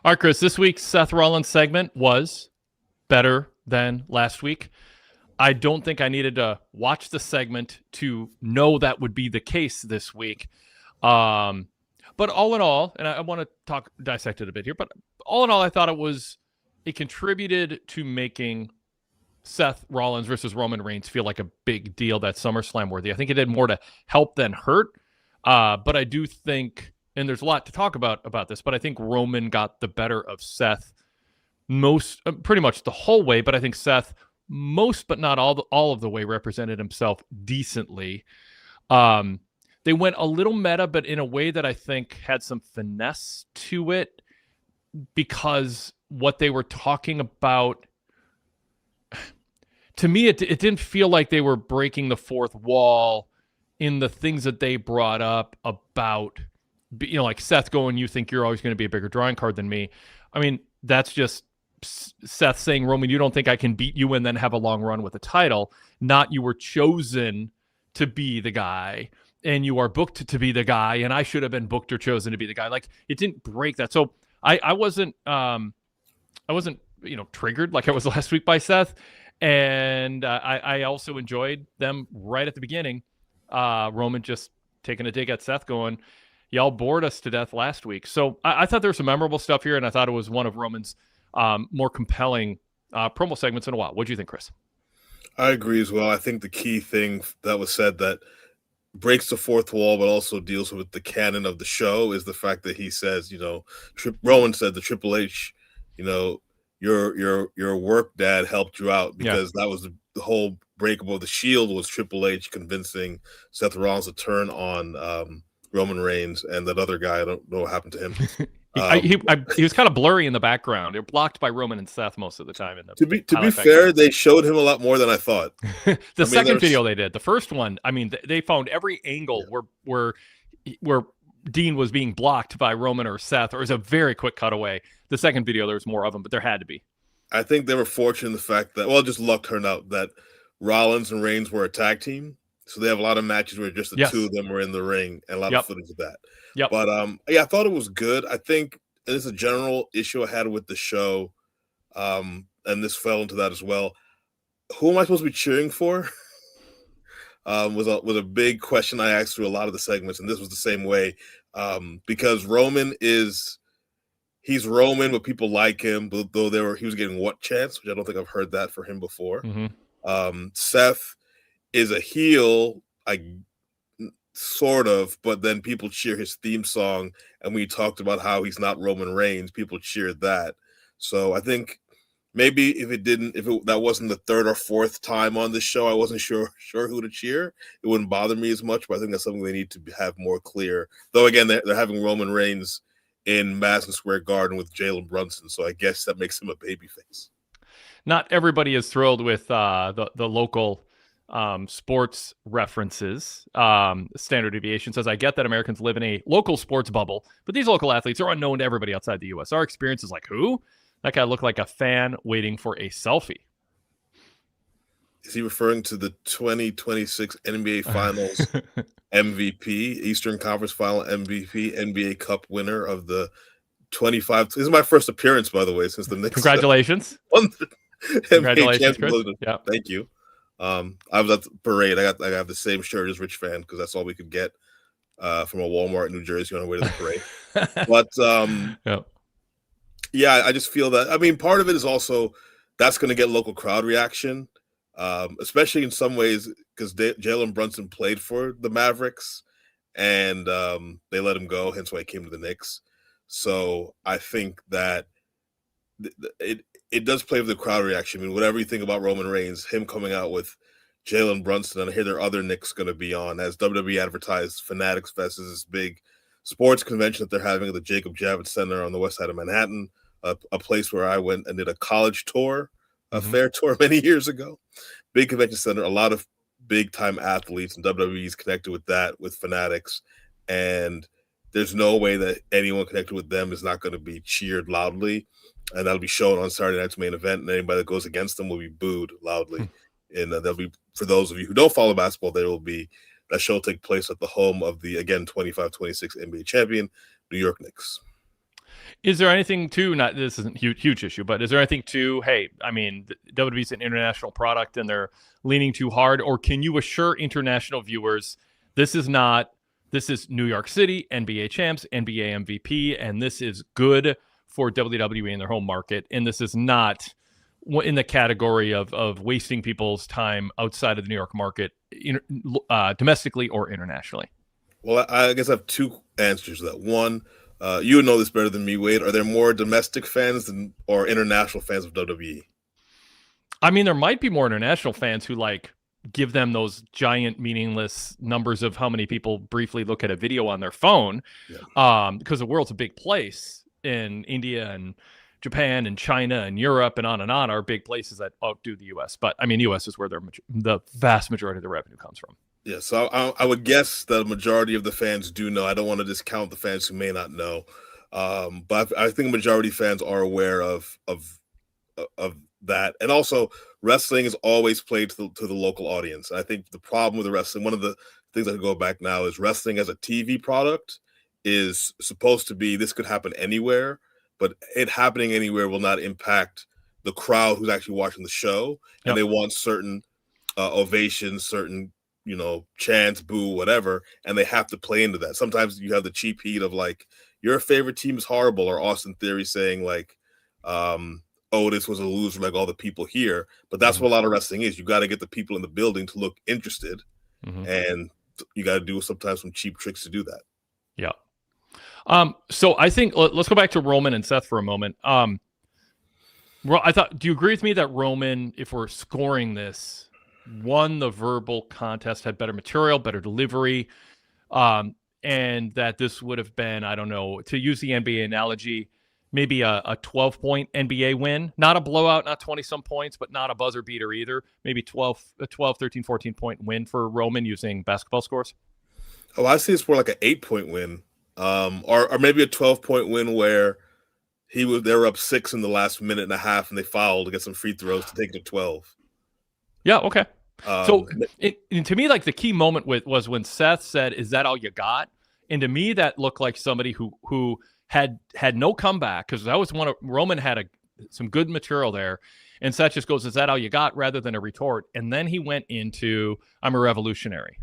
All right, Chris, this week's Seth Rollins segment was better than last week. I don't think I needed to watch the segment to know that would be the case this week. But all in all, and I want to dissect it a bit here, but all in all, I thought it contributed to making Seth Rollins versus Roman Reigns feel like a big deal that's SummerSlam worthy. I think it did more to help than hurt. But I do think, and there's a lot to talk about this, but I think Roman got the better of Seth pretty much the whole way. But I think Seth, most but not all of the way, represented himself decently. They went a little meta, but in a way that I think had some finesse to it, because what they were talking about, to me, it didn't feel like they were breaking the fourth wall in the things that they brought up about, like Seth going, "You think you're always going to be a bigger drawing card than me." I mean, that's just Seth saying, "Roman, you don't think I can beat you and then have a long run with a title?" Not, "You were chosen to be the guy and you are booked to be the guy and I should have been booked or chosen to be the guy." Like, it didn't break that. So I wasn't triggered like I was last week by Seth. And I also enjoyed them right at the beginning. Roman just taking a dig at Seth, going, "Y'all bored us to death last week." So I thought there was some memorable stuff here, and I thought it was one of Roman's more compelling promo segments in a while. What do you think, Chris? I agree as well. I think the key thing that was said that breaks the fourth wall, but also deals with the canon of the show, is the fact that he says, Roman said to Triple H, your work dad helped you out, because that was the whole breakup of the Shield, was Triple H convincing Seth Rollins to turn on Roman Reigns, and that other guy, I don't know what happened to him. He was kind of blurry in the background. They're blocked by Roman and Seth most of the time. To be fair, they showed him a lot more than I thought. The second video they did, the first one, I mean, they found every angle where Dean was being blocked by Roman or Seth, or it was a very quick cutaway. The second video, there was more of them, but there had to be. I think they were fortunate in the fact that, just luck turned out that Rollins and Reigns were a tag team. So they have a lot of matches where just the two of them were in the ring, and a lot of footage of that. Yep. But I thought it was good. I think it's a general issue I had with the show, and this fell into that as well. Who am I supposed to be cheering for? Was a big question I asked through a lot of the segments, and this was the same way, because Roman he's Roman, but people like him. Though he was getting what chance, which I don't think I've heard that for him before. Mm-hmm. Seth is a heel, sort of, but then people cheer his theme song, and we talked about how he's not Roman Reigns, people cheered that. So I think maybe if that wasn't the third or fourth time on the show, I wasn't sure who to cheer, it wouldn't bother me as much. But I think that's something they need to have more clear. Though again, they're having Roman Reigns in Madison Square Garden with Jalen Brunson, so I guess that makes him a babyface. Not everybody is thrilled with the local sports references. Standard Deviation says, "I get that Americans live in a local sports bubble, but these local athletes are unknown to everybody outside the U.S. Our experience is like, who? That guy looked like a fan waiting for a selfie." Is he referring to the 2026 NBA Finals MVP, Eastern Conference Final MVP, NBA Cup winner of the 25? This is my first appearance, by the way, since the Knicks. Congratulations. Congratulations, Chris. Yeah. Thank you. I was at the parade. I got the same shirt as Rich Fan, because that's all we could get from a Walmart in New Jersey on the way to the parade. But I just feel that, I mean, part of it is also that's going to get local crowd reaction, especially in some ways, because Jalen Brunson played for the Mavericks, and they let him go, hence why he came to the Knicks. So I think that it does play with the crowd reaction. I mean, whatever you think about Roman Reigns, him coming out with Jalen Brunson, and I hear there are other Knicks going to be on, as WWE advertised, Fanatics Fest is this big sports convention that they're having at the Jacob Javits Center on the west side of Manhattan, a place where I went and did a college tour, a fair tour many years ago. Big convention center, a lot of big-time athletes, and WWE is connected with that, with Fanatics, and there's no way that anyone connected with them is not going to be cheered loudly. And that'll be shown on Saturday night's main event, and anybody that goes against them will be booed loudly. And that'll be, for those of you who don't follow basketball, that show will take place at the home of the, again, 25-26 NBA champion, New York Knicks. Is there anything to, not this isn't a huge issue, but is there anything to, hey, I mean, WWE's an international product and they're leaning too hard, or can you assure international viewers this is New York City, NBA champs, NBA MVP, and this is good for WWE in their home market, and this is not in the category of wasting people's time outside of the New York market, domestically or internationally? Well, I guess I have two answers to that. One, you would know this better than me, Wade. Are there more domestic fans or international fans of WWE? I mean, there might be more international fans who give them those giant meaningless numbers of how many people briefly look at a video on their phone, because the world's a big place, in India and Japan and China and Europe and on are big places that outdo the U.S. But I mean, U.S. is where the vast majority of the revenue comes from. Yeah, so I would guess that a majority of the fans do know. I don't want to discount the fans who may not know, but I think a majority of fans are aware of that. And also, wrestling is always played to the local audience. And I think the problem with the wrestling, one of the things I can go back now, is wrestling as a TV product is supposed to be, this could happen anywhere, but it happening anywhere will not impact the crowd who's actually watching the show. And they want certain ovations, certain chants, boo, whatever, and they have to play into that. Sometimes you have the cheap heat of your favorite team is horrible, or Austin Theory saying Otis was a loser like all the people here. But that's what a lot of wrestling is. You got to get the people in the building to look interested, and you got to do sometimes some cheap tricks to do that. Yeah. So I think let's go back to Roman and Seth for a moment. Do you agree with me that Roman, if we're scoring this, won the verbal contest, had better material, better delivery, and that this would have been, I don't know, to use the NBA analogy, maybe a 12-point NBA win, not a blowout, not 20-some points, but not a buzzer beater either. Maybe 12, 13, 14-point win for Roman using basketball scores? Oh, I see it's more like an 8-point win, or maybe a 12-point win where they were up 6 in the last minute and a half, and they fouled to get some free throws to take it to 12. Yeah, okay. So to me, the key moment was when Seth said, "Is that all you got?" And to me, that looked like somebody who had no comeback, because that was Roman had some good material there, and Seth just goes, "Is that all you got?" rather than a retort. And then he went into, "I'm a revolutionary,"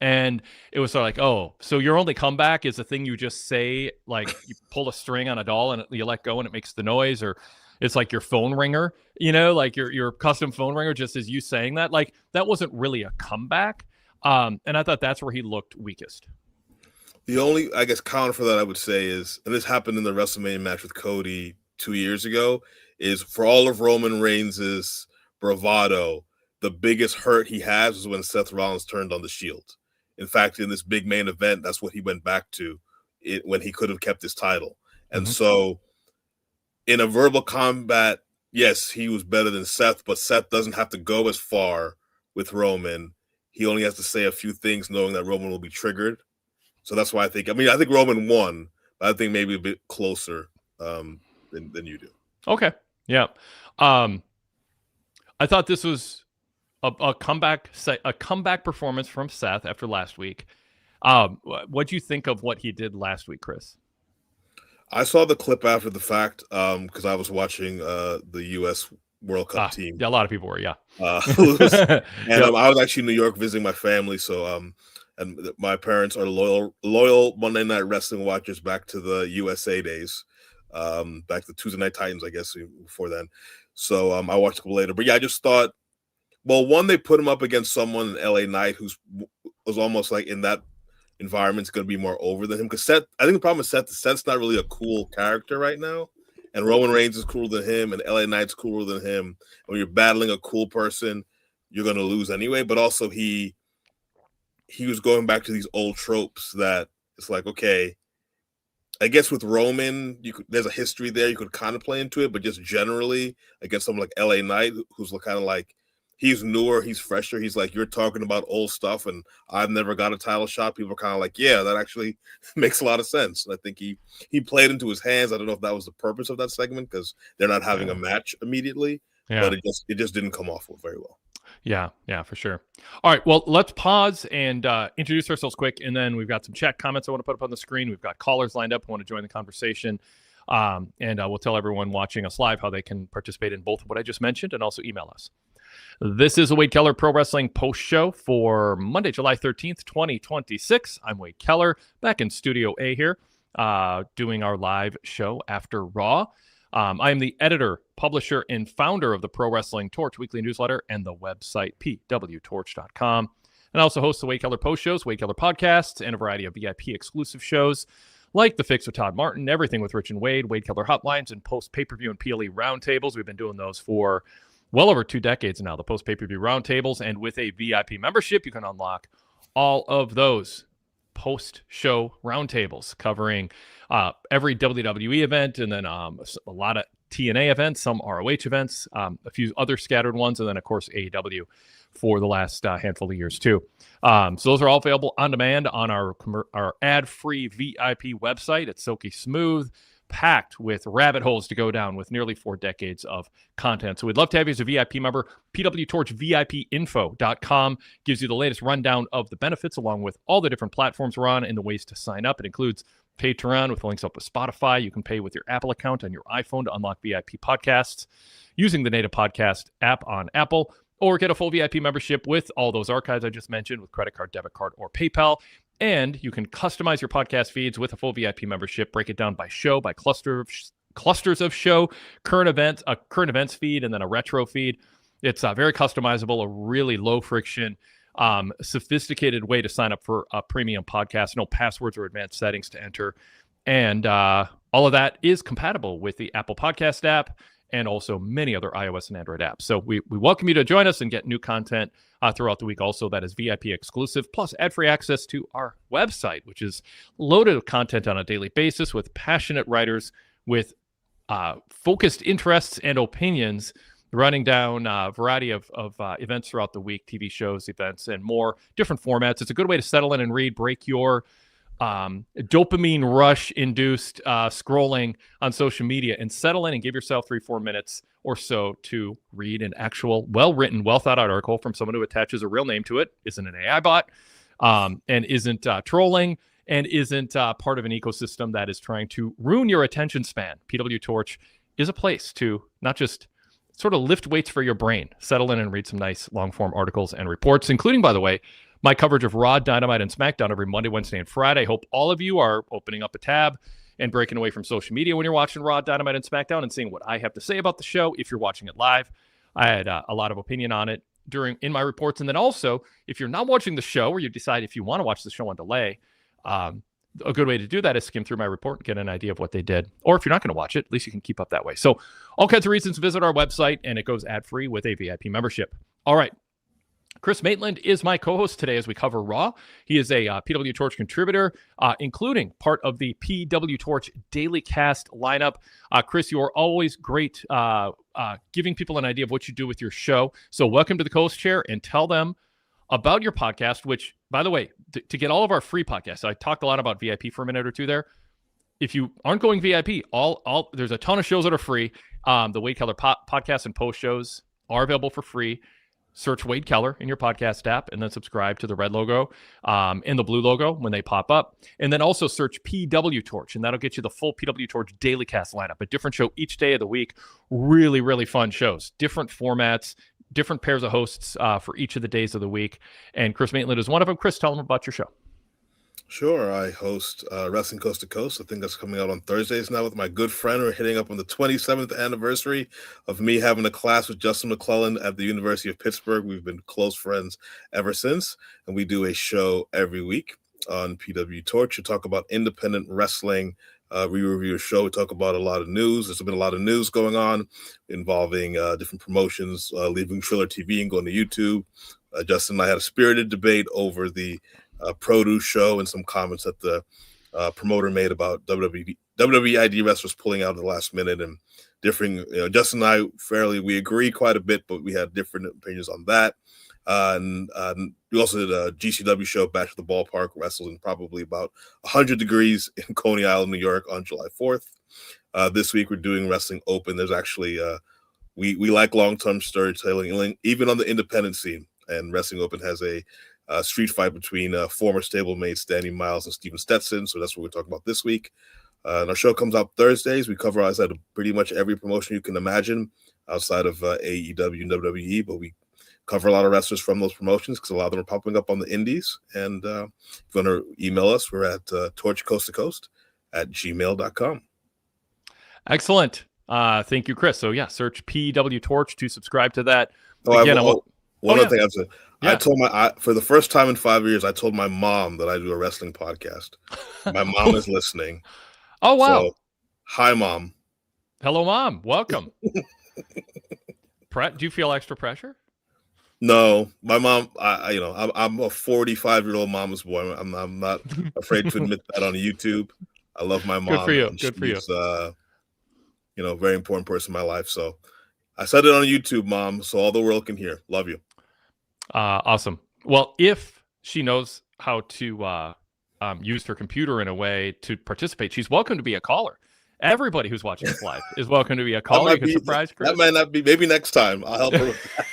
and it was sort of oh, so your only comeback is the thing you just say, you pull a string on a doll and you let go and it makes the noise, or it's like your phone ringer, your custom phone ringer, just as you saying that. That wasn't really a comeback. And I thought that's where he looked weakest. The only, I guess, counter for that I would say is, and this happened in the WrestleMania match with Cody 2 years ago, is for all of Roman Reigns' bravado, the biggest hurt he has is when Seth Rollins turned on the Shield. In fact, in this big main event, that's what he went back to when he could have kept his title. And so in a verbal combat, yes, he was better than Seth, but Seth doesn't have to go as far with Roman. He only has to say a few things knowing that Roman will be triggered. So that's why I think Roman won, but I think maybe a bit closer than you do. Okay. Yeah. I thought this was a comeback performance from Seth after last week. What do you think of what he did last week, Chris? I saw the clip after the fact because I was watching the U.S. World Cup team. Yeah, a lot of people were, yeah. And I was actually in New York visiting my family, so and my parents are loyal Monday Night Wrestling watchers back to the USA days, back to Tuesday Night Titans, I guess, before then. So I watched a couple later. But yeah, I just thought, well, one, they put him up against someone in LA Knight who was almost in that environment's going to be more over than him, because Seth, I think the problem with Seth's not really a cool character right now, and Roman Reigns is cooler than him, and LA Knight's cooler than him. When you're battling a cool person, you're going to lose anyway. But also he was going back to these old tropes that it's okay, I guess with Roman, there's a history there, you could kind of play into it, but just generally against someone like LA Knight, who's kind of he's newer, he's fresher. He's you're talking about old stuff, and I've never got a title shot. People are kind of yeah, that actually makes a lot of sense. And I think he played into his hands. I don't know if that was the purpose of that segment, because they're not having a match immediately, but it just didn't come off very well. Yeah, for sure. All right, well, let's pause and introduce ourselves quick, and then we've got some chat comments I want to put up on the screen. We've got callers lined up who want to join the conversation. And we'll tell everyone watching us live how they can participate in both of what I just mentioned and also email us. This is a Wade Keller Pro Wrestling post show for Monday, July 13th, 2026. I'm Wade Keller, back in Studio A here, doing our live show after Raw. I am the editor, publisher, and founder of the Pro Wrestling Torch weekly newsletter and the website PWTorch.com. And I also host the Wade Keller post shows, Wade Keller podcasts, and a variety of VIP exclusive shows like The Fix with Todd Martin, Everything with Rich and Wade, Wade Keller Hotlines, and post pay-per-view and PLE roundtables. We've been doing those for well over 2 decades now, the post pay-per-view roundtables. And with a VIP membership, you can unlock all of those post-show roundtables covering every WWE event, and then a lot of TNA events, some ROH events, a few other scattered ones, and then, of course, AEW for the last handful of years, too. So those are all available on demand on our ad-free VIP website. It's silky smooth, packed with rabbit holes to go down with nearly 4 decades of content. So we'd love to have you as a VIP member. PWTorchVIPinfo.com gives you the latest rundown of the benefits along with all the different platforms we're on and the ways to sign up. It includes Patreon with links up with Spotify. You can pay with your Apple account on your iPhone to unlock VIP podcasts using the native podcast app on Apple, or get a full VIP membership with all those archives I just mentioned with credit card, debit card, or PayPal. And you can customize your podcast feeds with a full VIP membership, break it down by show, by clusters of show, current events feed, and then a retro feed. It's very customizable, a really low friction, sophisticated way to sign up for a premium podcast. No passwords or advanced settings to enter. And all of that is compatible with the Apple Podcast app and also many other iOS and Android apps. So we welcome you to join us and get new content throughout the week. Also, that is VIP exclusive, plus ad-free access to our website, which is loaded with content on a daily basis with passionate writers with focused interests and opinions, running down a variety of events throughout the week, TV shows, events, and more, different formats. It's a good way to settle in and read, break your dopamine rush-induced scrolling on social media, and settle in and give yourself 3-4 minutes or so to read an actual, well-written, well-thought-out article from someone who attaches a real name to it, isn't an AI bot, and isn't trolling, and isn't part of an ecosystem that is trying to ruin your attention span. PWTorch is a place to not just sort of lift weights for your brain, settle in and read some nice long-form articles and reports, including, by the way, my coverage of Raw, Dynamite, and SmackDown every Monday, Wednesday, and Friday. I hope all of you are opening up a tab and breaking away from social media when you're watching Raw, Dynamite, and SmackDown and seeing what I have to say about the show. If you're watching it live, I had a lot of opinion on it in my reports. And then also, if you're not watching the show or you decide if you want to watch the show on delay, a good way to do that is skim through my report and get an idea of what they did. Or if you're not going to watch it, at least you can keep up that way. So all kinds of reasons to visit our website, and it goes ad-free with a VIP membership. All right. Chris Maitland is my co-host today as we cover Raw. He is a PWTorch contributor, including part of the PWTorch Daily Cast lineup. Chris, you are always great giving people an idea of what you do with your show. So welcome to the co-host chair, and tell them about your podcast, which, by the way, to get all of our free podcasts, I talked a lot about VIP for a minute or two there. If you aren't going VIP, there's a ton of shows that are free. The Wade Keller podcast and post shows are available for free. Search Wade Keller in your podcast app and then subscribe to the red logo and the blue logo when they pop up. And then also search PWTorch, and that'll get you the full PWTorch Daily Cast lineup. A different show each day of the week. Really, really fun shows. Different formats, different pairs of hosts for each of the days of the week. And Chris Maitland is one of them. Chris, tell them about your show. Sure. I host Wrestling Coast to Coast. I think that's coming out on Thursdays now with my good friend. We're hitting up on the 27th anniversary of me having a class with Justin McClellan at the University of Pittsburgh. We've been close friends ever since, and we do a show every week on PWTorch to talk about independent wrestling. We review a show. We talk about a lot of news. There's been a lot of news going on involving different promotions, leaving Triller TV and going to YouTube. Justin and I had a spirited debate over the produce show and some comments that the promoter made about WWE ID wrestlers pulling out at the last minute and differing. Justin and I we agree quite a bit, but we had different opinions on that. And we also did a GCW show, Back to the Ballpark, wrestled in probably about 100 degrees in Coney Island, New York on July 4th. This week we're doing Wrestling Open. There's actually, we like long-term storytelling, even on the independent scene. And Wrestling Open has a street fight between former stablemates Danny Miles and Steven Stetson. So that's what we're talking about this week. And our show comes out Thursdays. We cover outside of pretty much every promotion you can imagine outside of AEW and WWE, but we cover a lot of wrestlers from those promotions because a lot of them are popping up on the indies. And if you want to email us, we're at torchcoasttocoast@gmail.com. Excellent. Thank you, Chris. So yeah, search PWTorch to subscribe to that. One other thing I have to say. Yeah. I told for the first time in 5 years, I told my mom that I do a wrestling podcast. My mom is listening. Oh, wow. So, hi, Mom. Hello, Mom. Welcome. Do you feel extra pressure? No, my mom. I'm a 45-year-old mama's boy. I'm not afraid to admit that on YouTube. I love my mom. Good for you. Good for you. Very important person in my life. So I said it on YouTube, Mom, so all the world can hear. Love you. Awesome. Well, if she knows how to use her computer in a way to participate, she's welcome to be a caller. Everybody who's watching this live is welcome to be a caller. You can surprise Chris. That might not be. Maybe next time I'll help her with that.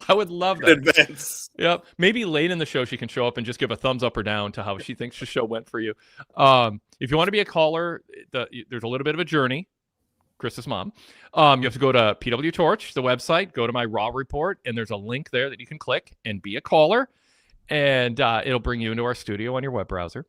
I would love that. In advance. Yep. Maybe late in the show she can show up and just give a thumbs up or down to how she thinks the show went for you. If you want to be a caller, there's a little bit of a journey. Chris's mom. You have to go to PWTorch, the website, go to my Raw report, and there's a link there that you can click and be a caller, and it'll bring you into our studio on your web browser.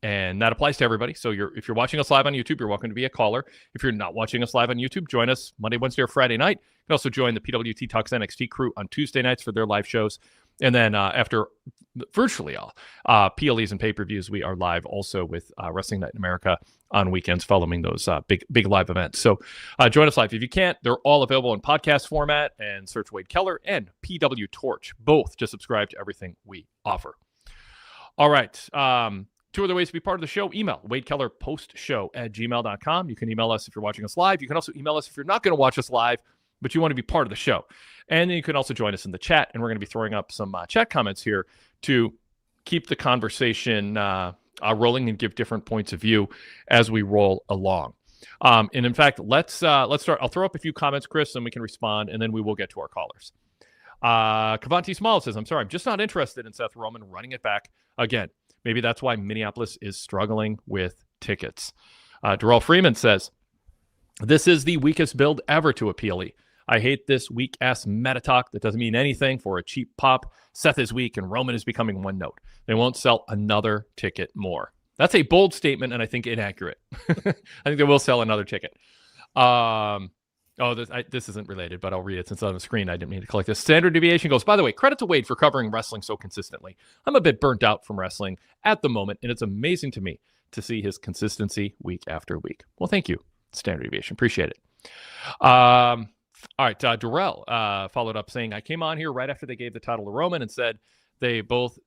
And that applies to everybody. So if you're watching us live on YouTube, you're welcome to be a caller. If you're not watching us live on YouTube, join us Monday, Wednesday, or Friday night. You can also join the PWT Talks NXT crew on Tuesday nights for their live shows. And then after virtually all PLEs and pay-per-views, we are live also with Wrestling Night in America on weekends following those big live events. So join us live. If you can't, they're all available in podcast format, and search Wade Keller and PWTorch, both to subscribe to everything we offer. All right. Two other ways to be part of the show. Email wadekellerpostshow@gmail.com. You can email us if you're watching us live. You can also email us if you're not going to watch us live, but you want to be part of the show. And then you can also join us in the chat, and we're going to be throwing up some chat comments here to keep the conversation rolling and give different points of view as we roll along. And in fact, let's start. I'll throw up a few comments, Chris, and we can respond, and then we will get to our callers. Kavanti Small says, I'm sorry, I'm just not interested in Seth Roman running it back again. Maybe that's why Minneapolis is struggling with tickets. Darrell Freeman says, this is the weakest build ever to a PLE. I hate this weak-ass meta talk that doesn't mean anything for a cheap pop. Seth is weak and Roman is becoming one note. They won't sell another ticket more. That's a bold statement, and I think inaccurate. I think they will sell another ticket. This isn't related, but I'll read it since it's on the screen. I didn't mean to collect this. Standard Deviation goes, by the way, credit to Wade for covering wrestling so consistently. I'm a bit burnt out from wrestling at the moment, and it's amazing to me to see his consistency week after week. Well, thank you, Standard Deviation. Appreciate it. All right, Darrell followed up saying, I came on here right after they gave the title to Roman and said they both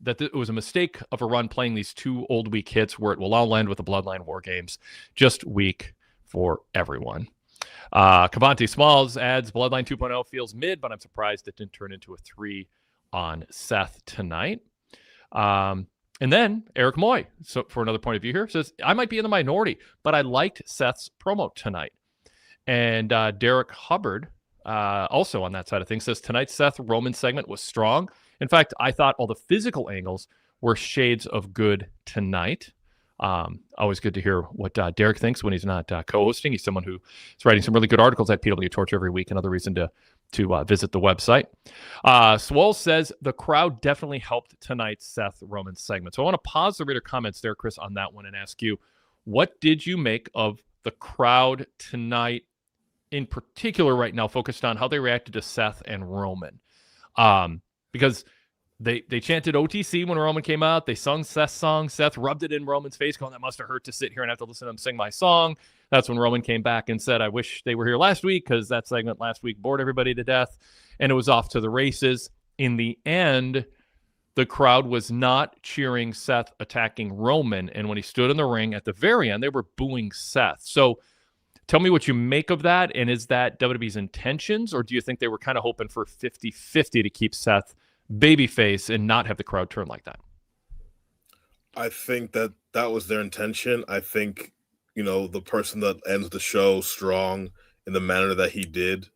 that it was a mistake of a run playing these two old week hits where it will all end with the Bloodline War Games. Just weak for everyone. Kavanti Smalls adds, Bloodline 2.0 feels mid, but I'm surprised it didn't turn into a 3 on Seth tonight. And then Eric Moy, so for another point of view here, says, I might be in the minority, but I liked Seth's promo tonight. And Derek Hubbard, also on that side of things, says, tonight's Seth Roman segment was strong. In fact, I thought all the physical angles were shades of good tonight. Always good to hear what Derek thinks when he's not co-hosting. He's someone who is writing some really good articles at PWTorch every week. Another reason to visit the website. Swole says the crowd definitely helped tonight's Seth Roman segment. So I want to pause the reader comments there, Chris, on that one and ask you, what did you make of the crowd tonight, in particular right now, focused on how they reacted to Seth and Roman? Because they chanted OTC when Roman came out. They sung Seth's song. Seth rubbed it in Roman's face, going, that must have hurt to sit here and have to listen to them sing my song. That's when Roman came back and said, I wish they were here last week because that segment last week bored everybody to death. And it was off to the races. In the end, the crowd was not cheering Seth attacking Roman. And when he stood in the ring at the very end, they were booing Seth. So tell me what you make of that. And is that WWE's intentions? Or do you think they were kind of hoping for 50-50 to keep Seth babyface and not have the crowd turn like that? I think that was their intention. I think, the person that ends the show strong in the manner that he did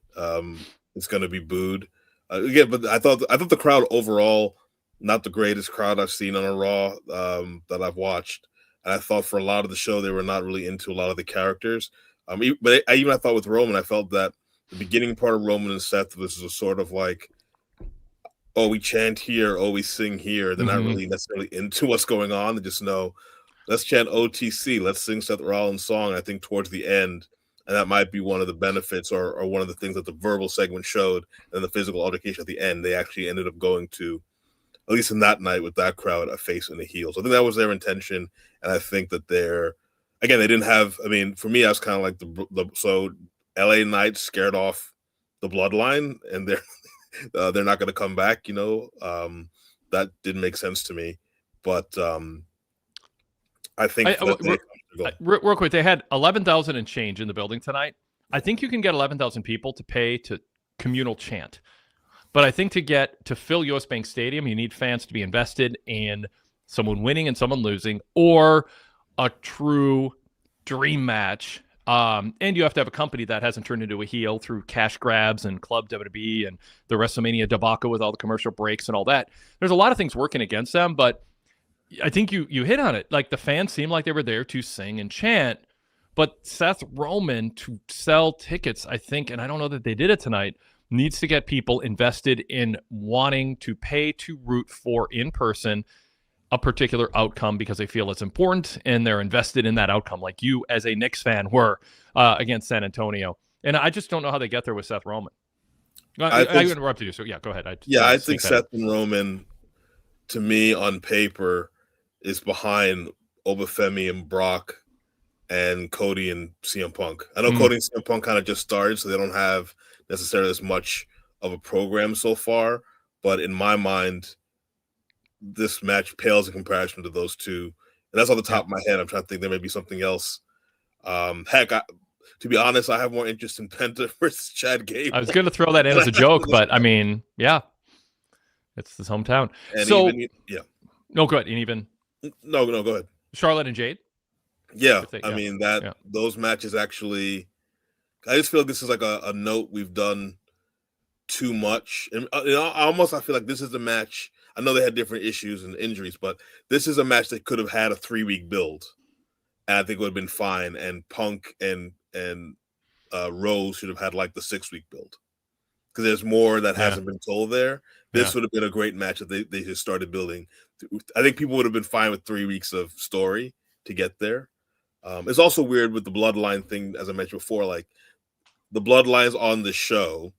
is going to be booed. Again, but I thought the crowd overall, not the greatest crowd I've seen on a Raw that I've watched. And I thought for a lot of the show, they were not really into a lot of the characters. But I thought with Roman, I felt that the beginning part of Roman and Seth was a sort of like, oh, we chant here, oh, we sing here. They're not really necessarily into what's going on. They just know, let's chant OTC, let's sing Seth Rollins' song. I think towards the end, and that might be one of the benefits or one of the things that the verbal segment showed, and the physical altercation at the end, they actually ended up going to, at least in that night with that crowd, a face and a heel. So I think that was their intention, and I think that they didn't have, I mean, for me, I was kind of like so LA Knight scared off the bloodline, and they're not going to come back, that didn't make sense to me. But I think real quick, they had 11,000 and change in the building tonight. I think you can get 11,000 people to pay to communal chant. But I think to fill US Bank Stadium, you need fans to be invested in someone winning and someone losing, or a true dream match. And you have to have a company that hasn't turned into a heel through cash grabs and Club WWE and the WrestleMania debacle with all the commercial breaks and all that. There's a lot of things working against them, but I think you hit on it. Like, the fans seemed like they were there to sing and chant, but Seth Roman, to sell tickets, I think, and I don't know that they did it tonight, needs to get people invested in wanting to pay to root for in person a particular outcome because they feel it's important and they're invested in that outcome, like you as a Knicks fan were against San Antonio. And I just don't know how they get there with Seth Roman. I interrupted you, so yeah, go ahead. I think Seth and Roman, to me, on paper, is behind Obafemi and Brock and Cody and CM Punk. I know Cody and CM Punk kind of just started, so they don't have necessarily as much of a program so far. But in my mind, this match pales in comparison to those two. And that's on the top of my head. I'm trying to think there may be something else. To be honest, I have more interest in Penta versus Chad Gable. I was going to throw that in as a joke, but I mean, yeah, it's his hometown. And so, no, good. And even no, go ahead. Charlotte and Jade. Yeah, I mean those matches actually. I just feel like this is like a note we've done too much, and I feel like this is the match. I know they had different issues and injuries, but this is a match that could have had a 3-week build, and I think it would have been fine. And Punk and Rose should have had like the 6-week build, because there's more that hasn't been told there. This would have been a great match if they just started building. I think people would have been fine with 3 weeks of story to get there. It's also weird with the bloodline thing, as I mentioned before, like the bloodlines on the show.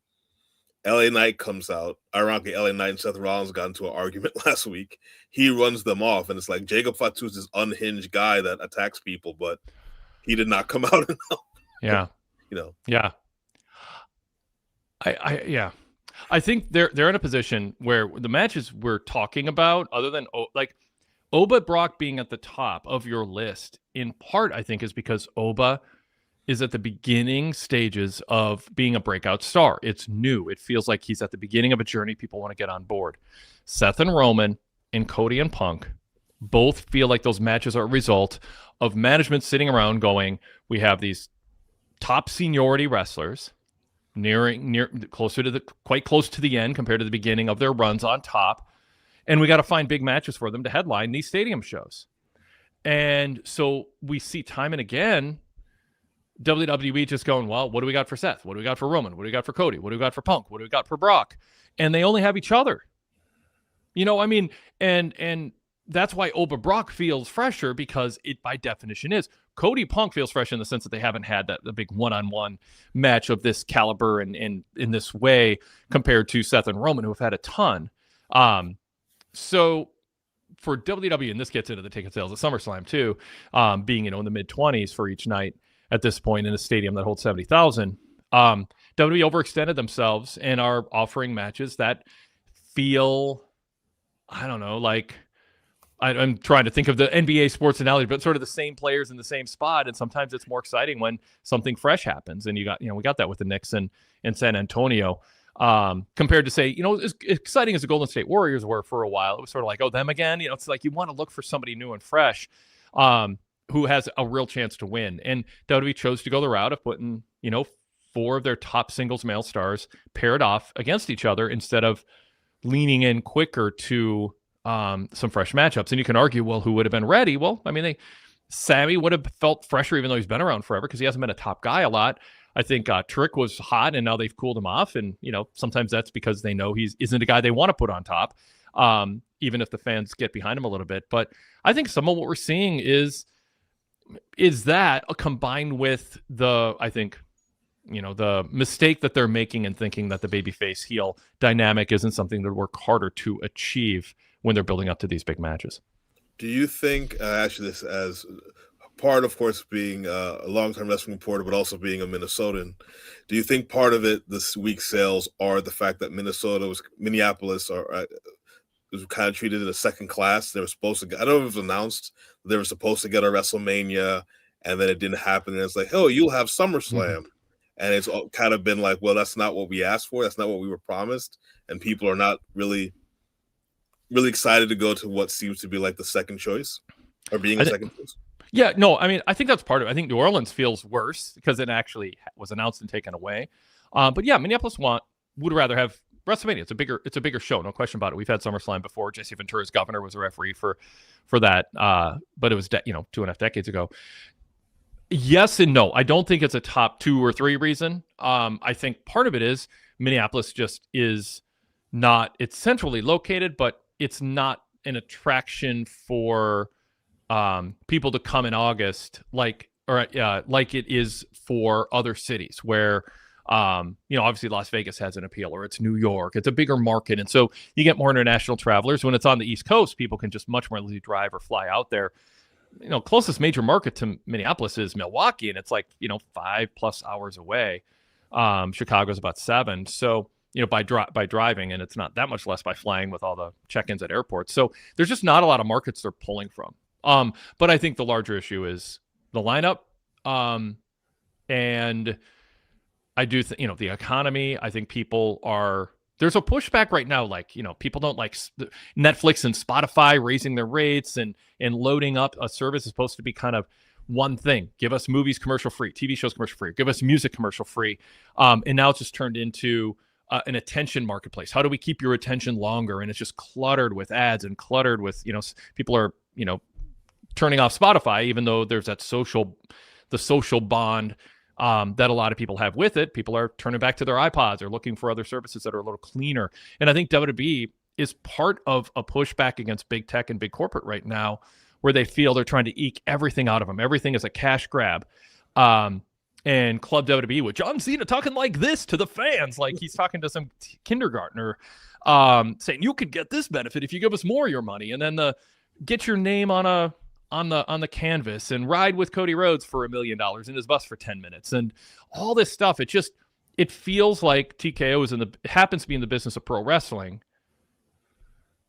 LA Knight comes out. Ironically, LA Knight and Seth Rollins got into an argument last week. He runs them off, and it's like Jacob Fatu is this unhinged guy that attacks people, but he did not come out enough. Yeah. Yeah. I think they're in a position where the matches we're talking about, other than like Oba Brock being at the top of your list, in part, I think, is because Oba is at the beginning stages of being a breakout star. It's new. It feels like he's at the beginning of a journey people want to get on board. Seth and Roman and Cody and Punk both feel like those matches are a result of management sitting around going, we have these top seniority wrestlers quite close to the end compared to the beginning of their runs on top, and we got to find big matches for them to headline these stadium shows. And so we see time and again WWE just going, well, what do we got for Seth? What do we got for Roman? What do we got for Cody? What do we got for Punk? What do we got for Brock? And they only have each other. And that's why Oba Brock feels fresher, because it by definition is. Cody Punk feels fresh in the sense that they haven't had the big one-on-one match of this caliber and in this way compared to Seth and Roman, who have had a ton. So for WWE, and this gets into the ticket sales at SummerSlam too, being in the mid-20s for each night at this point in a stadium that holds 70,000. WWE overextended themselves and are offering matches that feel, I don't know, like I'm trying to think of the NBA sports analogy, but sort of the same players in the same spot. And sometimes it's more exciting when something fresh happens. And we got that with the Knicks and San Antonio, compared to say, as exciting as the Golden State Warriors were for a while. It was sort of like, oh, them again. It's like you want to look for somebody new and fresh, who has a real chance to win. And WWE chose to go the route of putting, 4 of their top singles male stars paired off against each other instead of leaning in quicker to some fresh matchups. And you can argue, well, who would have been ready? Well, I mean, Sammy would have felt fresher, even though he's been around forever, because he hasn't been a top guy a lot. I think Trick was hot, and now they've cooled him off. And, sometimes that's because they know he isn't a guy they want to put on top, even if the fans get behind him a little bit. But I think some of what we're seeing is that combined with the mistake that they're making and thinking that the babyface heel dynamic isn't something to work harder to achieve when they're building up to these big matches. Do you think, actually, this as part, of course, being a long-time wrestling reporter, but also being a Minnesotan, do you think part of it this week's sales are the fact that Minneapolis was kind of treated as second class? They were supposed to get, I don't know if it was announced, they were supposed to get a WrestleMania, and then it didn't happen. And it's like, oh, you'll have SummerSlam. Mm-hmm. And it's kind of been like, well, that's not what we asked for. That's not what we were promised. And people are not really excited to go to what seems to be like the second choice, or being a second choice. Yeah, no, I mean, I think that's part of it. I think New Orleans feels worse because it actually was announced and taken away. But yeah, Minneapolis would rather have WrestleMania. It's a bigger show, no question about it. We've had SummerSlam before. Jesse Ventura's governor was a referee for that, but it was 2.5 decades ago. Yes and no. I don't think it's a top 2 or 3 reason. I think part of it is Minneapolis just is not. It's centrally located, but it's not an attraction for people to come in August like it is for other cities where obviously Las Vegas has an appeal, or it's New York. It's a bigger market, and so you get more international travelers. When it's on the East Coast, people can just much more easily drive or fly out there. Closest major market to Minneapolis is Milwaukee, and it's like 5+ hours away. Chicago's about 7. So by driving, and it's not that much less by flying with all the check-ins at airports. So there's just not a lot of markets they're pulling from. But I think the larger issue is the lineup. And I do think, the economy. I think there's a pushback right now. Like, people don't like Netflix and Spotify raising their rates and loading up a service is supposed to be kind of one thing. Give us movies commercial free, TV shows commercial free, give us music commercial free. And now it's just turned into an attention marketplace. How do we keep your attention longer? And it's just cluttered with ads and cluttered with, people are, turning off Spotify, even though there's the social bond that a lot of people have with it. People are turning back to their iPods or looking for other services that are a little cleaner. And I think WWE is part of a pushback against big tech and big corporate right now, where they feel they're trying to eke everything out of them. Everything is a cash grab. And Club WWE with John Cena talking like this to the fans, like he's talking to some kindergartner, saying you could get this benefit if you give us more of your money, and then get your name on the canvas and ride with Cody Rhodes for $1 million in his bus for 10 minutes and all this stuff. It feels like TKO happens to be in the business of pro wrestling,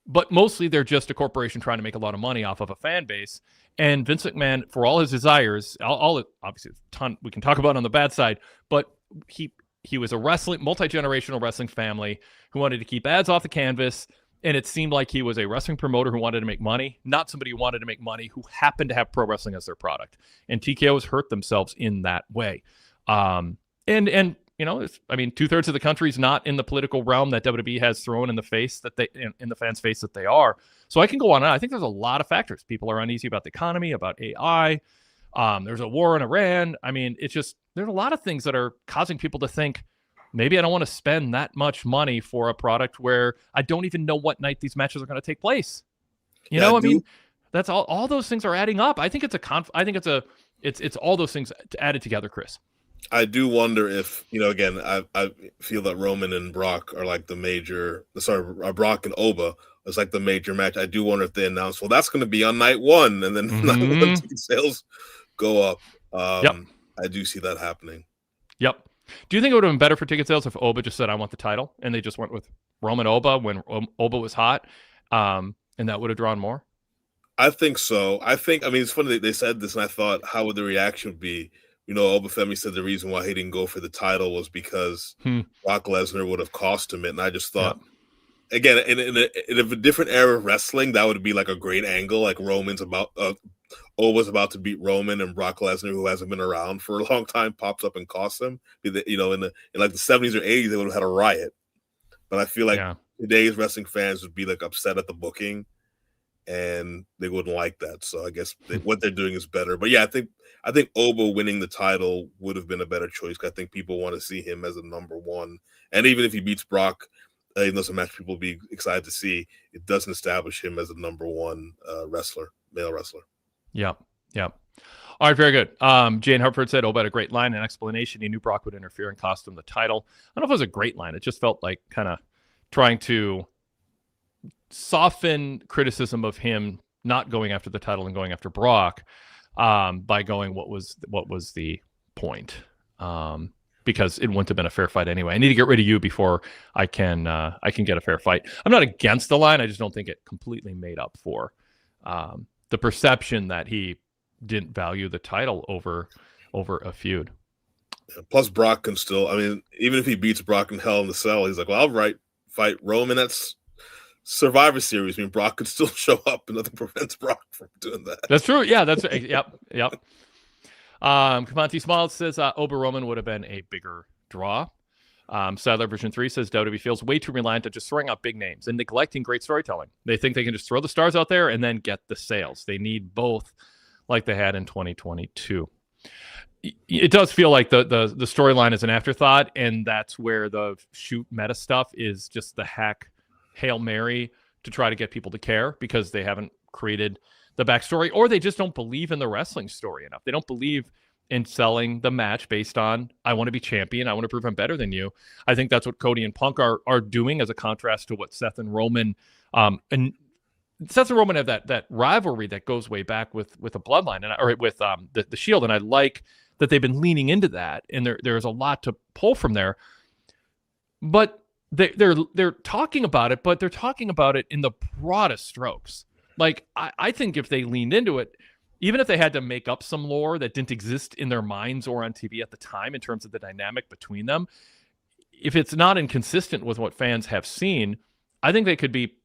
but mostly they're just a corporation trying to make a lot of money off of a fan base. And Vince McMahon, for all his desires, obviously a ton we can talk about on the bad side, but he was a multi-generational wrestling family who wanted to keep ads off the canvas. And it seemed like he was a wrestling promoter who wanted to make money, not somebody who wanted to make money who happened to have pro wrestling as their product. And TKO has hurt themselves in that way. And 2/3 of the country is not in the political realm that WWE has thrown in the face in the fans' face that they are. So I can go on and on. I think there's a lot of factors. People are uneasy about the economy, about AI. There's a war in Iran. I mean, there's a lot of things that are causing people to think, maybe I don't want to spend that much money for a product where I don't even know what night these matches are going to take place. That's all those things are adding up. I think it's all those things added together, Chris. I do wonder if, again, I feel that Roman and Brock are like Brock and Oba is like the major match. I do wonder if they announce, well, that's going to be on night 1, and then night 1 ticket sales go up. Yep. I do see that happening. Yep. Do you think it would have been better for ticket sales if Oba just said, I want the title, and they just went with Roman Oba when Oba was hot, and that would have drawn more? I think so. It's funny they said this, and I thought, how would the reaction be? Oba Femi said the reason why he didn't go for the title was because Brock Lesnar would have cost him it. And I just thought, again, in a different era of wrestling, that would be like a great angle. Like Oba's about to beat Roman, and Brock Lesnar, who hasn't been around for a long time, pops up and costs him. In like the 70s or 80s, they would have had a riot. But I feel like today's wrestling fans would be like upset at the booking. and they wouldn't like that. So I guess what they're doing is better. But yeah, I think Oba winning the title would have been a better choice. I think people want to see him as a number one, and even if he beats Brock, even though it's a match people will be excited to see, it doesn't establish him as a number one male wrestler. Yep. All right, very good. Jane Hartford said, Oba had a great line and explanation. He knew Brock would interfere and cost him the title. I don't know if it was a great line. It just felt like kind of trying to soften criticism of him not going after the title and going after Brock by going what was the point, because it wouldn't have been a fair fight anyway. I need to get rid of you before I can get a fair fight. I'm not against the line. I just don't think it completely made up for the perception that he didn't value the title over a feud. Plus Brock can still, I mean, even if he beats Brock in Hell in the Cell, he's like, well, I'll fight Roman. That's Survivor Series. I mean, Brock could still show up and nothing prevents Brock from doing that. That's true. Yeah, that's yep. Kavanti Smiles says Oba Roman would have been a bigger draw. Sadler version 3 says WWE feels way too reliant on just throwing out big names and neglecting great storytelling. They think they can just throw the stars out there and then get the sales. They need both, like they had in 2022. It does feel like the storyline is an afterthought, and that's where the shoot meta stuff is just the hack Hail Mary to try to get people to care, because they haven't created the backstory, or they just don't believe in the wrestling story enough. They don't believe in selling the match based on, I want to be champion, I want to prove I'm better than you. I think that's what Cody and Punk are doing, as a contrast to what Seth and Roman and Seth and Roman have that rivalry that goes way back with a bloodline or with the Shield, and I like that they've been leaning into that, and there's a lot to pull from there. But they're talking about it, but they're talking about it in the broadest strokes. Like I think if they leaned into it, even if they had to make up some lore that didn't exist in their minds or on TV at the time in terms of the dynamic between them, if it's not inconsistent with what fans have seen, I think they could be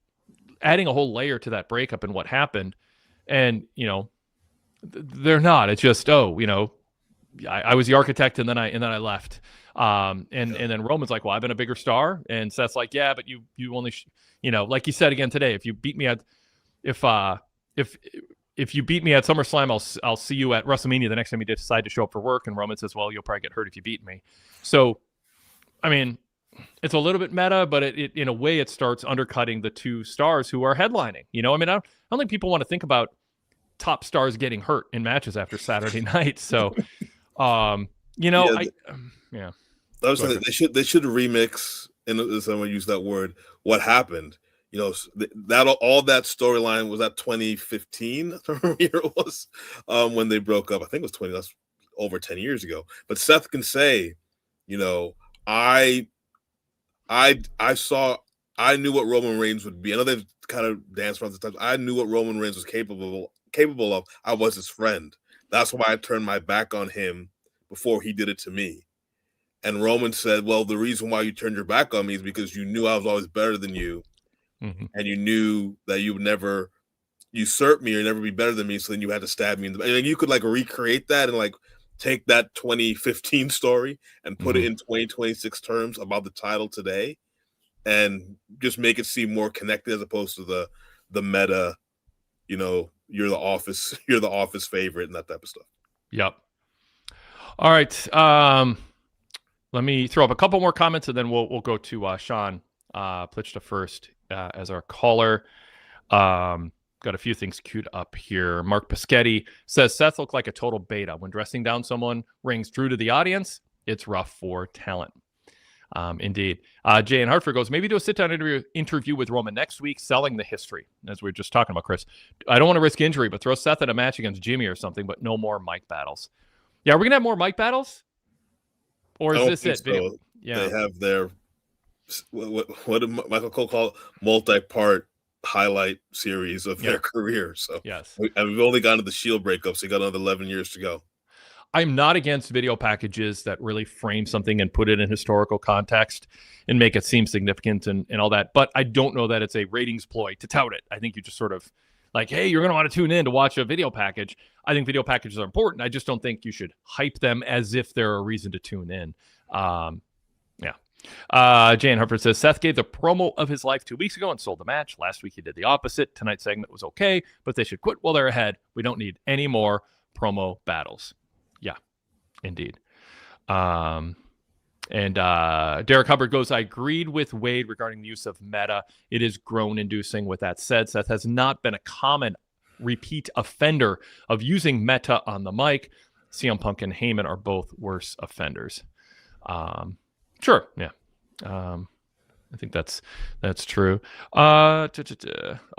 adding a whole layer to that breakup and what happened. And, they're not. It's just, I was the architect and then I left. And then Roman's like, well, I've been a bigger star. And Seth's like, yeah, but you only, like you said again today, if you beat me at, if you beat me at SummerSlam, I'll see you at WrestleMania the next time you decide to show up for work. And Roman says, well, you'll probably get hurt if you beat me. So, I mean, it's a little bit meta, but it in a way it starts undercutting the two stars who are headlining. I don't think people want to think about top stars getting hurt in matches after Saturday night. So, I was saying they should remix, and someone used that word, what happened. That all that storyline was at 2015. I don't remember what year it was when they broke up. I think it was 20. That's over 10 years ago. But Seth can say, I knew what Roman Reigns would be. I know they've kind of danced around the times. I knew what Roman Reigns was capable of. I was his friend. That's why I turned my back on him before he did it to me. And Roman said, well, the reason why you turned your back on me is because you knew I was always better than you. Mm-hmm. And you knew that you would never usurp me or never be better than me. So then you had to stab me in the back. And you could recreate that and take that 2015 story and put it in 2026 terms about the title today, and just make it seem more connected as opposed to the meta, you're the office favorite and that type of stuff. Yep. All right. Let me throw up a couple more comments and then we'll go to Sean Plichta first as our caller. Got a few things queued up here. Mark Paschetti says Seth looked like a total beta. When dressing down someone rings true to the audience, it's rough for talent. Indeed. Jay in Hartford goes, maybe do a sit-down interview with Roman next week, selling the history, as we were just talking about, Chris. I don't want to risk injury, but throw Seth in a match against Jimmy or something, but no more mic battles. Yeah, are we going to have more mic battles? Or is this it? So. Yeah. They have their, what did Michael Cole call it? Multi-part highlight series of their career. So yes, we've only gone to the Shield breakup, so you got another 11 years to go. I'm not against video packages that really frame something and put it in historical context and make it seem significant and all that, but I don't know that it's a ratings ploy to tout it. I think you just sort of hey, you're going to want to tune in to watch a video package. I think video packages are important. I just don't think you should hype them as if they're a reason to tune in. Yeah. Jane Harper says, Seth gave the promo of his life 2 weeks ago and sold the match. Last week he did the opposite. Tonight's segment was okay, but they should quit while they're ahead. We don't need any more promo battles. Yeah, indeed. And Derek Hubbard goes, I agreed with Wade regarding the use of meta. It is groan-inducing. With that said, Seth has not been a common repeat offender of using meta on the mic. CM Punk and Heyman are both worse offenders. Sure, yeah. I think that's true. Oh,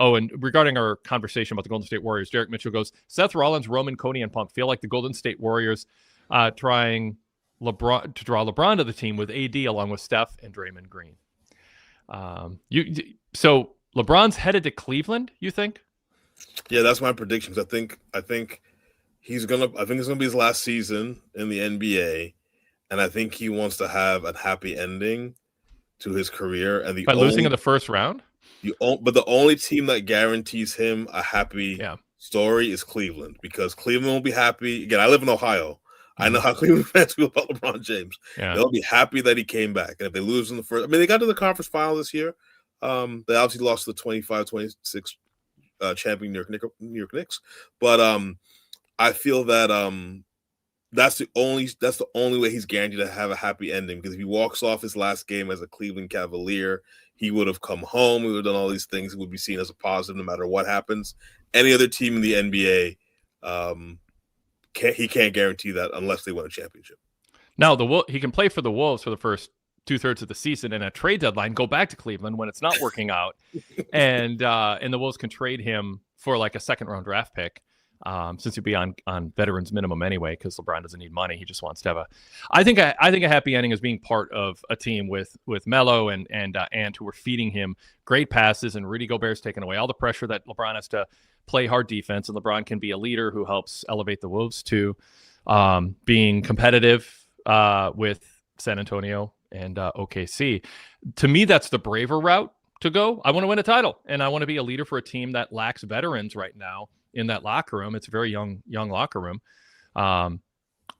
and regarding our conversation about the Golden State Warriors, Derek Mitchell goes, Seth Rollins, Roman, Cody, and Punk feel like the Golden State Warriors trying LeBron to draw LeBron to the team with AD along with Steph and Draymond Green. So LeBron's headed to Cleveland, you think? Yeah, that's my predictions. I think it's gonna be his last season in the NBA, and I think he wants to have a happy ending to his career. And by losing in the first round, but the only team that guarantees him a happy story is Cleveland, because Cleveland will be happy. Again, I live in Ohio. I know how Cleveland fans feel about LeBron James. Yeah. They'll be happy that he came back. And if they lose in the first, they got to the conference final this year. They obviously lost to the 25-26 champion New York Knicks. But I feel that that's the only way he's guaranteed to have a happy ending, because if he walks off his last game as a Cleveland Cavalier, he would have come home. He would have done all these things. It would be seen as a positive no matter what happens. Any other team in the NBA, he can't guarantee that unless they win a championship. Now, he can play for the Wolves for the first 2/3 of the season, and at trade deadline go back to Cleveland when it's not working out, and the Wolves can trade him for like a second-round draft pick, since he'd be on veterans minimum anyway, because LeBron doesn't need money. He just wants to have I think a happy ending is being part of a team with Melo and who are feeding him great passes, and Rudy Gobert's taking away all the pressure that LeBron has to play hard defense, and LeBron can be a leader who helps elevate the Wolves to being competitive with San Antonio and OKC. To me, that's the braver route to go. I want to win a title, and I want to be a leader for a team that lacks veterans right now in that locker room. It's a very young locker room. I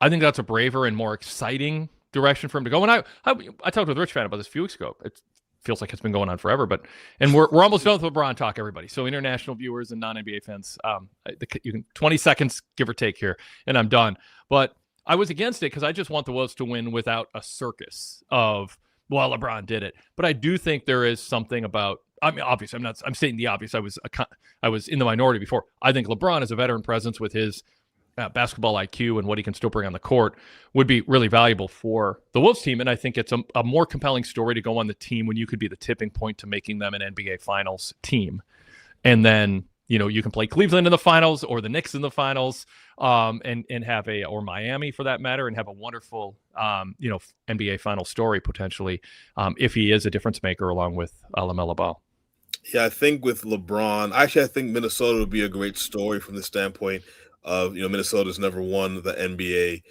think that's a braver and more exciting direction for him to go. And I talked with Rich Fan about this a few weeks ago. It feels like it's been going on forever, and we're almost done with LeBron talk, everybody. So international viewers and non-NBA fans, you can 20 seconds give or take here, and I'm done. But I was against it because I just want the Wolves to win without a circus of, well, LeBron did it. But I do think there is something about, obviously, I'm stating the obvious. I was in the minority before. I think LeBron as a veteran presence with his basketball IQ and what he can still bring on the court would be really valuable for the Wolves team. And I think it's a more compelling story to go on the team when you could be the tipping point to making them an NBA Finals team. And then, you can play Cleveland in the finals or the Knicks in the finals, and have or Miami for that matter, and have a wonderful, NBA final story potentially, if he is a difference maker along with LaMelo Ball. Yeah, I think with LeBron, I think Minnesota would be a great story from the standpoint of, Minnesota's never won the NBA.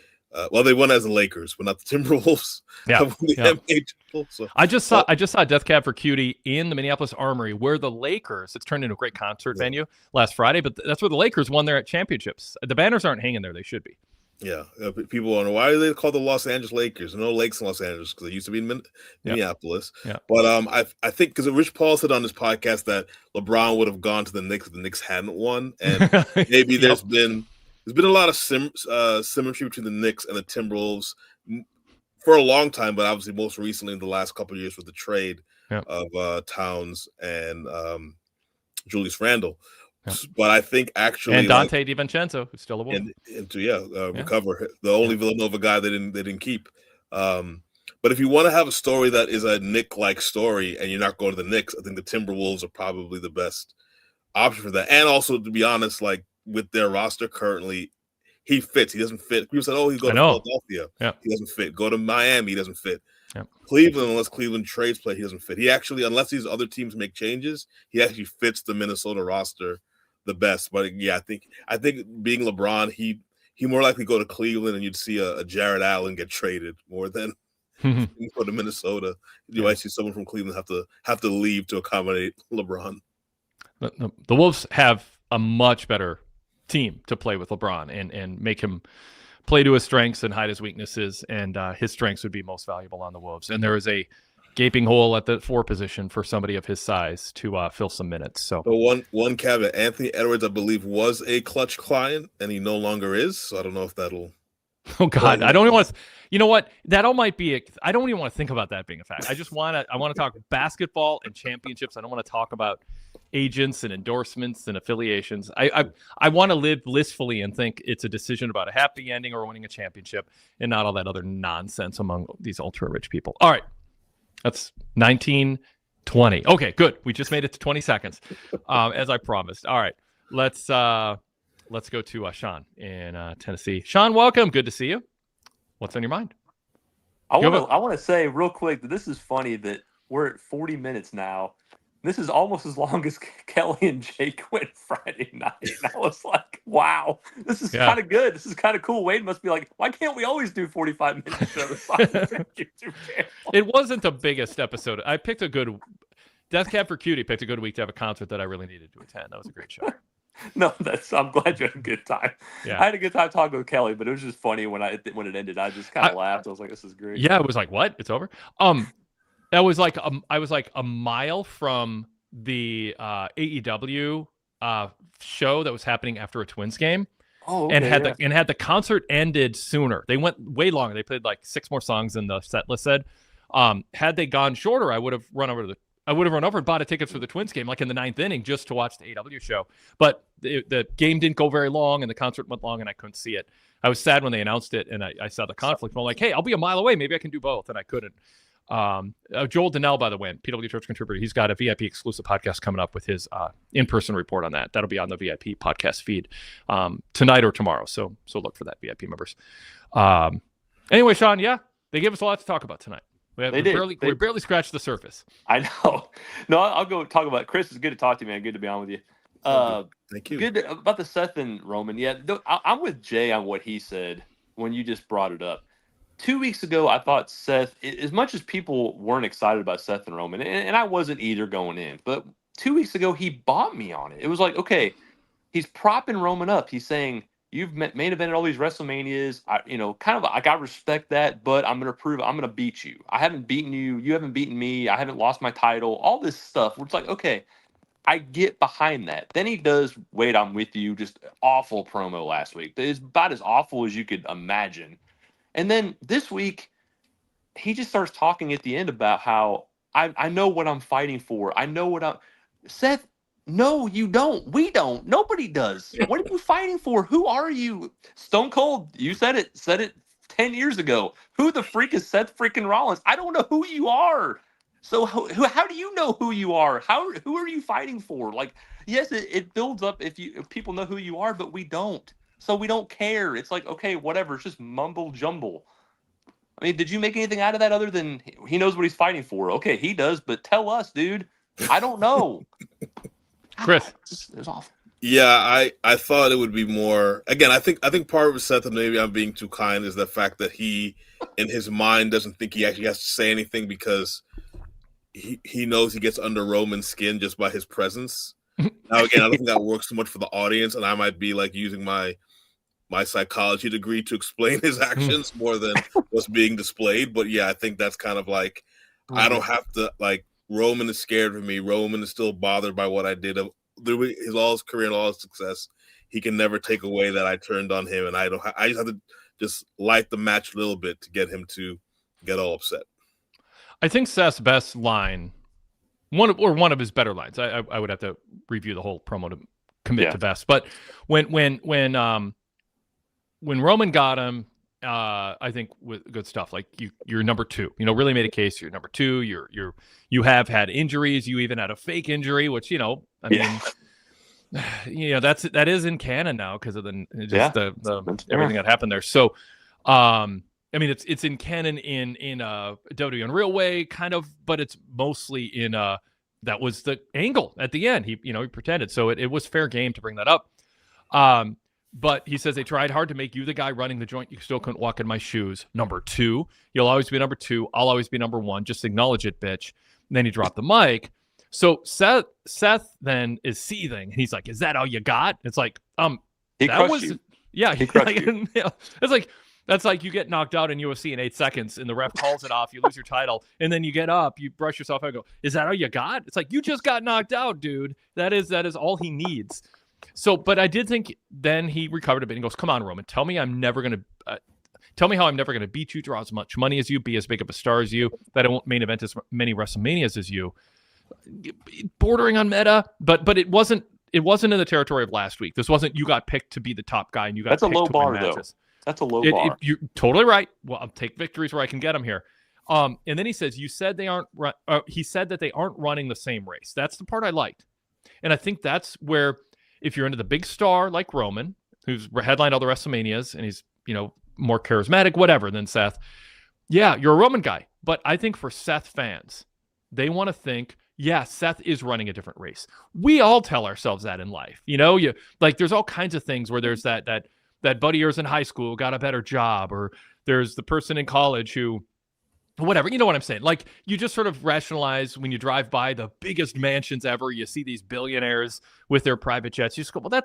They won as the Lakers, but not the Timberwolves. Yeah, NBA title, so. I just saw Death Cab for Cutie in the Minneapolis Armory, where the Lakers, it's turned into a great concert venue last Friday, but that's where the Lakers won their championships. The banners aren't hanging there; they should be. Yeah, people wonder why do they call the Los Angeles Lakers? No lakes in Los Angeles, because they used to be in Minneapolis. Yeah. But I think because Rich Paul said on his podcast that LeBron would have gone to the Knicks if the Knicks hadn't won, and maybe there's been a lot of symmetry between the Knicks and the Timberwolves for a long time, but obviously most recently in the last couple of years with the trade of Towns and Julius Randle. Yeah. But I think actually, and Dante DiVincenzo, who's still a Wolf, recover the only Villanova guy they didn't keep. But if you want to have a story that is a Knick-like story, and you're not going to the Knicks, I think the Timberwolves are probably the best option for that. And also, to be honest, like with their roster currently, he fits. He doesn't fit. People said, "Oh, he's going to Philadelphia." Yeah. He doesn't fit. Go to Miami. He doesn't fit. Yeah. Cleveland, unless Cleveland trades play, he doesn't fit. He actually, unless these other teams make changes, he actually fits the Minnesota roster the best. But yeah, I think being LeBron, he more likely go to Cleveland, and you'd see a Jared Allen get traded more than go to Minnesota. You might see someone from Cleveland have to leave to accommodate LeBron. The Wolves have a much better team to play with LeBron and make him play to his strengths and hide his weaknesses, and his strengths would be most valuable on the Wolves. And there is a gaping hole at the 4 position for somebody of his size to fill some minutes. So one caveat: Anthony Edwards, I believe, was a Clutch client, and he no longer is. So I don't know if that'll. Oh God, I don't even want to. You know what? That all might be. I don't even want to think about that being a fact. I just want to. I want to talk basketball and championships. I don't want to talk about agents and endorsements and affiliations. I want to live blissfully and think it's a decision about a happy ending or winning a championship, and not all that other nonsense among these ultra rich people. All right, that's 1920. Okay, good. We just made it to 20 seconds, as I promised. All right, let's go to Sean in Tennessee. Sean, welcome. Good to see you. What's on your mind? I want to say real quick that this is funny that we're at 40 minutes now. This is almost as long as Kelly and Jake went Friday night. And I was like, wow, this is kind of good. This is kind of cool. Wade must be like, why can't we always do 45 minutes on the YouTube channel? It wasn't the biggest episode. I picked a good Death Cab for Cutie picked a good week to have a concert that I really needed to attend. That was a great show. No, I'm glad you had a good time. Yeah. I had a good time talking with Kelly, but it was just funny when it ended. I just kind of laughed. I was like, "This is great." Yeah, it was like, "What? It's over?" That was like I was like a mile from the AEW show that was happening after a Twins game. Oh, okay, and had the concert ended sooner. They went way longer. They played like 6 more songs than the set list said. Had they gone shorter, I would have run over and bought a ticket for the Twins game, like in the 9th inning, just to watch the AEW show. But the game didn't go very long, and the concert went long, and I couldn't see it. I was sad when they announced it, and I saw the conflict. I'm like, hey, I'll be a mile away. Maybe I can do both, and I couldn't. Joel Donnell, by the way, PWTorch contributor, he's got a VIP exclusive podcast coming up with his in-person report on that. That'll be on the VIP podcast feed tonight or tomorrow. So look for that, VIP members. Anyway, Sean, yeah, they gave us a lot to talk about tonight. We barely scratched the surface. I know. No, I'll go talk about it. Chris, it's good to talk to you, man. Good to be on with you. Thank you. Good about the Seth and Roman. Yeah, I'm with Jay on what he said when you just brought it up. 2 weeks ago, I thought Seth, as much as people weren't excited about Seth and Roman, and I wasn't either going in, but 2 weeks ago, he bought me on it. It was like, okay, he's propping Roman up. He's saying, you've main evented all these WrestleManias. I respect that, but I'm going to beat you. I haven't beaten you. You haven't beaten me. I haven't lost my title. All this stuff. It's like, okay, I get behind that. Then he does, Wade, I'm with you. Just awful promo last week. It's about as awful as you could imagine. And then this week, he just starts talking at the end about how I know what I'm fighting for. I know what I'm... Seth, no, you don't. We don't. Nobody does. What are you fighting for? Who are you? Stone Cold, you said it 10 years ago. Who the freak is Seth freaking Rollins? I don't know who you are. So how do you know who you are? Who are you fighting for? Like, yes, it builds up if people know who you are, but we don't. So we don't care. It's like, okay, whatever. It's just mumble jumble. I mean, did you make anything out of that other than he knows what he's fighting for? Okay, he does, but tell us, dude. I don't know. Chris, it was awful. Yeah, I thought it would be more. Again, I think part of Seth, and maybe I'm being too kind, is the fact that he, in his mind, doesn't think he actually has to say anything because he knows he gets under Roman's skin just by his presence. Now, again, I don't think that works so much for the audience, and I might be like using my psychology degree to explain his actions more than what's being displayed. But yeah, I think that's kind of like, I don't have to, like, Roman is scared of me. Roman is still bothered by what I did. All his career and all his success, he can never take away that I turned on him, and I just have to just light the match a little bit to get him to get all upset. I think Seth's best line, one of his better lines. I would have to review the whole promo to commit to best, but when Roman got him, I think with good stuff like you're number 2. Really made a case. You're number 2. You have had injuries. You even had a fake injury, which mean, that is in canon now because of the everything that happened there. So, it's in canon in WWE and Real Way kind of, but it's mostly in that was the angle at the end. He pretended, so it was fair game to bring that up. But he says they tried hard to make you the guy running the joint. You still couldn't walk in my shoes. Number 2, you'll always be number 2. I'll always be number 1. Just acknowledge it, bitch. And then he dropped the mic. So Seth then is seething. He's like, "Is that all you got?" It's like, he that crushed was you. Yeah, he crushed you. Yeah. It's like That's like you get knocked out in UFC in 8 seconds and the ref calls it off. You lose your title. And then you get up, you brush yourself out and go, is that all you got? It's like, you just got knocked out, dude. That is all he needs. So, but I did think then he recovered a bit and goes, come on, Roman, tell me how I'm never going to beat you, draw as much money as you, be as big of a star as you, that I won't main event as many WrestleManias as you. Bordering on meta, but it wasn't in the territory of last week. This wasn't you got picked to be the top guy and you got That's picked a low to bar, win matches. That's a low bar. You're totally right. Well, I'll take victories where I can get them here. And then he says, you said they aren't. He said that they aren't running the same race. That's the part I liked, and I think that's where, if you're into the big star like Roman, who's headlined all the WrestleManias and he's more charismatic, whatever, than Seth. Yeah, you're a Roman guy, but I think for Seth fans, they want to think, yeah, Seth is running a different race. We all tell ourselves that in life. You like there's all kinds of things where there's that buddy yours in high school who got a better job, or there's the person in college who, whatever, you know what I'm saying? Like, you just sort of rationalize when you drive by the biggest mansions ever, you see these billionaires with their private jets, you just go, well,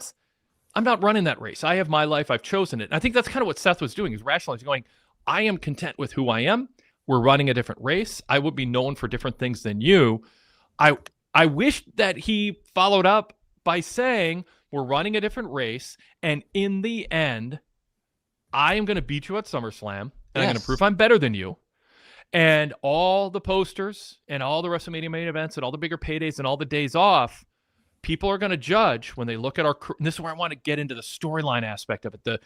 I'm not running that race. I have my life. I've chosen it. And I think that's kind of what Seth was doing. He's rationalizing, going, I am content with who I am. We're running a different race. I would be known for different things than you. I wish that he followed up by saying, we're running a different race, and in the end, I am going to beat you at SummerSlam, and I'm going to prove I'm better than you. And all the posters and all the WrestleMania main events and all the bigger paydays and all the days off, people are going to judge when they look at our. And this is where I want to get into the storyline aspect of it.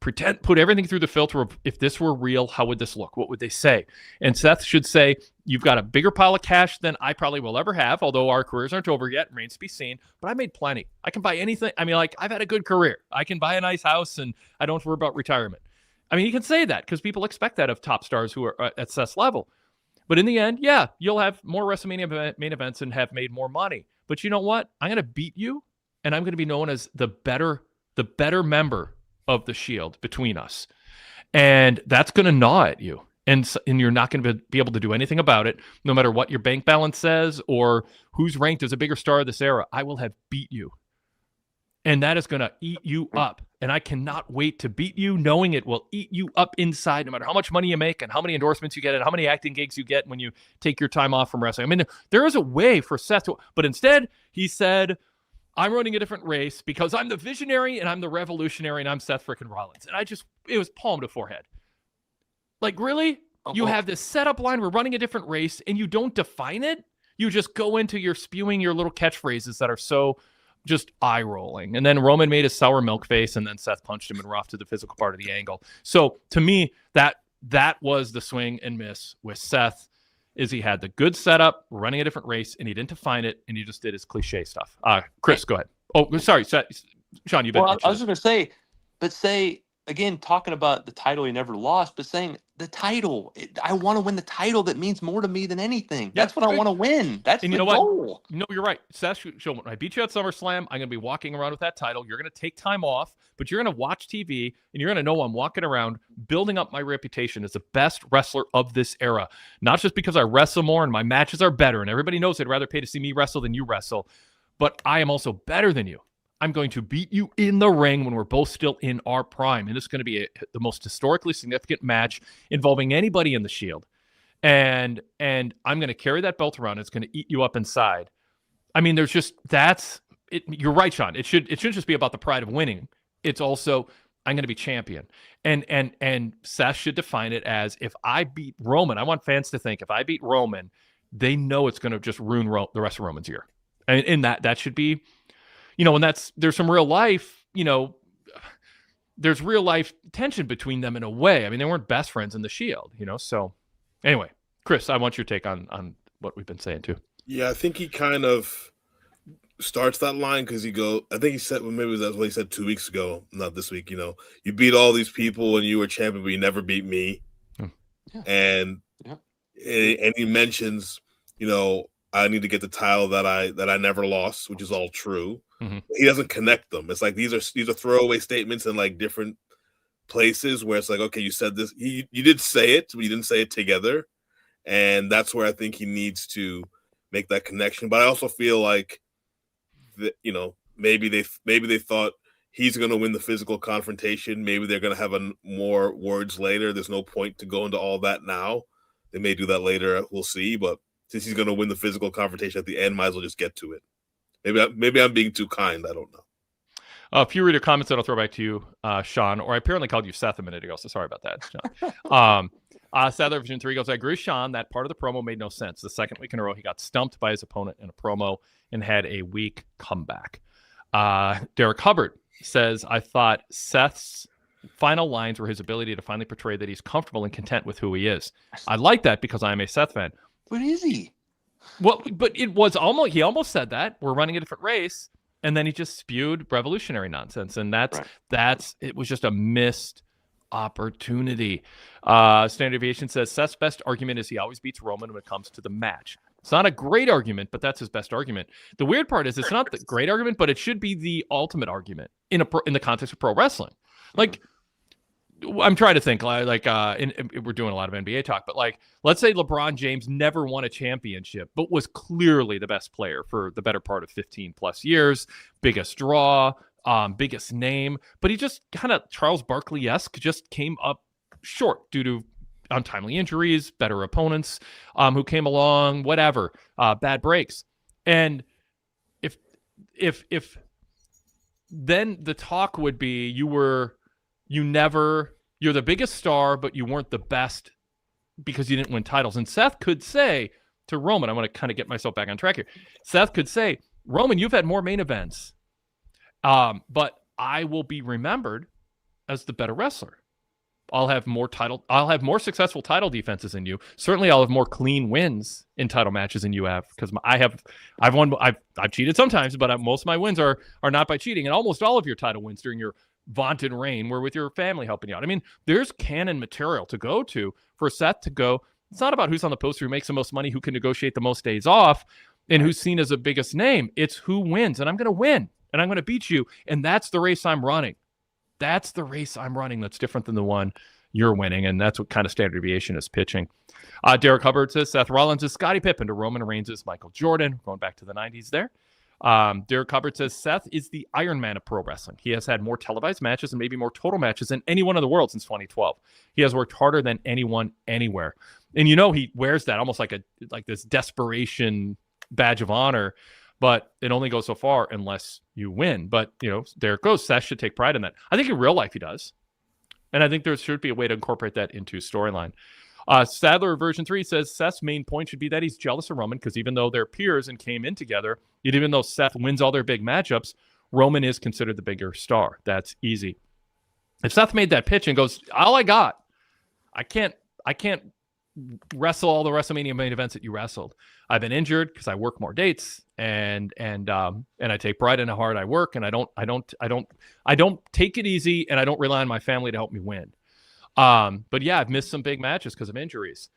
Put everything through the filter of, if this were real, how would this look? What would they say? And Seth should say, you've got a bigger pile of cash than I probably will ever have, although our careers aren't over yet, remains to be seen. But I made plenty. I can buy anything. I mean, like, I've had a good career. I can buy a nice house and I don't have to worry about retirement. I mean, you can say that because people expect that of top stars who are at Seth's level. But in the end, yeah, you'll have more WrestleMania main events and have made more money. But you know what? I'm going to beat you, and I'm going to be known as the better member of the Shield between us. And that's going to gnaw at you. And you're not going to be able to do anything about it, no matter what your bank balance says or who's ranked as a bigger star of this era. I will have beat you. And that is going to eat you up. And I cannot wait to beat you, knowing it will eat you up inside, no matter how much money you make and how many endorsements you get and how many acting gigs you get when you take your time off from wrestling. I mean, there is a way for Seth to, but instead he said, I'm running a different race because I'm the visionary and I'm the revolutionary and I'm Seth frickin' Rollins. And it was palm to forehead. Like, really? You have this setup line, we're running a different race, and you don't define it? You just go into your spewing your little catchphrases that are so just eye-rolling. And then Roman made his sour milk face, and then Seth punched him and we're off to the physical part of the angle. So, to me, that was the swing and miss with Seth, is he had the good setup, running a different race, and he didn't define it, and he just did his cliche stuff. Chris, go ahead. Oh, sorry, Sean, you've been. Well, I was just going to say, but say, again, talking about the title he never lost, but saying the title, I want to win the title that means more to me than anything. That's what I want to win. That's the goal. No, you're right. Seth, when I beat you at SummerSlam, I'm going to be walking around with that title. You're going to take time off, but you're going to watch TV, and you're going to know I'm walking around building up my reputation as the best wrestler of this era. Not just because I wrestle more and my matches are better, and everybody knows they'd rather pay to see me wrestle than you wrestle, but I am also better than you. I'm going to beat you in the ring when we're both still in our prime. And it's going to be the most historically significant match involving anybody in the Shield. And I'm going to carry that belt around. It's going to eat you up inside. I mean, there's just, that's it. You're right, Sean. It shouldn't just be about the pride of winning. It's also, I'm going to be champion. And Seth should define it as, if I beat Roman, I want fans to think, if I beat Roman, they know it's going to just ruin the rest of Roman's year. And that should be, and there's some real life, there's real life tension between them in a way. I mean, they weren't best friends in the Shield, so anyway, Chris, I want your take on what we've been saying too. Yeah, I think he kind of starts that line because I think he said, well, maybe that's what he said 2 weeks ago, not this week, you beat all these people and you were champion, but you never beat me. Yeah. And he mentions, I need to get the title that I never lost, which is all true. Mm-hmm. He doesn't connect them. It's like these are throwaway statements in like different places where it's like, okay, you said this, you did say it, but you didn't say it together, and that's where I think he needs to make that connection. But I also feel like that, maybe they thought he's going to win the physical confrontation. Maybe they're going to have more words later. There's no point to go into all that now. They may do that later. We'll see. But since he's going to win the physical confrontation at the end, might as well just get to it. Maybe I'm being too kind. I don't know. A few reader comments that I'll throw back to you, Sean, or I apparently called you Seth a minute ago, so sorry about that, Sean. Sadler Version 3 goes, I agree with Sean. That part of the promo made no sense. The second week in a row, he got stumped by his opponent in a promo and had a weak comeback. Derek Hubbard says, I thought Seth's final lines were his ability to finally portray that he's comfortable and content with who he is. I like that because I'm a Seth fan. What is he? Well, but it was almost, he almost said that. We're running a different race. And then he just spewed revolutionary nonsense. And it was just a missed opportunity. Standard Deviation says Seth's best argument is he always beats Roman when it comes to the match. It's not a great argument, but that's his best argument. The weird part is it's not the great argument, but it should be the ultimate argument in the context of pro wrestling. Like, I'm trying to think, we're doing a lot of NBA talk, but like, let's say LeBron James never won a championship, but was clearly the best player for the better part of 15 plus years, biggest draw, biggest name, but he just kind of Charles Barkley-esque just came up short due to untimely injuries, better opponents who came along, whatever, bad breaks. And if then the talk would be you're the biggest star, but you weren't the best because you didn't win titles. And Seth could say to Roman, I want to kind of get myself back on track here. Seth could say, Roman, you've had more main events, but I will be remembered as the better wrestler. I'll have more successful title defenses than you. Certainly I'll have more clean wins in title matches than you have, because I've cheated sometimes, but most of my wins are not by cheating. And almost all of your title wins during your vaunted reign were with your family helping you out. I mean, there's canon material to go to for Seth to go. It's not about who's on the poster, who makes the most money, who can negotiate the most days off, and who's seen as the biggest name. It's who wins, and I'm going to win, and I'm going to beat you, and that's the race I'm running. That's the race I'm running that's different than the one you're winning, and that's what kind of Standard Deviation is pitching. Derek Hubbard says Seth Rollins is Scottie Pippen to Roman Reigns is Michael Jordan, going back to the 90s there. Derek Hubbard says Seth is the Iron Man of pro wrestling. He has had more televised matches and maybe more total matches than anyone in the world since 2012. He has worked harder than anyone anywhere. And he wears that almost like this desperation badge of honor, but it only goes so far unless you win. But, there it goes. Seth should take pride in that. I think in real life he does. And I think there should be a way to incorporate that into storyline. Sadler version 3 says Seth's main point should be that he's jealous of Roman because even though they're peers and came in together, and even though Seth wins all their big matchups, Roman is considered the bigger star. That's easy. If Seth made that pitch and goes, all I got, I can't wrestle all the WrestleMania main events that you wrestled. I've been injured because I work more dates and I take pride in how hard I work, and I don't take it easy, and I don't rely on my family to help me win. But yeah, I've missed some big matches because of injuries.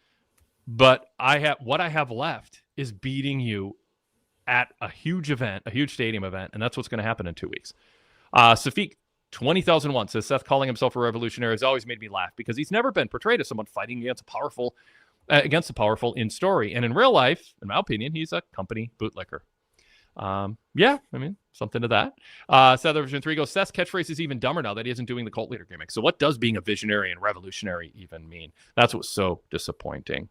But what I have left is beating you at a huge event, a huge stadium event, and that's what's going to happen in 2 weeks. Safik 20,001 says Seth calling himself a revolutionary has always made me laugh because he's never been portrayed as someone fighting against the powerful in story, and in real life, in my opinion, he's a company bootlicker. Yeah, I mean, something to that. Southern Version 3 goes, Seth's catchphrase is even dumber now that he isn't doing the cult leader gimmick. So what does being a visionary and revolutionary even mean? That's what's so disappointing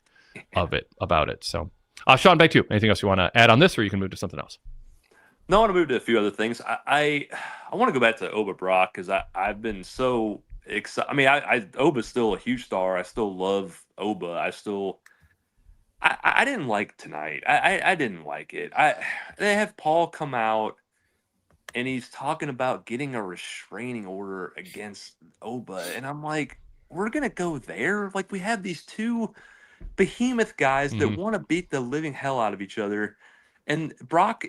about it. So, Sean, back to you. Anything else you want to add on this, or you can move to something else? No, I want to move to a few other things. I want to go back to Oba Brock because I've been so excited. I mean, Oba's still a huge star. I still love Oba. I didn't like tonight. I didn't like it. They have Paul come out and he's talking about getting a restraining order against Oba, and I'm like, we're gonna go there? Like, we have these two behemoth guys that want to beat the living hell out of each other, and Brock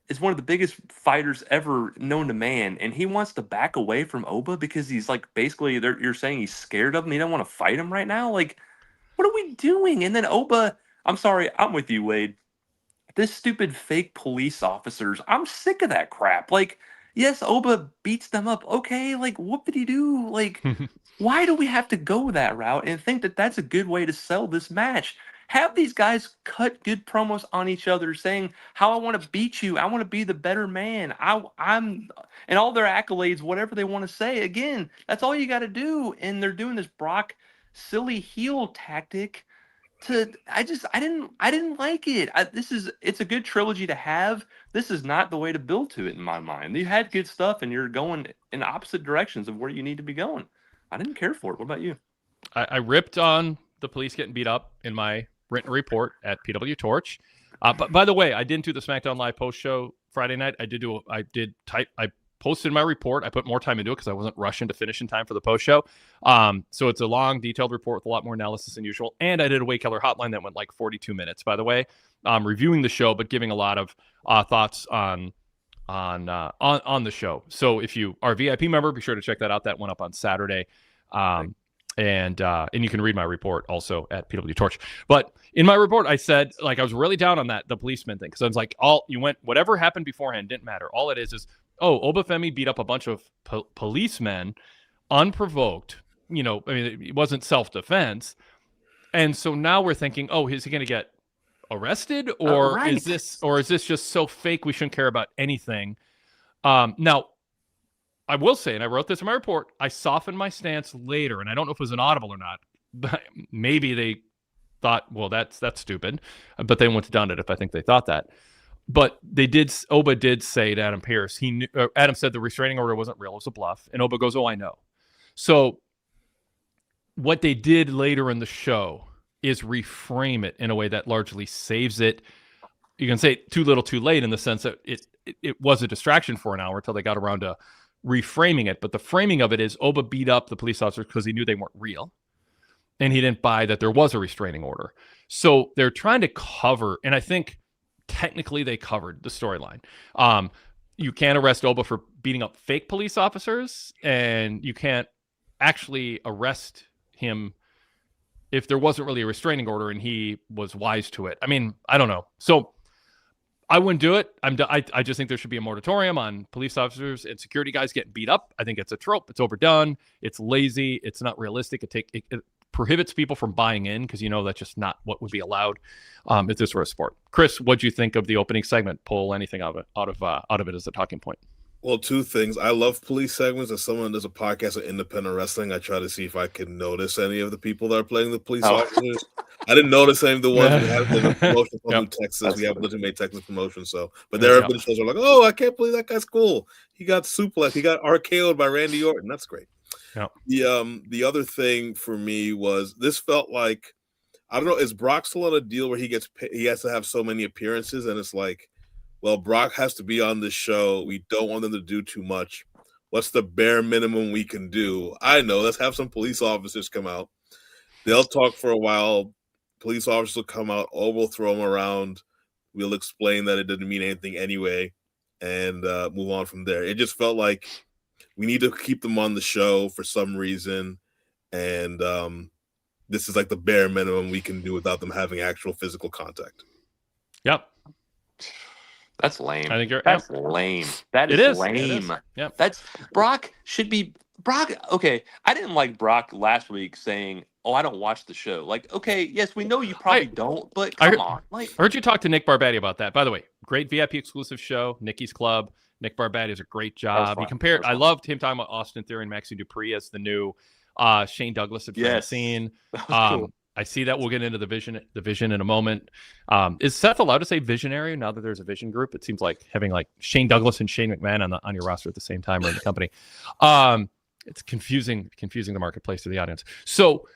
is one of the biggest fighters ever known to man, and he wants to back away from Oba because he's like, basically, you're saying he's scared of him. He don't want to fight him right now. Like, what are we doing? And then Oba, I'm sorry, I'm with you, Wade. This stupid fake police officers, I'm sick of that crap. Like, yes, Oba beats them up. Okay, like, what did he do? Like, why do we have to go that route and think that that's a good way to sell this match? Have these guys cut good promos on each other saying how I want to beat you. I want to be the better man. I'm and all their accolades, whatever they want to say. Again, that's all you got to do. And they're doing this Brock silly heel tactic I didn't like it. It's a good trilogy to have. This is not the way to build to it in my mind. You had good stuff and you're going in opposite directions of where you need to be going. I didn't care for it. What about you? I ripped on the police getting beat up in my written report at PWTorch. But by the way, I didn't do the SmackDown Live post show Friday night. I posted my report. I put more time into it because I wasn't rushing to finish in time for the post show. So it's a long, detailed report with a lot more analysis than usual. And I did a Wade Keller hotline that went like 42 minutes, by the way, reviewing the show, but giving a lot of thoughts on the show. So if you are a VIP member, be sure to check that out. That went up on Saturday. And you can read my report also at PWTorch. But in my report, I said, like, I was really down on the policeman thing. Because I was like, whatever happened beforehand didn't matter. All it is, Obafemi beat up a bunch of policemen unprovoked. It wasn't self-defense. And so now we're thinking, is he going to get arrested? Or right. is this just so fake we shouldn't care about anything? Now, I will say, and I wrote this in my report, I softened my stance later, and I don't know if it was an audible or not, but maybe they thought, well, that's stupid, but they wouldn't have done it if I think they thought that. But Oba did say to Adam Pearce, Adam said the restraining order wasn't real, it was a bluff, and Oba goes, I know. So what they did later in the show is reframe it in a way that largely saves it. You can say too little too late in the sense that it was a distraction for an hour until they got around to reframing it. But the framing of it is Oba beat up the police officers because he knew they weren't real. And he didn't buy that there was a restraining order. So they're trying to cover, and I think technically they covered the storyline. You can't arrest Oba for beating up fake police officers, and you can't actually arrest him if there wasn't really a restraining order and he was wise to it. I mean, I don't know. So I wouldn't do it. I just think there should be a moratorium on police officers and security guys getting beat up. I think it's a trope. It's overdone. It's lazy. It's not realistic. It prohibits people from buying in because that's just not what would be allowed if this were a sport. Chris, what'd you think of the opening segment? Pull anything out of it as a talking point. Well, two things. I love police segments. As someone does a podcast on independent wrestling, I try to see if I can notice any of the people that are playing the police officers. I didn't notice any of the ones who have the promotion from Texas. We have legitimate Texas promotion. But there have been shows where like, I can't believe that guy's cool. He got suplexed. He got RKO'd by Randy Orton. That's great. Yep. The other thing for me was this felt like, I don't know, is Brock still on a deal where he has to have so many appearances, and it's like, well, Brock has to be on this show. We don't want them to do too much. What's the bare minimum we can do? I know. Let's have some police officers come out. They'll talk for a while. Police officers will come out. We'll throw them around. We'll explain that it didn't mean anything anyway and move on from there. It just felt like we need to keep them on the show for some reason. And this is like the bare minimum we can do without them having actual physical contact. Yep. That's lame. I think that's lame. That is lame. Yep. That's Brock should be Brock. Okay, I didn't like Brock last week saying, I don't watch the show. Like, okay, yes, we know you probably don't, but come on. Like, I heard you talk to Nick Barbatti about that. By the way, great VIP exclusive show, Nikki's Club. Nick Barbatti does a great job. I loved him talking about Austin Theory and Maxine Dupree as the new Shane Douglas at Francine. Cool. I see that. We'll get into the vision in a moment. Is Seth allowed to say visionary now that there's a vision group? It seems like having like Shane Douglas and Shane McMahon on your roster at the same time or in the company. It's confusing the marketplace to the audience. So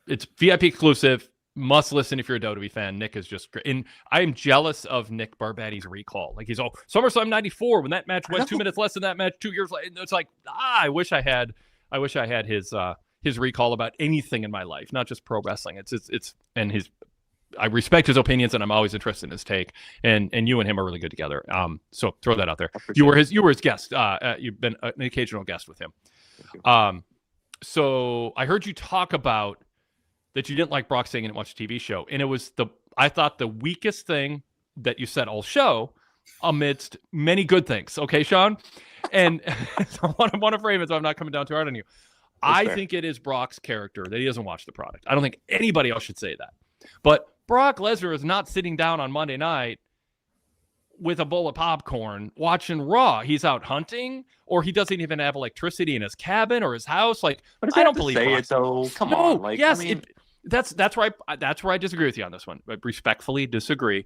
it's VIP exclusive. Must listen if you're a WWE fan. Nick is just great. And I am jealous of Nick Barbatti's recall. Like he's SummerSlam 94 when that match went 2 minutes less than that match 2 years later. It's like, I wish I had his recall about anything in my life, not just pro wrestling. I respect his opinions and I'm always interested in his take. And you and him are really good together. So throw that out there. You were his guest. You've been an occasional guest with him. So I heard you talk about that you didn't like Brock saying he didn't watch a TV show. And it was I thought the weakest thing that you said all show amidst many good things. Okay, Sean? And so I want to frame it so I'm not coming down too hard on you. I think it is Brock's character that he doesn't watch the product. I don't think anybody else should say that. But Brock Lesnar is not sitting down on Monday night with a bowl of popcorn watching Raw. He's out hunting, or he doesn't even have electricity in his cabin or his house. Like, I don't believe it though. Come on, like, yes, I mean, that's where I disagree with you on this one. I respectfully disagree.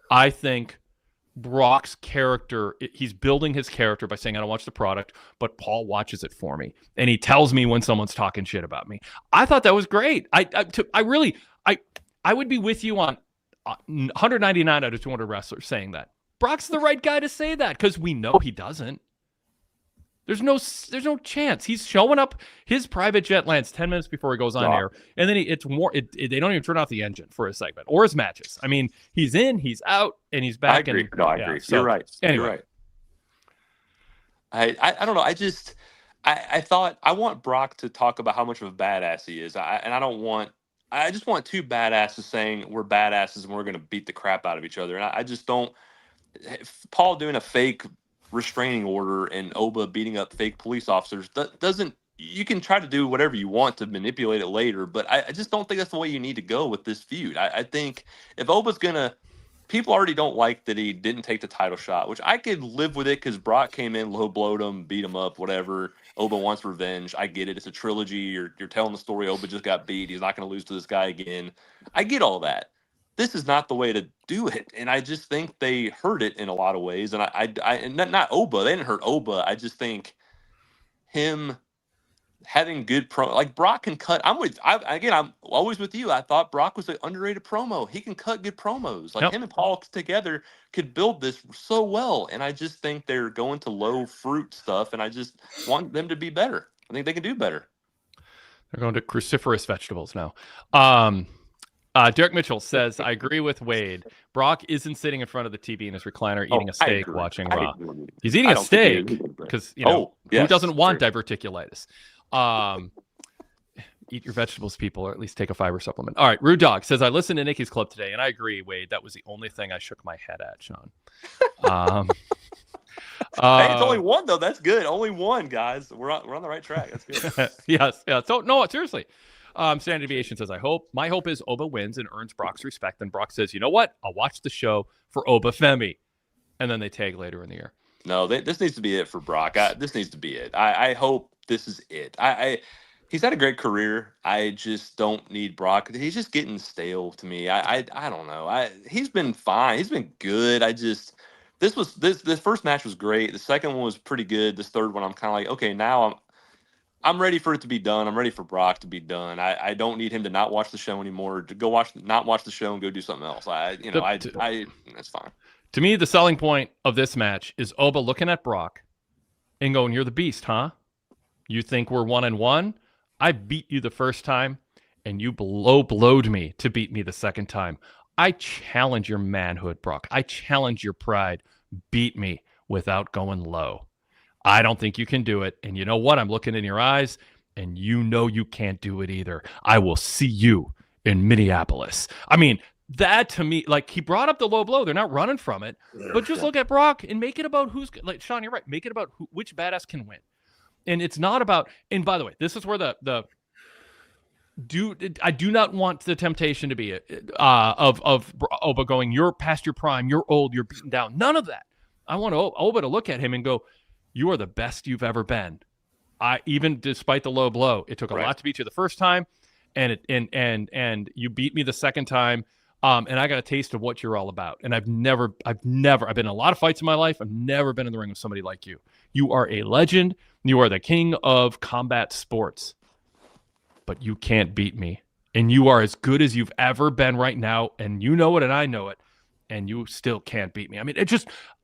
I think Brock's character, he's building his character by saying, I don't watch the product, but Paul watches it for me. And he tells me when someone's talking shit about me. I thought that was great. I would be with you on 199 out of 200 wrestlers saying that. Brock's the right guy to say that because we know he doesn't. There's no chance. He's showing up. His private jet lands 10 minutes before he goes on air, and then they don't even turn off the engine for his segment or his matches. I mean, he's in, he's out, and he's back. I agree. I agree. So, you're right. Anyway, you're right. I don't know. I thought I want Brock to talk about how much of a badass he is. I just want two badasses saying we're badasses and we're going to beat the crap out of each other. And I just don't. Paul doing a fake restraining order and Oba beating up fake police officers doesn't. You can try to do whatever you want to manipulate it later, but I just don't think that's the way you need to go with this feud. I think if Oba's gonna, people already don't like that he didn't take the title shot, which I could live with it because Brock came in, low blowed him, beat him up, whatever. Oba wants revenge. I get it. It's a trilogy. You're telling the story. Oba just got beat. He's not going to lose to this guy again. I get all that. This is not the way to do it, and I just think they hurt it in a lot of ways. And and not Oba. They didn't hurt Oba. I just think him having good like Brock can cut. I'm always with you. I thought Brock was an underrated promo. He can cut good promos. Like him and Paul together could build this so well. And I just think they're going to low fruit stuff, and I just want them to be better. I think they can do better. They're going to cruciferous vegetables now. Derek Mitchell says, I agree with Wade. Brock isn't sitting in front of the TV in his recliner eating a steak watching Raw. He's eating a steak because, who doesn't want diverticulitis? Eat your vegetables, people, or at least take a fiber supplement. All right, Rude Dog says, I listened to Nikki's Club today, and I agree, Wade. That was the only thing I shook my head at, Sean. Hey, it's only one, though. That's good. Only one, guys. We're on the right track. That's good. Yes. So, no, seriously. Standard Deviation says, my hope is Oba wins and earns Brock's respect. And Brock says, you know what? I'll watch the show for Oba Femi. And then they tag later in the year. No, this needs to be it for Brock. This needs to be it. I hope this is it. He's had a great career. I just don't need Brock. He's just getting stale to me. I don't know. He's been fine. He's been good. This first match was great. The second one was pretty good. This third one, I'm kind of like, okay, now I'm ready for it to be done. I'm ready for Brock to be done. I don't need him to not watch the show anymore. To not watch the show and go do something else. That's fine. To me, the selling point of this match is Oba looking at Brock and going, "You're the beast, huh? You think we're 1-1? I beat you the first time, and you blowed me to beat me the second time. I challenge your manhood, Brock. I challenge your pride. Beat me without going low. I don't think you can do it. And you know what? I'm looking in your eyes, and you know you can't do it either. I will see you in Minneapolis." I mean, that to me, like, he brought up the low blow. They're not running from it. But just look at Brock and make it about like, Sean, you're right. Make it about which badass can win. And it's not about, and by the way, this is where I do not want the temptation to be of Oba going, "You're past your prime, you're old, you're beaten down." None of that. I want Oba to look at him and go, "You are the best you've ever been." Even despite the low blow, it took a lot to beat you the first time, and you beat me the second time. And I got a taste of what you're all about. And I've been in a lot of fights in my life. I've never been in the ring with somebody like you. You are a legend. You are the king of combat sports. But you can't beat me. And you are as good as you've ever been right now. And you know it and I know it. And you still can't beat me. I mean,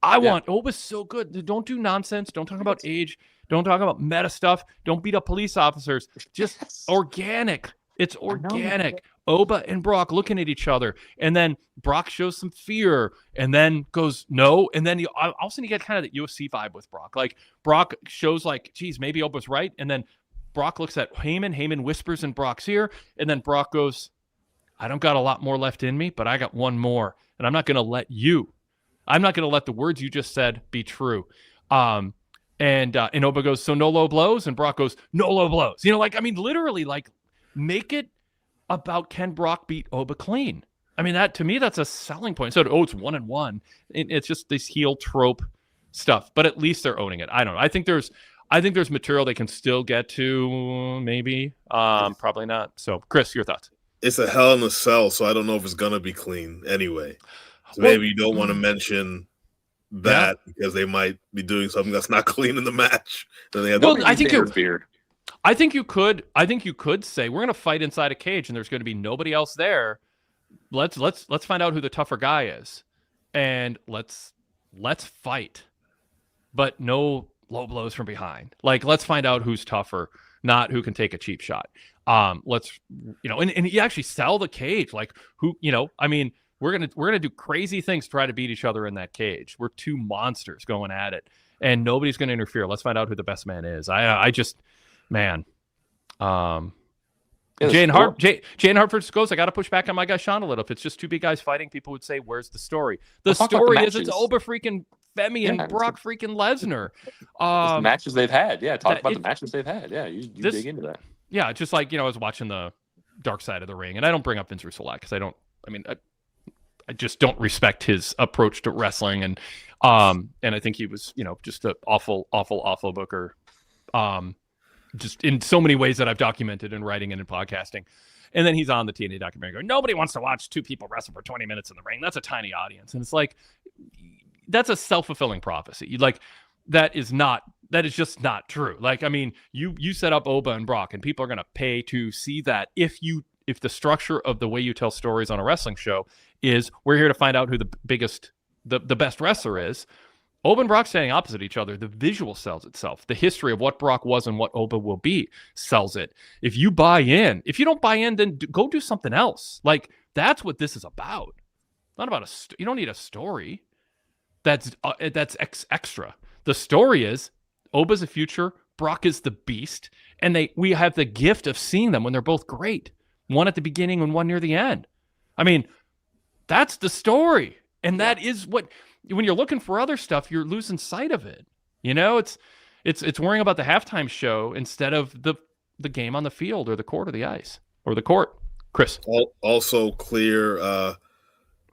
Oba's so good. Don't do nonsense. Don't talk about age. Don't talk about meta stuff. Don't beat up police officers. Just organic. It's organic. Oba and Brock looking at each other, and then Brock shows some fear, and then goes no, and then all of a sudden you get kind of that UFC vibe with Brock. Like, Brock shows like, geez, maybe Oba's right, and then Brock looks at Heyman. Heyman whispers in Brock's ear, and then Brock goes, "I don't got a lot more left in me, but I got one more, and I'm not going to let the words you just said be true." And Oba goes, "So no low blows," and Brock goes, "No low blows." Literally, like, make it about can Brock beat Oba clean? I mean, that to me, that's a selling point. So, it's 1-1. It's just this heel trope stuff, but at least they're owning it. I don't know. I think there's material they can still get to, maybe. Probably not. So, Chris, your thoughts? It's a Hell in a Cell, so I don't know if it's gonna be clean anyway. So maybe you don't want to mention that because they might be doing something that's not clean in the match. Then they have I think you could say we're gonna fight inside a cage and there's gonna be nobody else there. Let's find out who the tougher guy is, and let's fight, but no low blows from behind. Like, let's find out who's tougher, not who can take a cheap shot. Let's, and you actually sell the cage, like who, I mean, we're gonna do crazy things to try to beat each other in that cage. We're two monsters going at it, and nobody's gonna interfere. Let's find out who the best man is. I just, man. Jay and Hartford goes, I got to push back on my guy Sean a little. If it's just two big guys fighting, people would say, where's the story? The story is it's Oba freaking Femi and Brock freaking Lesnar. The matches they've had. Yeah, talk about the matches they've had. Yeah, you dig into that. Yeah, just like, I was watching the Dark Side of the Ring, and I don't bring up Vince Russo a lot because I just don't respect his approach to wrestling. And I think he was, just an awful booker. Just in so many ways that I've documented in writing and in podcasting. And then he's on the TNA documentary going, nobody wants to watch two people wrestle for 20 minutes in the ring. That's a tiny audience. And it's like, that's a self-fulfilling prophecy. That is just not true. Like, I mean, you set up Oba and Brock and people are going to pay to see that. If the structure of the way you tell stories on a wrestling show is we're here to find out who the best wrestler is, Oba and Brock standing opposite each other, the visual sells itself. The history of what Brock was and what Oba will be sells it. If you buy in, if you don't buy in, then go do something else. Like, that's what this is about. It's not about you don't need a story. That's extra. The story is Oba's the future, Brock is the beast, and we have the gift of seeing them when they're both great. One at the beginning and one near the end. I mean, that's the story, and that is what. When you're looking for other stuff, you're losing sight of it. It's worrying about the halftime show instead of the game on the field or the court or the ice or the court. Chris. Also clear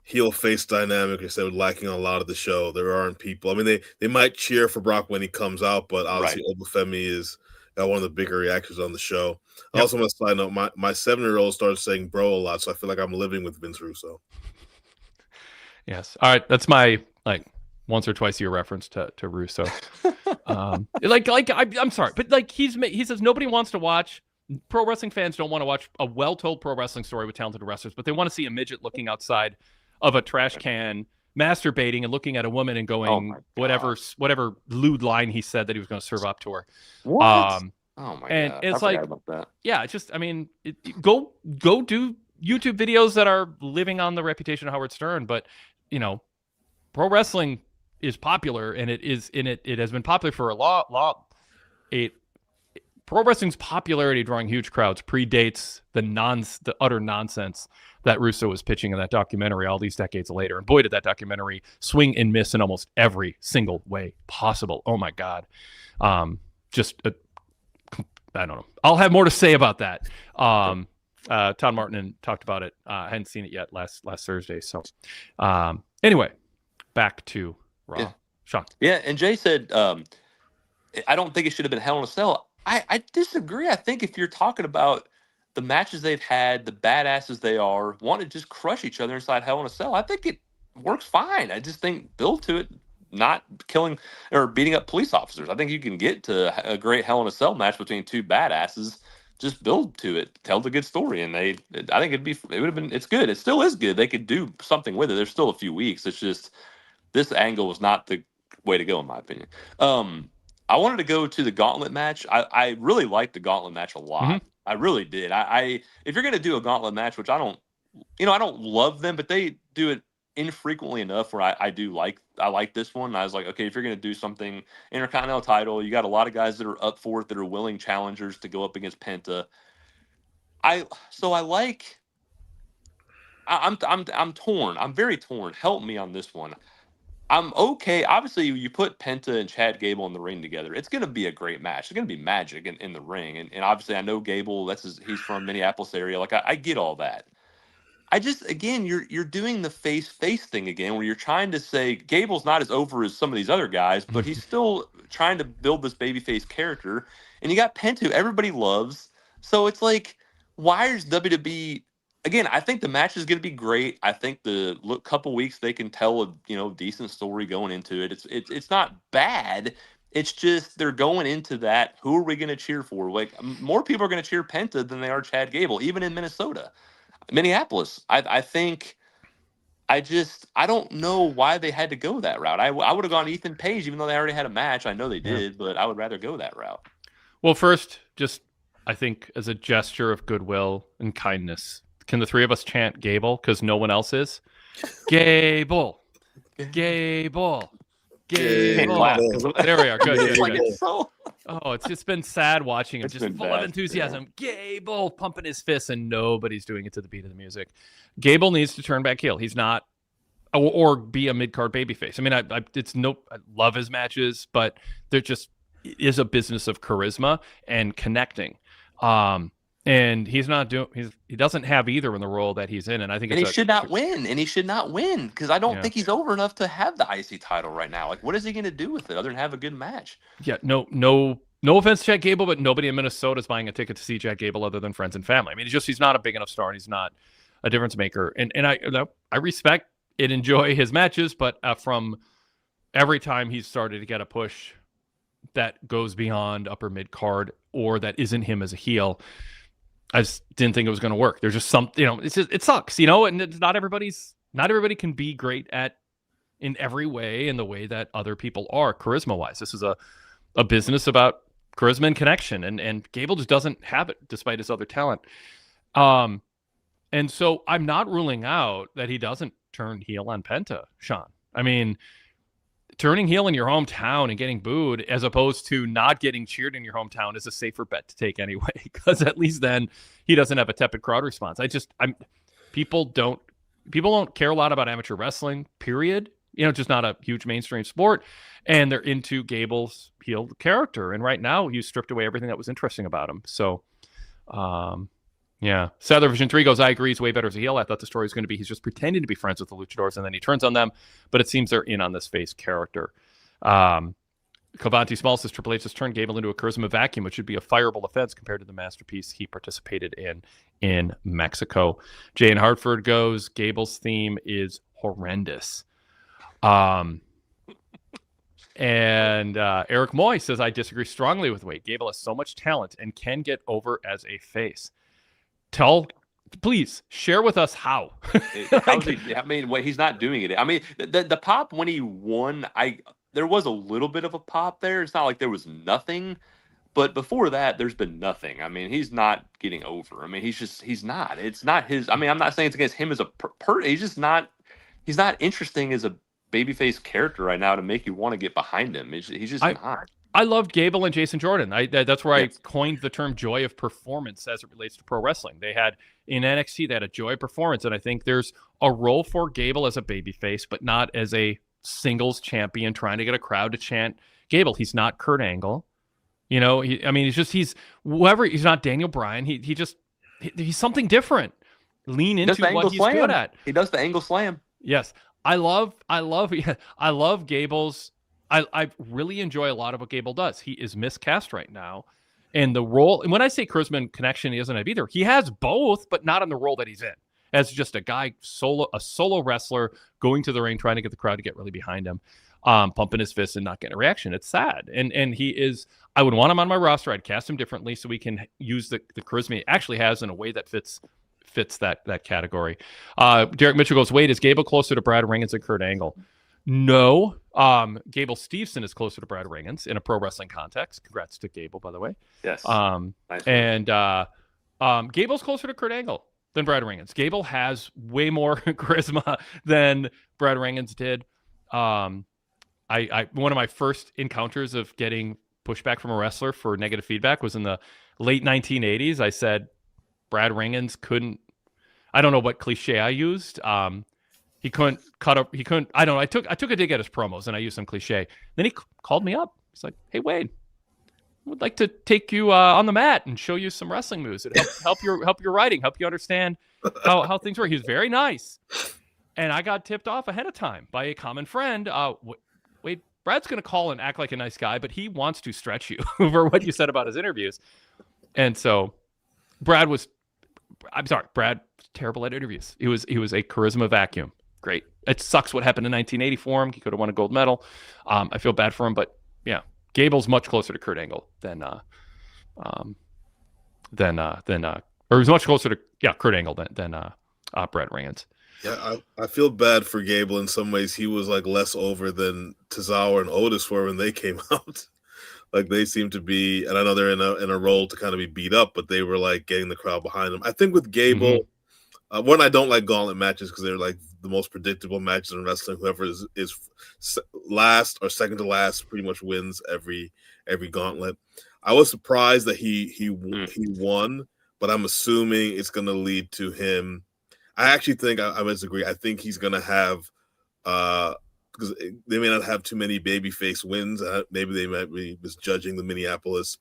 heel face dynamic instead of lacking a lot of the show. There aren't people. I mean, they might cheer for Brock when he comes out, but obviously Oba Femi is one of the bigger reactions on the show. Yep. Also, on a side note, my 7-year-old started saying bro a lot, so I feel like I'm living with Vince Russo. Yes. All right. That's my once or twice a year reference to Russo. I'm sorry, but he says nobody wants to watch. Pro wrestling fans don't want to watch a well-told pro wrestling story with talented wrestlers, but they want to see a midget looking outside of a trash can, masturbating and looking at a woman and going whatever lewd line he said that he was going to serve up to her. What? Oh my and God. it's I forgot about that. Yeah, it's just, I mean, go do YouTube videos that are living on the reputation of Howard Stern, but pro wrestling is popular, and it has been popular for a lot. Pro wrestling's popularity drawing huge crowds predates the utter nonsense that Russo was pitching in that documentary all these decades later. And boy, did that documentary swing and miss in almost every single way possible. Oh my God. I don't know. I'll have more to say about that. Todd Martin talked about it. I hadn't seen it yet last Thursday. So anyway, back to Raw. Yeah. Sean. Yeah, and Jay said, I don't think it should have been Hell in a Cell. I disagree. I think if you're talking about the matches they've had, the badasses they are, want to just crush each other inside Hell in a Cell, I think it works fine. I just think build to it, not killing or beating up police officers. I think you can get to a great Hell in a Cell match between two badasses. Just build to it, tell the good story, and I think it's good. It still is good. They could do something with it. There's still a few weeks. It's just this angle was not the way to go, in my opinion. I wanted to go to the gauntlet match. I really liked the gauntlet match a lot. Mm-hmm. I really did. If you're going to do a gauntlet match, which I don't love them, but they do it infrequently enough where I like this one. I was like, okay, if you're going to do something Intercontinental title, you got a lot of guys that are up for it, that are willing challengers to go up against Penta. I'm torn. I'm very torn. Help me on this one. I'm okay. Obviously, you put Penta and Chad Gable in the ring together, it's going to be a great match. It's going to be magic in the ring. And obviously, I know Gable. He's from Minneapolis area. Like I get all that. I just again, you're doing the face thing again, where you're trying to say Gable's not as over as some of these other guys, but he's still trying to build this babyface character. And you got Penta, who everybody loves. So it's like, why is WWE? Again, I think the match is going to be great. I think the couple weeks they can tell a decent story going into it. It's not bad. It's just they're going into that. Who are we going to cheer for? Like more people are going to cheer Penta than they are Chad Gable, even in Minneapolis. I think I don't know why they had to go that route. I would have gone Ethan Page, even though they already had a match. I know they did, but I would rather go that route. Well, first, just I think as a gesture of goodwill and kindness, can the three of us chant Gable because no one else is? Gable, Gable, Gable. There we are. Good. Oh, it's just been sad watching him, just full of enthusiasm. Yeah. Gable pumping his fists, and nobody's doing it to the beat of the music. Gable needs to turn back heel. He's not, or be a mid-card babyface. I mean, I love his matches, but there just is a business of charisma and connecting. And he's not doing. He doesn't have either in the role that he's in, and I think he should not win. And he should not win because I don't think he's over enough to have the IC title right now. Like, what is he going to do with it other than have a good match? Yeah, no offense to Chad Gable, but nobody in Minnesota is buying a ticket to see Chad Gable other than friends and family. I mean, he's not a big enough star, and he's not a difference maker. And I respect and enjoy his matches, but from every time he's started to get a push that goes beyond upper mid card or that isn't him as a heel, I just didn't think it was going to work. There's just it sucks, and it's not everybody can be great in every way in the way that other people are charisma wise. This is a business about charisma and connection, and Gable just doesn't have it despite his other talent. And so I'm not ruling out that he doesn't turn heel on Penta, Sean. I mean, turning heel in your hometown and getting booed as opposed to not getting cheered in your hometown is a safer bet to take anyway, because at least then he doesn't have a tepid crowd response. People don't care a lot about amateur wrestling, period. Just not a huge mainstream sport, and they're into Gable's heel character. And right now you stripped away everything that was interesting about him. So, yeah. Sather Vision 3 goes, I agree. He's way better as a heel. I thought the story was going to be he's just pretending to be friends with the luchadors and then he turns on them. But it seems they're in on this face character. Cavanti Small says Triple H has turned Gable into a charisma vacuum, which should be a fireable offense compared to the masterpiece he participated in Mexico. Jay in Hartford goes, Gable's theme is horrendous. And Eric Moy says, I disagree strongly with Wade. Gable has so much talent and can get over as a face. Please share with us how. He's not doing it. I mean, the pop when he won, there was a little bit of a pop there. It's not like there was nothing, but before that, there's been nothing. I mean, he's not getting over. I mean, he's not. It's not his. I mean, I'm not saying it's against him as a he's just not. He's not interesting as a babyface character right now to make you want to get behind him. He's just not. I loved Gable and Jason Jordan. That's where I coined the term joy of performance as it relates to pro wrestling. They had in NXT, they had a joy of performance, and I think there's a role for Gable as a babyface, but not as a singles champion trying to get a crowd to chant Gable. He's not Kurt Angle. He's not Daniel Bryan. He's something different. Lean into what he's good at. He does the angle slam. Yes. I love Gable's. I really enjoy a lot of what Gable does. He is miscast right now. And the role, and when I say charisma and connection, he doesn't have either. He has both, but not in the role that he's in. As just a guy, a solo wrestler going to the ring, trying to get the crowd to get really behind him, pumping his fists and not getting a reaction. It's sad. And he is, I would want him on my roster. I'd cast him differently so we can use the charisma he actually has in a way that fits that category. Derek Mitchell goes, Wade, is Gable closer to Brad Ringans and Kurt Angle? No. Gable Steveson is closer to Brad Ringans in a pro wrestling context. Congrats to Gable, by the way. Yes. Nice. And Gable's closer to Kurt Angle than Brad Ringans. Gable has way more charisma than Brad Ringans did. One of my first encounters of getting pushback from a wrestler for negative feedback was in the late 1980s. I said Brad Ringans couldn't. I don't know what cliche I used. He couldn't cut up. He couldn't. I don't know. I took a dig at his promos and I used some cliche. Then he called me up. He's like, "Hey Wade, I would like to take you on the mat and show you some wrestling moves. It help your writing, help you understand how things work." He was very nice, and I got tipped off ahead of time by a common friend. Wade, Brad's going to call and act like a nice guy, but he wants to stretch you for what you said about his interviews. And so, Brad was terrible at interviews. He was a charisma vacuum. Great. It sucks what happened in 1980 for him. He could have won a gold medal. I feel bad for him, but yeah, Gable's much closer to Kurt Angle than or he was much closer to Kurt Angle than Brett Rand. Yeah, I feel bad for Gable in some ways. He was like less over than Tozawa and Otis were when they came out. Like they seem to be, and I know they're in a role to kind of be beat up, but they were like getting the crowd behind them. I think with Gable, one, I don't like gauntlet matches because they're like the most predictable matches in wrestling. Whoever is last or second to last pretty much wins every gauntlet. I was surprised that he won, but I'm assuming it's going to lead to him. I actually think I disagree. I think he's going to have because they may not have too many babyface wins. Maybe they might be misjudging the Minneapolis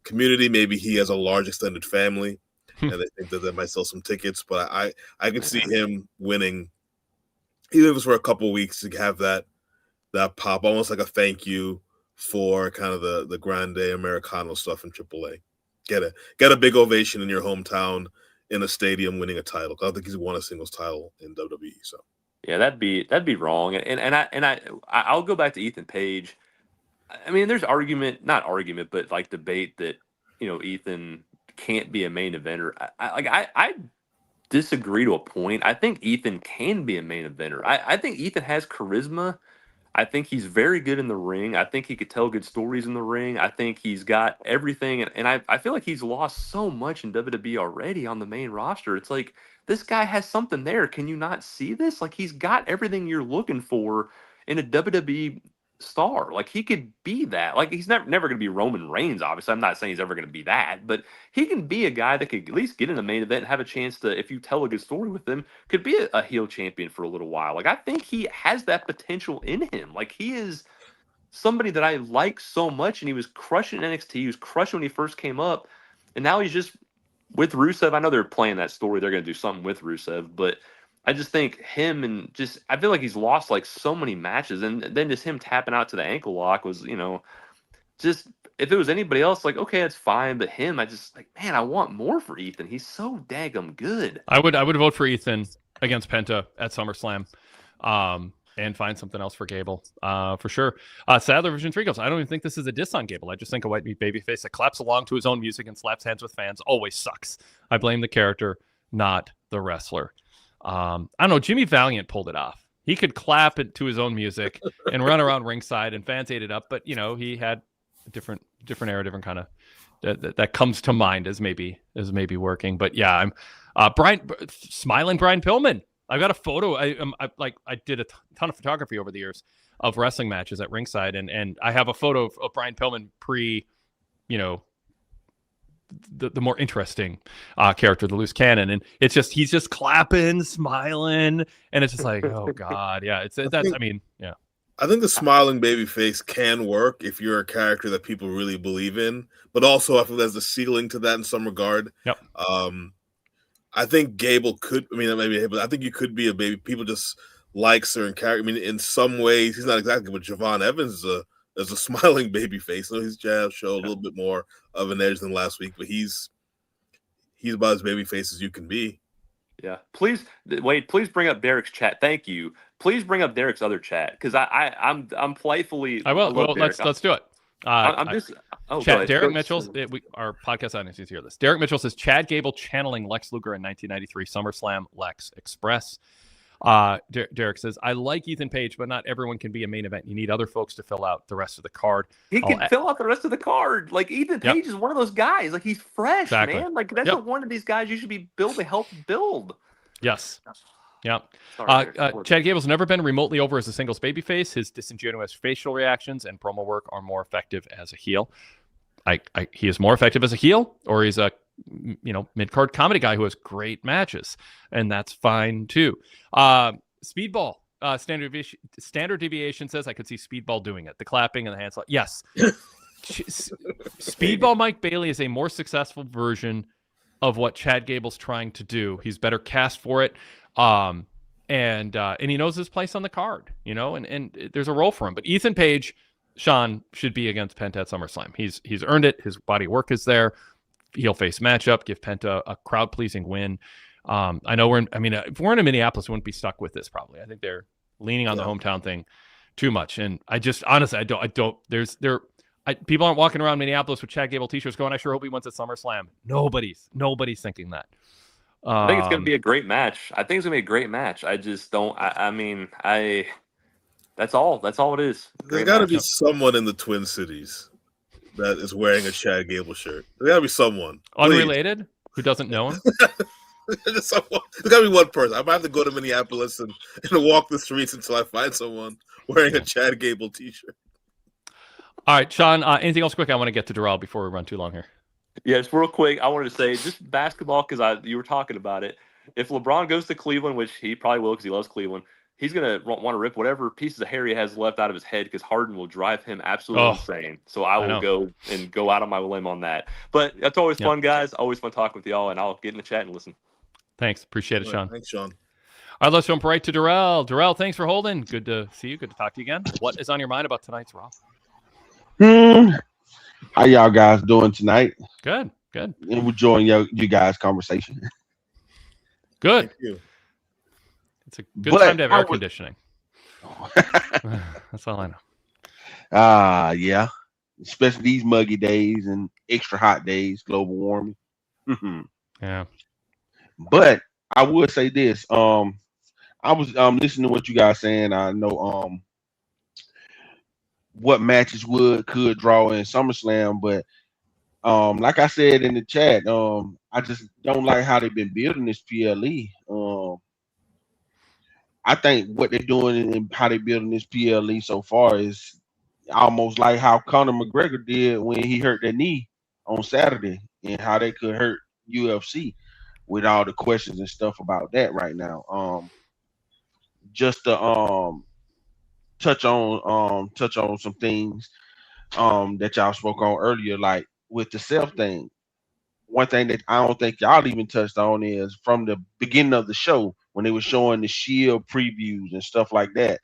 community. Maybe he has a large extended family. And they think that they might sell some tickets, but I could see him winning, even if it's for a couple of weeks, to have that pop, almost like a thank you for kind of the Grande Americano stuff in AAA. Get a big ovation in your hometown in a stadium, winning a title. I don't think he's won a singles title in WWE. So yeah, that'd be wrong. And I'll go back to Ethan Page. I mean, there's not argument, but like debate that Ethan can't be a main eventer. I disagree to a point. I think Ethan can be a main eventer. I think Ethan has charisma. I think he's very good in the ring. I think he could tell good stories in the ring. I think he's got everything. And I feel like he's lost so much in WWE already on the main roster. It's like, this guy has something there. Can you not see this? Like, he's got everything you're looking for in a WWE star. Like, he could be that. Like, he's never going to be Roman Reigns, obviously. I'm not saying he's ever going to be that, but he can be a guy that could at least get in the main event and have a chance to, if you tell a good story with him, could be a heel champion for a little while. Like, I think he has that potential in him. Like, he is somebody that I like so much, and he was crushing NXT. He was crushing when he first came up, and now he's just with Rusev. I know they're playing that story. They're going to do something with Rusev, but I just think him and I feel like he's lost like so many matches, and then just him tapping out to the ankle lock was, just if it was anybody else, like, okay, that's fine, but him, I just like, man, I want more for Ethan. He's so daggum good. I would vote for Ethan against Penta at SummerSlam, and find something else for Gable, for sure. Sadler Vision 3 goes, I don't even think this is a diss on Gable. I just think a white meat babyface that claps along to his own music and slaps hands with fans always sucks. I blame the character, not the wrestler. I don't know. Jimmy Valiant pulled it off. He could clap it to his own music and run around ringside, and fans ate it up. But he had a different era, different kind of that comes to mind as maybe working. But yeah, I'm smiling Brian Pillman. I've got a photo. I did a ton of photography over the years of wrestling matches at ringside, and I have a photo of Brian Pillman pre, the more interesting character, the loose cannon, and it's just he's just clapping, smiling, and it's just like, oh god, yeah, yeah. I think the smiling baby face can work if you're a character that people really believe in, but also I think there's a ceiling to that in some regard. Yep. I think Gable could. But I think you could be a baby. People just like certain characters. I mean, in some ways, he's not exactly, but Javon Evans is a smiling baby face. So his jab showed a little bit more of an edge than last week, but he's about as baby face as you can be. Yeah. Please, Wade, please bring up Derek's chat. Thank you. Please bring up Derek's other chat, because I'm playfully. I will. Well, let's do it. I'm just. Chad, Derek Mitchell's. Our podcast audience needs to hear this. Derek Mitchell says Chad Gable channeling Lex Luger in 1993 SummerSlam Lex Express. Derek says, I like Ethan Page, but not everyone can be a main event. You need other folks to fill out the rest of the card. He can fill out the rest of the card. Like, Ethan Page is one of those guys. Like, he's fresh, man. Like, that's one of these guys you should be to help build. Yes. Yeah. Sorry, Chad Gable's never been remotely over as a singles babyface. His disingenuous facial reactions and promo work are more effective as a heel. He is more effective as a heel, or he's a mid-card comedy guy who has great matches, and that's fine too. Speedball. Standard deviation says I could see Speedball doing it. The clapping and the hand slap. Yes. Speedball Mike Bailey is a more successful version of what Chad Gable's trying to do. He's better cast for it. And he knows his place on the card, and there's a role for him. But Ethan Page, Sean, should be against Penta at SummerSlam. He's earned it. His body work is there. Heel face matchup, give Penta a crowd pleasing win. I know if we're in Minneapolis, we wouldn't be stuck with this probably. I think they're leaning on the hometown thing too much. And I just, honestly, people aren't walking around Minneapolis with Chad Gable t-shirts going, I sure hope he wins at SummerSlam. Nobody's thinking that. I think it's going to be a great match. I just don't, that's all it is. There got to be someone in the Twin Cities that is wearing a Chad Gable shirt. There got to be someone. Unrelated? Who doesn't know him? There's got to be one person. I might have to go to Minneapolis and walk the streets until I find someone wearing a Chad Gable t-shirt. All right, Sean, anything else quick? I want to get to Darrell before we run too long here. Yeah, just real quick, I wanted to say just basketball because you were talking about it. If LeBron goes to Cleveland, which he probably will because he loves Cleveland, he's going to want to rip whatever pieces of hair he has left out of his head because Harden will drive him absolutely insane. So I will go out on my limb on that. But that's always fun, guys. Always fun talking with y'all, and I'll get in the chat and listen. Thanks. Appreciate it, Sean. Thanks, Sean. All right, let's jump right to Darrell. Darrell, thanks for holding. Good to see you. Good to talk to you again. What is on your mind about tonight's Raw? How y'all guys doing tonight? Good. And we're enjoying you guys' conversation. Good. Thank you. It's a good time to have air conditioning. That's all I know. Yeah. Especially these muggy days and extra hot days, global warming. Yeah. But I would say this. I was listening to what you guys saying. I know what matches could draw in SummerSlam, but like I said in the chat, I just don't like how they've been building this PLE. I think what they're doing and how they're building this PLE so far is almost like how Conor McGregor did when he hurt their knee on Saturday, and how they could hurt UFC with all the questions and stuff about that right now. Just to touch on some things that y'all spoke on earlier, like with the self thing. One thing that I don't think y'all even touched on is from the beginning of the show when they were showing the Shield previews and stuff like that,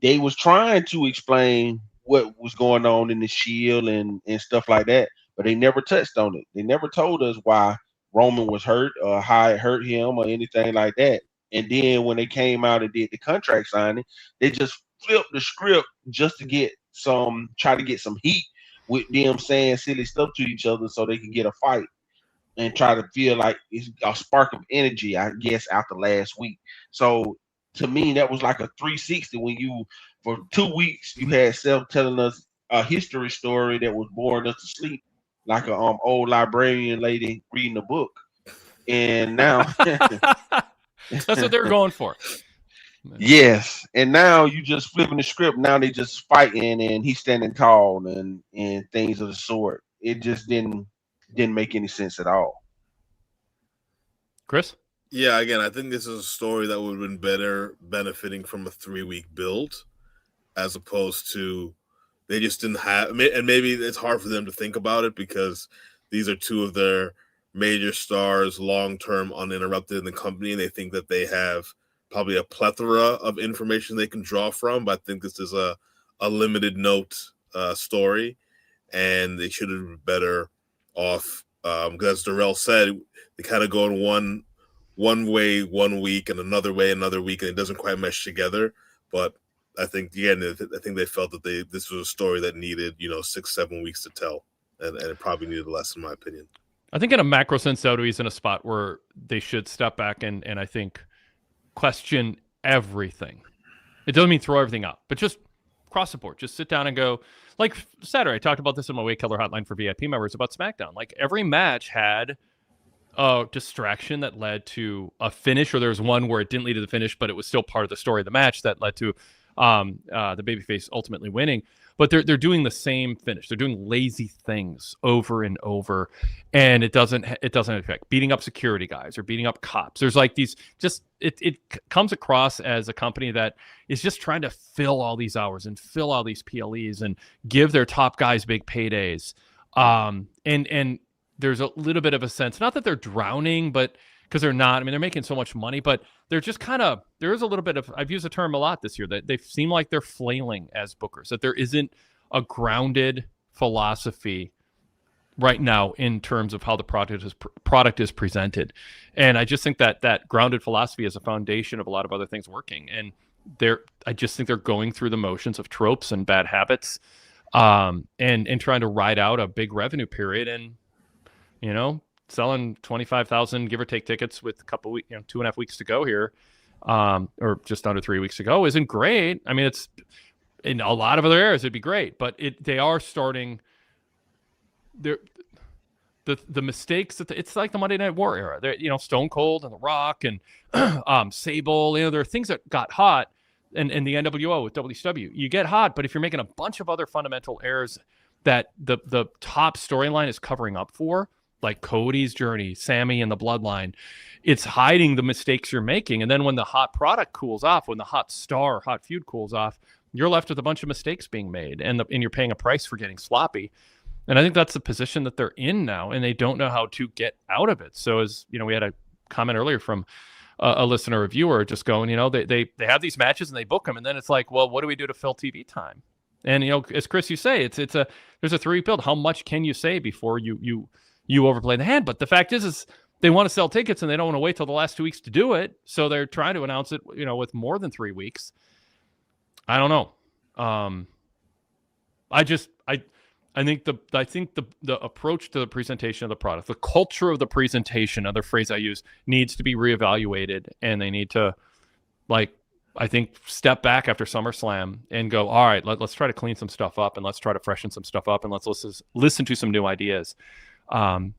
they was trying to explain what was going on in the Shield and stuff like that, but they never touched on it. They never told us why Roman was hurt or how it hurt him or anything like that. And then when they came out and did the contract signing, they just flipped the script just to try to get some heat with them saying silly stuff to each other so they can get a fight and try to feel like it's a spark of energy, I guess, after last week. So to me, that was like a 360 when for 2 weeks, you had Seth telling us a history story that was boring us to sleep, like a old librarian lady reading a book. And now that's what they're going for. Yes, and now you just flipping the script. Now they just fighting, and he's standing tall, and things of the sort. It just didn't make any sense at all. Chris? Yeah, again, I think this is a story that would have been better benefiting from a 3-week build, as opposed to they just didn't have. And maybe it's hard for them to think about it because these are two of their major stars, long-term, uninterrupted in the company, and they think that they have probably a plethora of information they can draw from, but I think this is a limited note story, and they should have been better off. Because as Darrell said, they kind of go in one way 1 week and another way another week, and it doesn't quite mesh together. But I think they felt that this was a story that needed 6-7 weeks to tell, and it probably needed less, in my opinion. I think in a macro sense, WWE's in a spot where they should step back and I think question everything. It doesn't mean throw everything out, but just cross the board. Just sit down and go. Like Saturday, I talked about this in my Wade Keller hotline for VIP members about SmackDown. Like every match had a distraction that led to a finish, or there was one where it didn't lead to the finish, but it was still part of the story of the match that led to the babyface ultimately winning. but they're doing the same finish. They're doing lazy things over and over, and it doesn't affect beating up security guys or beating up cops. There's like these it comes across as a company that is just trying to fill all these hours and fill all these PLEs and give their top guys big paydays. And there's a little bit of a sense, not that they're drowning, but because they're not. I mean, they're making so much money, but they're just there is a little bit of, I've used the term a lot this year, that they seem like they're flailing as bookers, that there isn't a grounded philosophy right now in terms of how the product is presented. And I just think that grounded philosophy is a foundation of a lot of other things working. And I just think they're going through the motions of tropes and bad habits, and trying to ride out a big revenue period. And, selling 25,000 give or take tickets with a couple weeks, 2.5 weeks to go here, or just under 3 weeks to go, isn't great. I mean, it's in a lot of other areas it'd be great, but they are starting the mistakes that it's like the Monday Night War era. Stone Cold and The Rock and Sable. There are things that got hot, and the NWO with WCW. You get hot, but if you're making a bunch of other fundamental errors that the top storyline is covering up for, like Cody's journey, Sammy and the Bloodline, it's hiding the mistakes you're making. And then when the hot product cools off, when the hot feud cools off, you're left with a bunch of mistakes being made, and you're paying a price for getting sloppy. And I think that's the position that they're in now, and they don't know how to get out of it. So as we had a comment earlier from a listener or viewer just going, they have these matches and they book them, and then it's like, well, what do we do to fill TV time? And as Chris, you say, there's a 3-week build. How much can you say before you overplay the hand? But the fact is they want to sell tickets and they don't want to wait till the last 2 weeks to do it. So they're trying to announce it, with more than 3 weeks. I don't know. I think the approach to the presentation of the product, the culture of the presentation, another phrase I use, needs to be reevaluated, and they need to, I think, step back after SummerSlam and go, all right, let's try to clean some stuff up, and let's try to freshen some stuff up, and let's listen to some new ideas. And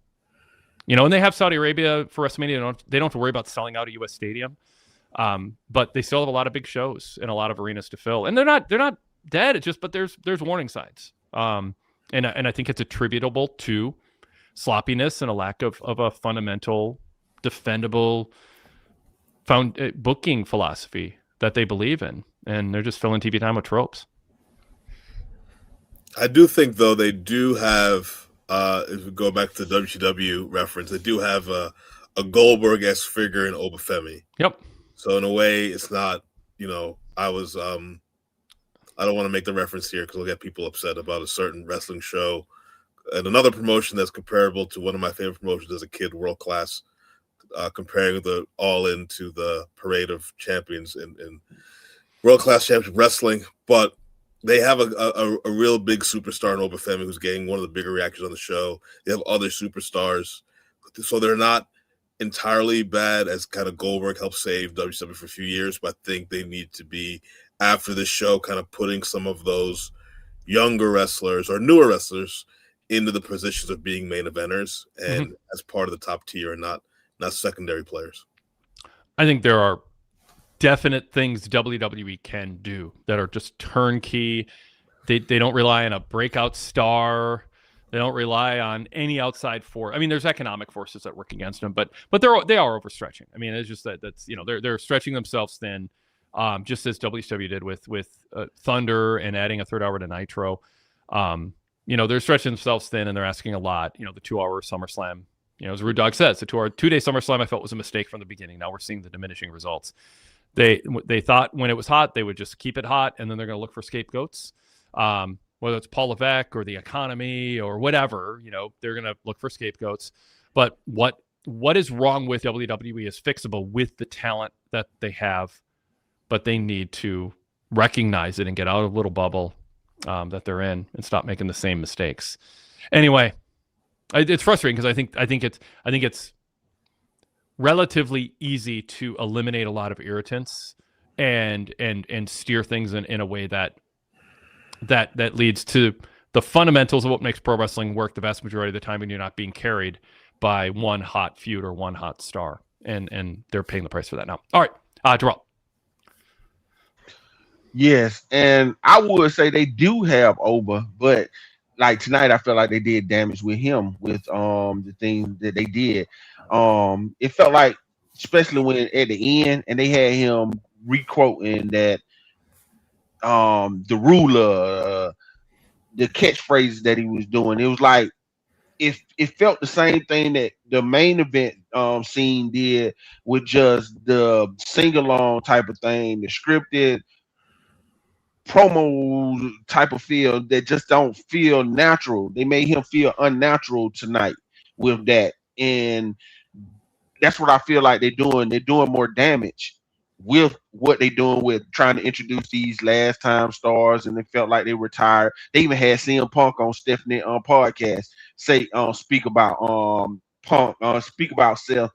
they have Saudi Arabia for WrestleMania. They don't have to worry about selling out a U.S. stadium, but they still have a lot of big shows and a lot of arenas to fill, and they're not dead. It's just, but there's warning signs. And I think it's attributable to sloppiness and a lack of a fundamental, defendable booking philosophy that they believe in, and they're just filling TV time with tropes. I do think, though, they do have, if we go back to the WCW reference, they do have a Goldberg-esque figure in Obafemi. Yep. So in a way, it's not, I don't want to make the reference here because we'll get people upset about a certain wrestling show and another promotion that's comparable to one of my favorite promotions as a kid, World Class, comparing the All In to the Parade of Champions in World Class Championship Wrestling. But they have a real big superstar in Obafemi who's getting one of the bigger reactions on the show. They have other superstars. So they're not entirely bad, as kind of Goldberg helped save WCW for a few years, but I think they need to be, after this show, kind of putting some of those younger wrestlers or newer wrestlers into the positions of being main eventers and as part of the top tier and not secondary players. I think there are definite things WWE can do that are just turnkey. They don't rely on a breakout star. They don't rely on any outside force. I mean, there's economic forces that work against them, but they are overstretching. I mean, it's just that's they're stretching themselves thin. Just as WCW did with Thunder and adding a third hour to Nitro. They're stretching themselves thin and they're asking a lot. The 2-hour SummerSlam, as Rude Dog says, the 2-day SummerSlam I felt was a mistake from the beginning. Now we're seeing the diminishing results. They thought when it was hot, they would just keep it hot, and then they're going to look for scapegoats. Whether it's Paul Levesque or the economy or whatever, they're going to look for scapegoats. But what is wrong with WWE is fixable with the talent that they have. But they need to recognize it and get out of the little bubble that they're in and stop making the same mistakes. Anyway, it's frustrating because I think it's relatively easy to eliminate a lot of irritants and steer things in a way that leads to the fundamentals of what makes pro wrestling work the vast majority of the time, when you're not being carried by one hot feud or one hot star, and they're paying the price for that now. All right, Terrell. Yes, and I would say they do have Oba, but like tonight, I felt like they did damage with him with the things that they did. It felt like, especially when at the end, and they had him requoting that the ruler, the catchphrases that he was doing. It was like it felt the same thing that the main event scene did with just the sing along type of thing, the scripted promo type of feel that just don't feel natural. They made him feel unnatural tonight with that. And that's what I feel like they're doing. They're doing more damage with what they're doing with trying to introduce these last time stars, and they felt like they retired. They even had CM Punk on Stephanie podcast say speak about Punk, speak about Seth.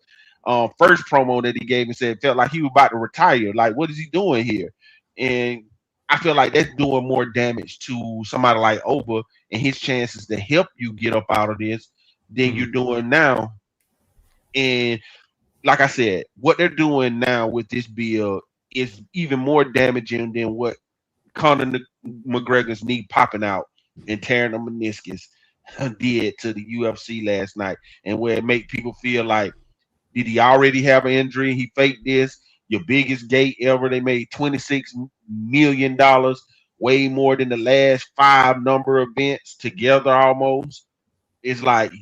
First promo that he gave and said felt like he was about to retire. Like, what is he doing here? And I feel like that's doing more damage to somebody like Oba and his chances to help you get up out of this than you're doing now. And like I said, what they're doing now with this bill is even more damaging than what Conor McGregor's knee popping out and tearing the meniscus did to the UFC last night, and where it make people feel like, did he already have an injury? He faked this. Your biggest gate ever. They made $26 million, way more than the last 5 number of events together almost. It's like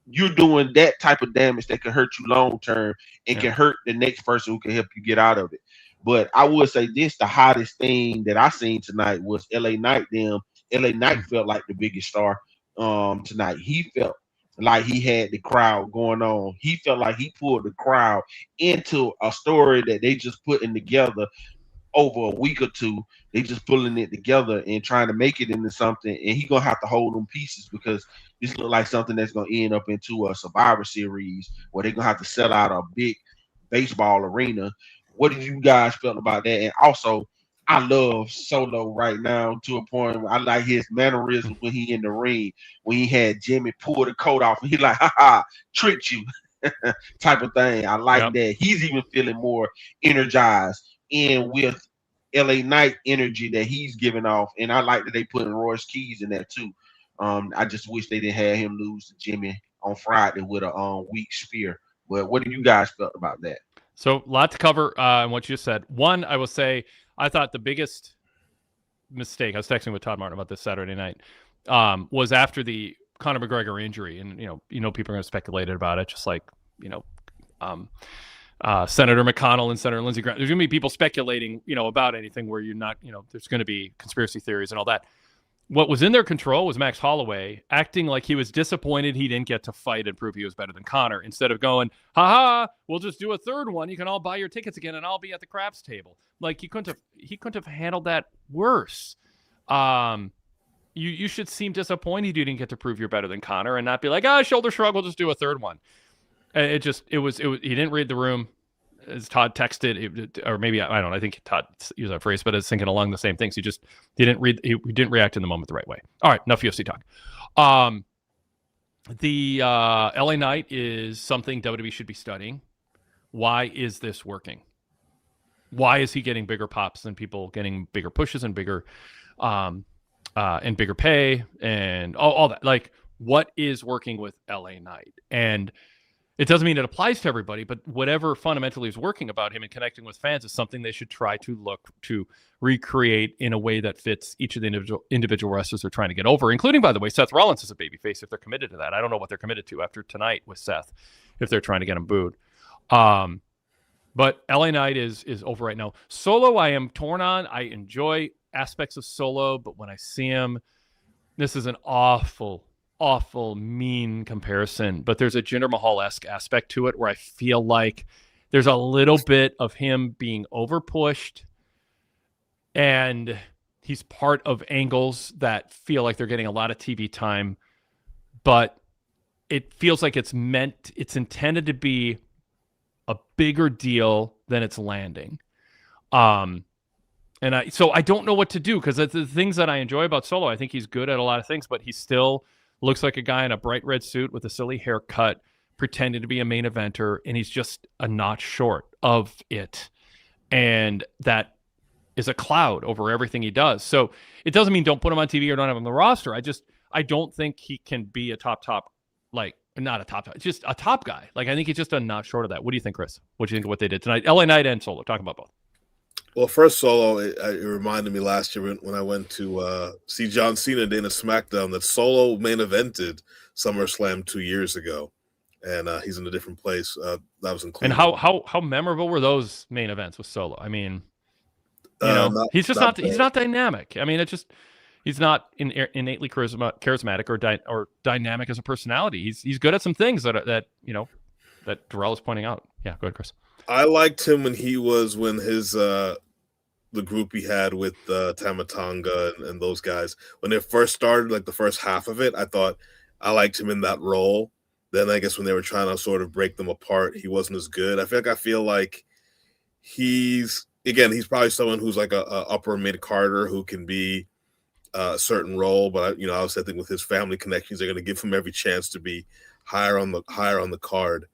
you're doing that type of damage that can hurt you long term and can hurt the next person who can help you get out of it. But I would say this, the hottest thing that I seen tonight was LA Knight. LA Knight felt like the biggest star tonight. He felt like he had the crowd going on. He felt like he pulled the crowd into a story that they just putting together over a week or two. They just pulling it together and trying to make it into something, and he gonna have to hold them pieces because this look like something that's gonna end up into a Survivor Series where they're gonna have to sell out a big baseball arena. What did you guys feel about that? And also, I love Solo right now to a point where I like his mannerisms when he in the ring, when he had Jimmy pull the coat off and he like, ha, tricked you type of thing. I like that. He's even feeling more energized and with LA Knight energy that he's giving off. And I like that they put in Royce Keys in that too. I just wish they didn't have him lose to Jimmy on Friday with a weak spear. But what do you guys felt about that? So a lot to cover in what you said. One, I will say, I thought the biggest mistake, I was texting with Todd Martin about this Saturday night, was after the Conor McGregor injury. And, people are going to speculate about it, just like, Senator McConnell and Senator Lindsey Graham. There's going to be people speculating, about anything where you're not, there's going to be conspiracy theories and all that. What was in their control was Max Holloway acting like he was disappointed he didn't get to fight and prove he was better than Conor, instead of going, we'll just do a third one. You can all buy your tickets again and I'll be at the craps table. Like, he couldn't have handled that worse. You should seem disappointed you didn't get to prove you're better than Conor and not be like, shoulder shrug, we'll just do a third one. He didn't read the room. As Todd texted, or maybe I don't know. I think Todd used that phrase, but I was thinking along the same things. He didn't react in the moment the right way. All right, enough UFC talk. The LA Knight is something WWE should be studying. Why is this working? Why is he getting bigger pops than people getting bigger pushes and bigger pay and all that? Like, what is working with LA Knight? And it doesn't mean it applies to everybody, but whatever fundamentally is working about him and connecting with fans is something they should try to look to recreate in a way that fits each of the individual wrestlers they're trying to get over, including, by the way, Seth Rollins is a babyface if they're committed to that. I don't know what they're committed to after tonight with Seth, if they're trying to get him booed. But LA Knight is over right now. Solo, I am torn on. I enjoy aspects of Solo, but when I see him, this is an awful mean comparison, but there's a Jinder Mahal-esque aspect to it where I feel like there's a little bit of him being overpushed, and he's part of angles that feel like they're getting a lot of TV time, but it feels like it's intended to be a bigger deal than it's landing. So I don't know what to do, because the things that I enjoy about Solo, I think he's good at a lot of things, but he still looks like a guy in a bright red suit with a silly haircut, pretending to be a main eventer, and he's just a notch short of it. And that is a cloud over everything he does. So it doesn't mean don't put him on TV or don't have him on the roster. I don't think he can be a top, like not a top, just a top guy. Like I think he's just a notch short of that. What do you think, Chris? What do you think of what they did tonight? LA Knight and Solo. Talking about both. Well, first, Solo, it reminded me last year when I went to see John Cena in a SmackDown that Solo main evented SummerSlam 2 years ago, and he's in a different place. That was in Cleveland. And how memorable were those main events with Solo? I mean, he's just he's not dynamic. I mean, he's not innately charismatic or dynamic as a personality. He's good at some things that Darrell is pointing out. Yeah, go ahead, Chris. I liked him when his the group he had with Tama Tonga and those guys. When it first started, like the first half of it, I thought I liked him in that role. Then I guess when they were trying to sort of break them apart, he wasn't as good. I feel like he's probably someone who's like a upper mid Carter who can be a certain role, but I was thinking with his family connections, they're going to give him every chance to be higher on the card.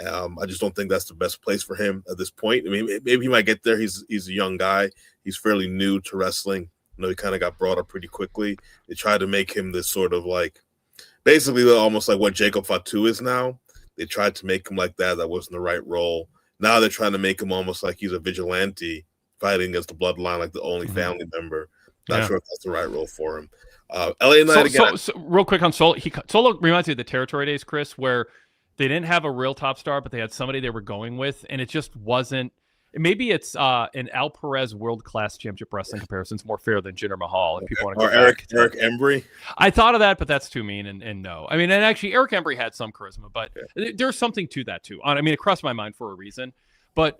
I just don't think that's the best place for him at this point. I mean, maybe he might get there. He's a young guy. He's fairly new to wrestling. He kind of got brought up pretty quickly. They tried to make him this sort of like, basically almost like what Jacob Fatu is now. They tried to make him like that. That wasn't the right role. Now they're trying to make him almost like he's a vigilante fighting against the bloodline, like the only family member. Not sure if that's the right role for him. LA Knight again. So real quick on Solo. Solo reminds me of the Territory days, Chris, where they didn't have a real top star, but they had somebody they were going with, and it just wasn't. Maybe it's an Al Perez World Class Championship Wrestling comparison is more fair than Jinder Mahal. If people want to Eric Embry. I thought of that, but that's too mean, and no. I mean, and actually, Eric Embry had some charisma, but there's something to that too. I mean, it crossed my mind for a reason, but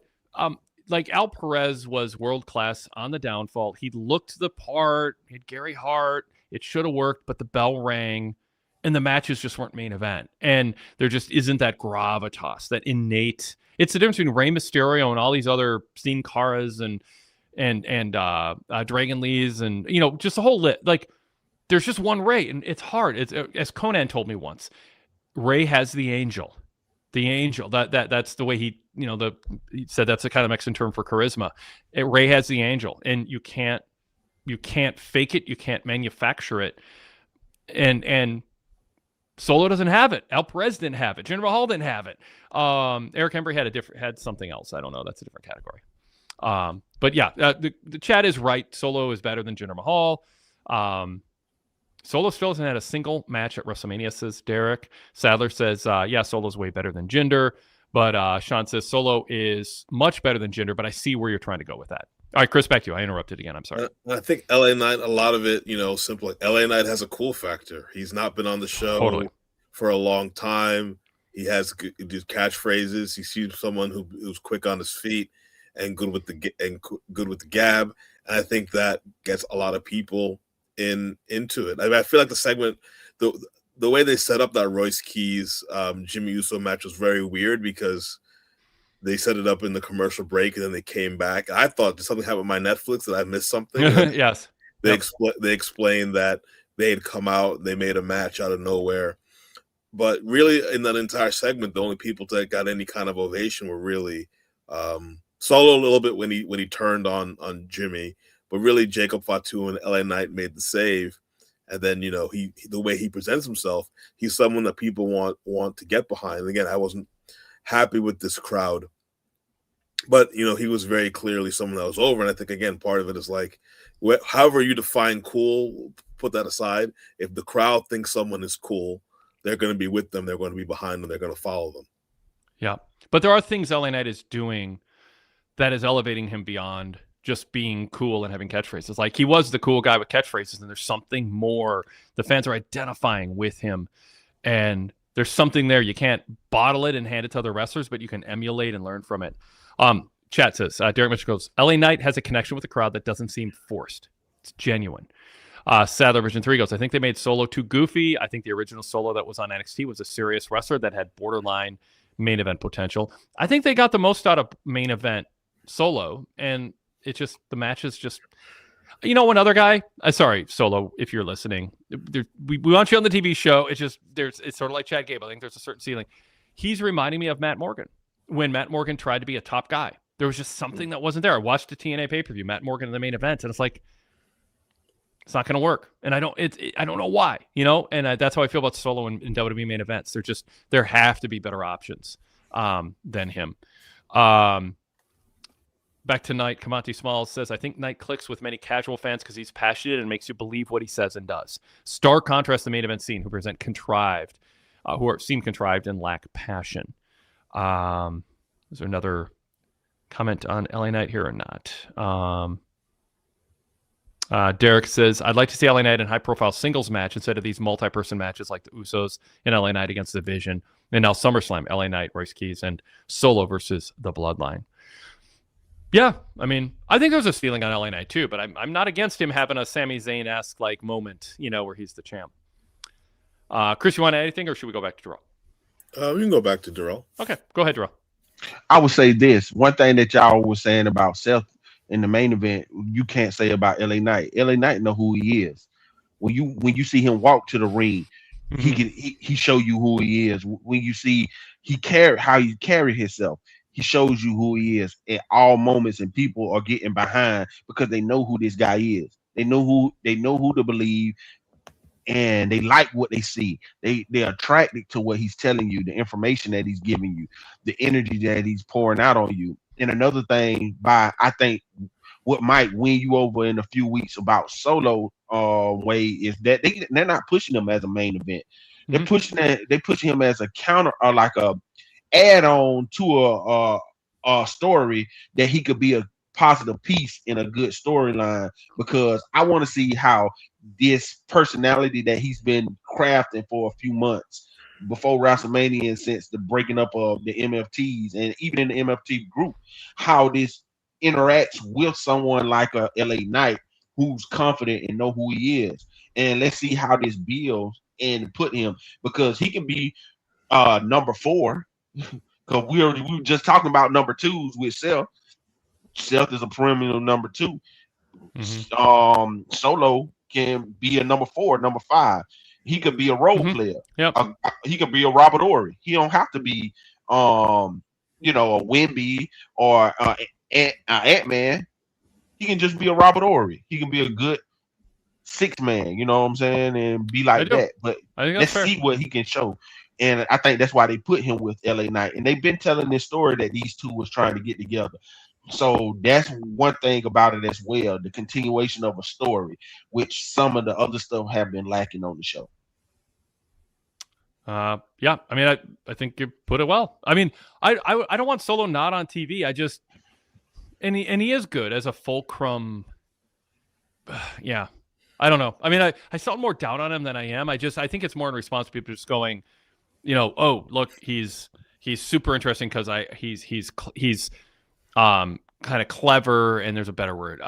like Al Perez was world class on the downfall. He looked the part. He had Gary Hart. It should have worked, but the bell rang. And the matches just weren't main event. And there just isn't that gravitas, that innate. It's the difference between Rey Mysterio and all these other Sin Caras and Dragon Lees and, just the whole lit. Like, there's just one Rey, and it's hard. It's as Conan told me once, Rey has the angel. The angel. That's the way he said that's the kind of Mexican term for charisma. Rey has the angel, and you can't fake it. You can't manufacture it. And Solo doesn't have it. Al Perez didn't have it. Jinder Mahal didn't have it. Eric Embry had something else. I don't know. That's a different category. But yeah, the chat is right. Solo is better than Jinder Mahal. Solo still hasn't had a single match at WrestleMania, says Derek. Sadler says, yeah, Solo's way better than Jinder. But Sean says Solo is much better than Jinder, but I see where you're trying to go with that. All right, Chris, back to you. I interrupted again. I'm sorry. I think LA Knight, a lot of it, simple. Like LA Knight has a cool factor. He's not been on the show for a long time. He has good catchphrases. He seems someone who's quick on his feet and good with the gab. And I think that gets a lot of people into it. I mean, I feel like the segment, the way they set up that Royce Keys Jimmy Uso match was very weird because they set it up in the commercial break and then they came back. I thought, did something happen with my Netflix? Did I miss something? Yes. They explained that they had come out, they made a match out of nowhere. But really, in that entire segment, the only people that got any kind of ovation were really Solo a little bit when he turned on Jimmy, but really Jacob Fatu and LA Knight made the save. And then, the way he presents himself, he's someone that people want to get behind. And again, I wasn't happy with this crowd, but he was very clearly someone that was over. And I think again, part of it is like, however you define cool, put that aside. If the crowd thinks someone is cool, they're going to be with them. They're going to be behind them. They're going to follow them. Yeah, but there are things LA Knight is doing that is elevating him beyond just being cool and having catchphrases. Like he was the cool guy with catchphrases, and there's something more. The fans are identifying with him, and there's something there. You can't bottle it and hand it to other wrestlers, but you can emulate and learn from it. Chat says, Derek Mitchell goes, LA Knight has a connection with the crowd that doesn't seem forced. It's genuine. Sadler Vision 3 goes, I think they made Solo too goofy. I think the original Solo that was on NXT was a serious wrestler that had borderline main event potential. I think they got the most out of main event Solo, and it just, the match is just, one other guy, sorry, Solo, if you're listening, we want you on the TV show. It's just, it's sort of like Chad Gable. I think there's a certain ceiling. He's reminding me of Matt Morgan when Matt Morgan tried to be a top guy. There was just something that wasn't there. I watched the TNA pay-per-view, Matt Morgan in the main event, and it's like, it's not going to work. And I don't know why, and that's how I feel about Solo in WWE main events. There have to be better options than him. Back to Knight, Kamati Smalls says, I think Knight clicks with many casual fans because he's passionate and makes you believe what he says and does. Stark contrast to the main event scene, who seem contrived and lack passion. Is there another comment on LA Knight here or not? Derek says, I'd like to see LA Knight in high-profile singles match instead of these multi-person matches like the Usos and LA Knight against the Vision. And now SummerSlam, LA Knight, Royce Keys, and Solo versus the Bloodline. Yeah, I mean, I think there's a ceiling on LA Knight too, but I'm not against him having a Sami Zayn-esque like moment, where he's the champ. Chris, you want to add anything, or should we go back to Darrell? We can go back to Darrell. Okay, go ahead, Darrell. I would say this one thing that y'all was saying about Seth in the main event, you can't say about LA Knight. LA Knight know who he is. When you see him walk to the ring, he show you who he is. When you see how he carry himself, he shows you who he is at all moments, and people are getting behind because they know who this guy is. They know who to believe, and they like what they see. They're attracted to what he's telling you, the information that he's giving you, the energy that he's pouring out on you. And another thing, I think what might win you over in a few weeks about Solo Wade is that they're not pushing him as a main event. They're pushing him as a counter or like a add-on to a story that he could be a positive piece in a good storyline, because I want to see how this personality that he's been crafting for a few months before WrestleMania and since the breaking up of the MFTs and even in the MFT group, how this interacts with someone like a LA Knight who's confident and know who he is. And let's see how this builds and put him, because he can be number 4. Because we were just talking about number 2s with Seth. Seth is a perennial number 2. Solo can be a number 4, number 5. He could be a role player. Yep. He could be a Robert Ory. He don't have to be, a Wemby or Ant-Man. He can just be a Robert Ory. He can be a good 6-man, you know what I'm saying, and be like that. But let's see what he can show. And I think that's why they put him with LA Knight. And they've been telling this story that these two was trying to get together. So that's one thing about it as well, the continuation of a story, which some of the other stuff have been lacking on the show. Yeah, I mean, I think you put it well. I mean, I don't want Solo not on TV. And he is good as a fulcrum. Yeah, I don't know. I mean, I saw more doubt on him than I am. I think it's more in response to people just going, oh, look, he's super interesting because he's kind of clever, and there's a better word.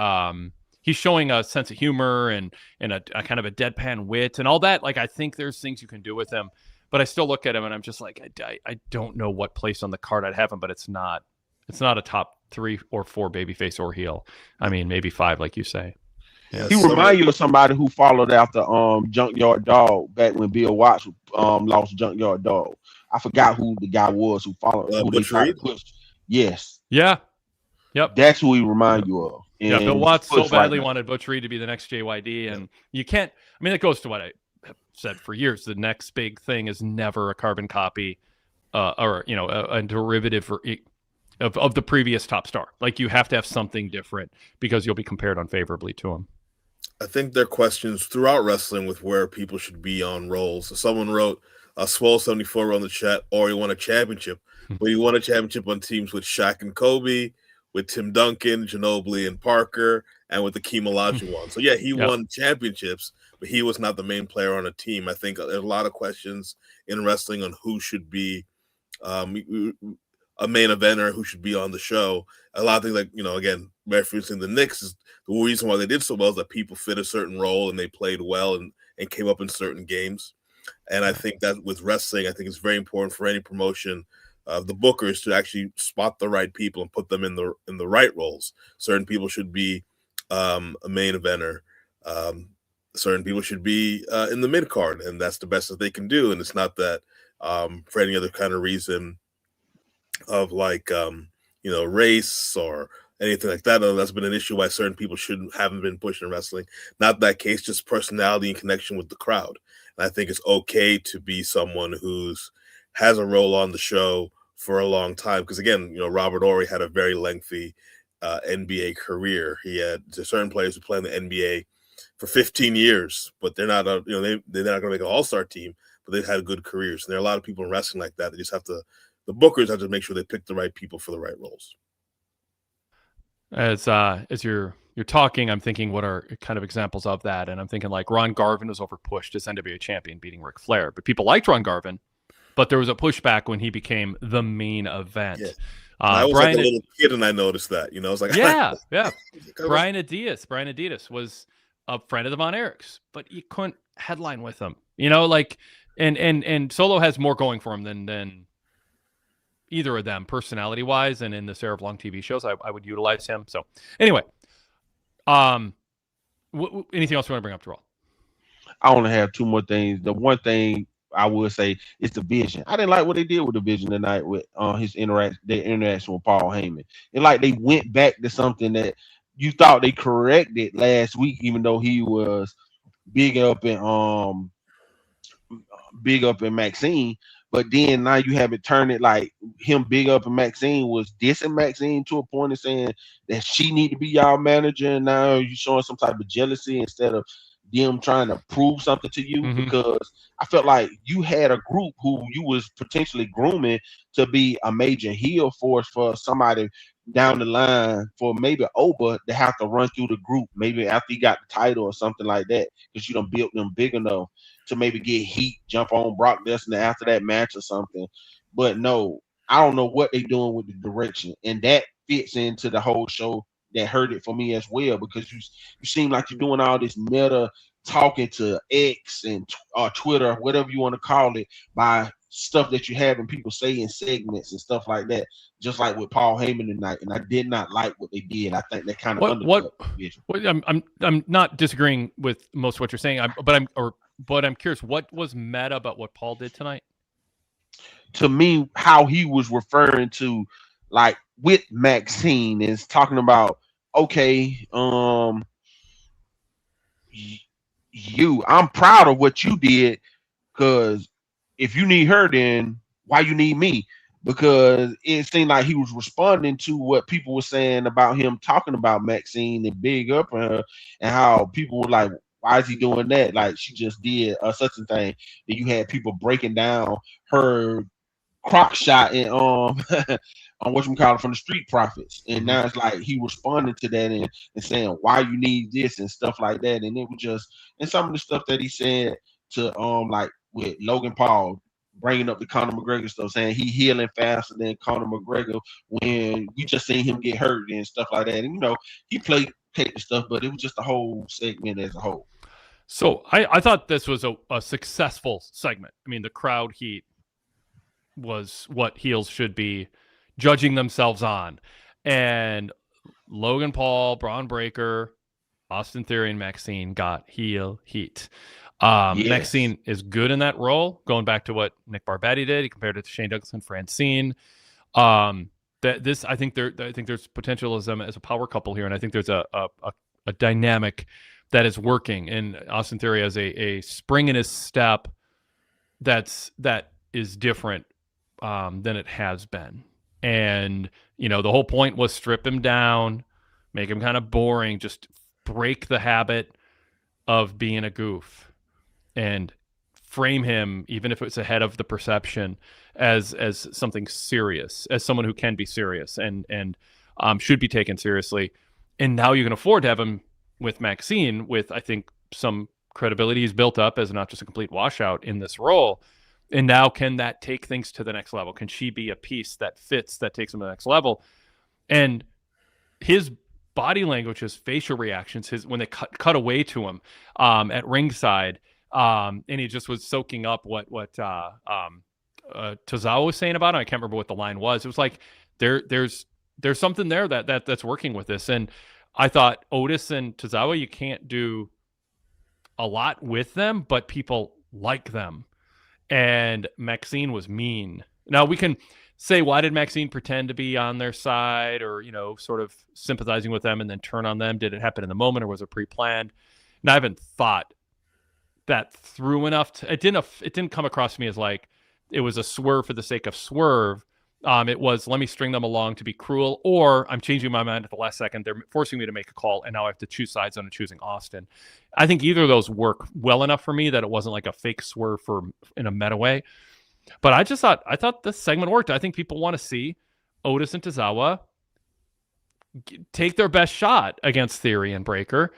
He's showing a sense of humor and a kind of a deadpan wit and all that. Like, I think there's things you can do with him, but I still look at him and I'm just like, I don't know what place on the card I'd have him, but it's not a top 3 or 4 babyface or heel. I mean, maybe 5, like you say. Yeah, he remind you of somebody who followed after Junkyard Dog back when Bill Watts lost Junkyard Dog. I forgot who the guy was who followed. Who they tried to push. Yes. Yeah. Yep. That's who he remind you of. And yeah, Bill Watts so badly wanted Butch Reed to be the next JYD, and you can't. I mean, it goes to what I have said for years. The next big thing is never a carbon copy, or a derivative of the previous top star. Like, you have to have something different because you'll be compared unfavorably to him. I think there are questions throughout wrestling with where people should be on roles. So someone wrote, Swole74 on the chat, or he won a championship. But he won a championship on teams with Shaq and Kobe, with Tim Duncan, Ginobili, and Parker, and with the Hakeem Olajuwon. So, yeah, he won championships, but he was not the main player on a team. I think there's a lot of questions in wrestling on who should be a main eventer, who should be on the show. A lot of things like, again, referencing the Knicks, is the reason why they did so well is that people fit a certain role and they played well and came up in certain games. And I think that with wrestling, I think it's very important for any promotion of the bookers to actually spot the right people and put them in the right roles. Certain people should be a main eventer. Certain people should be in the mid card, and that's the best that they can do. And it's not that for any other kind of reason of like race or anything like that. That's been an issue why certain people haven't been pushed in wrestling. Not that case, just personality and connection with the crowd. And I think it's okay to be someone has a role on the show for a long time. Because again, Robert Horry had a very lengthy NBA career. He had certain players who play in the NBA for 15 years, but they're not, they're not going to make an all-star team, but they've had good careers. And there are a lot of people in wrestling like that. They just the bookers have to make sure they pick the right people for the right roles. As you're talking, I'm thinking what are kind of examples of that, and I'm thinking like Ron Garvin was overpushed as NWA champion, beating Ric Flair, but people liked Ron Garvin, but there was a pushback when he became the main event. Yeah. I was like a little kid, and I noticed that. I was like, yeah. Brian Adidas was a friend of the Von Erichs, but you couldn't headline with him. And Solo has more going for him than either of them, personality wise, and in this era of long TV shows, I would utilize him. So anyway, anything else you want to bring up, Terrell? I only have two more things. The one thing I would say is the vision. I didn't like what they did with the vision tonight with their interaction with Paul Heyman. And like they went back to something that you thought they corrected last week, even though he was big up in Maxine. But then now you have it turn it like him big up in Maxine was dissing Maxine to a point of saying that she need to be y'all manager. And now you're showing some type of jealousy instead of them trying to prove something to you. Mm-hmm. Because I felt like you had a group who you was potentially grooming to be a major heel force for somebody down the line, for maybe Oba to have to run through the group, maybe after he got the title or something like that, because you done built them big enough to maybe get heat, jump on Brock Lesnar after that match or something. But no, I don't know what they're doing with the direction. And that fits into the whole show that hurt it for me as well, because you seem like you're doing all this meta talking to X and Twitter, whatever you want to call it, by stuff that you have and people say in segments and stuff like that, just like with Paul Heyman tonight. And I did not like what they did. I think they kind of undercut I'm not disagreeing with most of what you're saying, but I'm curious, what was meta about what Paul did tonight? To me, how he was referring to, like, with Maxine, is talking about, okay, I'm proud of what you did, because if you need her, then why you need me? Because it seemed like he was responding to what people were saying about him talking about Maxine and big up on her, and how people were like, why is he doing that? Like, she just did such a thing. That you had people breaking down her crock shot and on whatchamacallit from the Street Profits. And now it's like he responded to that and saying why you need this and stuff like that. And it was just, and some of the stuff that he said to like with Logan Paul, bringing up the Conor McGregor stuff, saying he healing faster than Conor McGregor when we just seen him get hurt and stuff like that. And he played the stuff, but it was just the whole segment as a whole. So I thought this was a successful segment. I mean, the crowd heat was what heels should be judging themselves on. And Logan Paul, Braun Breaker, Austin Theory, and Maxine got heel heat. Yes. Maxine is good in that role. Going back to what Nick Barbetti did, he compared it to Shane Douglas and Francine. I think there's potential as a power couple here, and I think there's a dynamic that is working. And Austin Theory has a spring in his step that is different than it has been. And the whole point was strip him down, make him kind of boring, just break the habit of being a goof, and frame him, even if it's ahead of the perception, as something serious, as someone who can be serious and should be taken seriously. And now you can afford to have him with Maxine, with, I think, some credibility he's built up as not just a complete washout in this role. And now, can that take things to the next level? Can she be a piece that fits, that takes him to the next level? And his body language, his facial reactions, when they cut away to him at ringside, and he just was soaking up what Tozawa was saying about him. I can't remember what the line was. It was like there's something there that's working with this. And I thought Otis and Tozawa, you can't do a lot with them, but people like them. And Maxine was mean Now we can say, why did Maxine pretend to be on their side, or sort of sympathizing with them and then turn on them? Did it happen in the moment, or was it pre-planned? And I haven't thought that through enough. It didn't come across to me as like it was a swerve for the sake of swerve. It was, let me string them along to be cruel, or I'm changing my mind at the last second. They're forcing me to make a call, and now I have to choose sides on choosing Austin. I think either of those work well enough for me that it wasn't like a fake swerve in a meta way. But I thought this segment worked. I think people want to see Otis and Tozawa take their best shot against Theory and Breaker.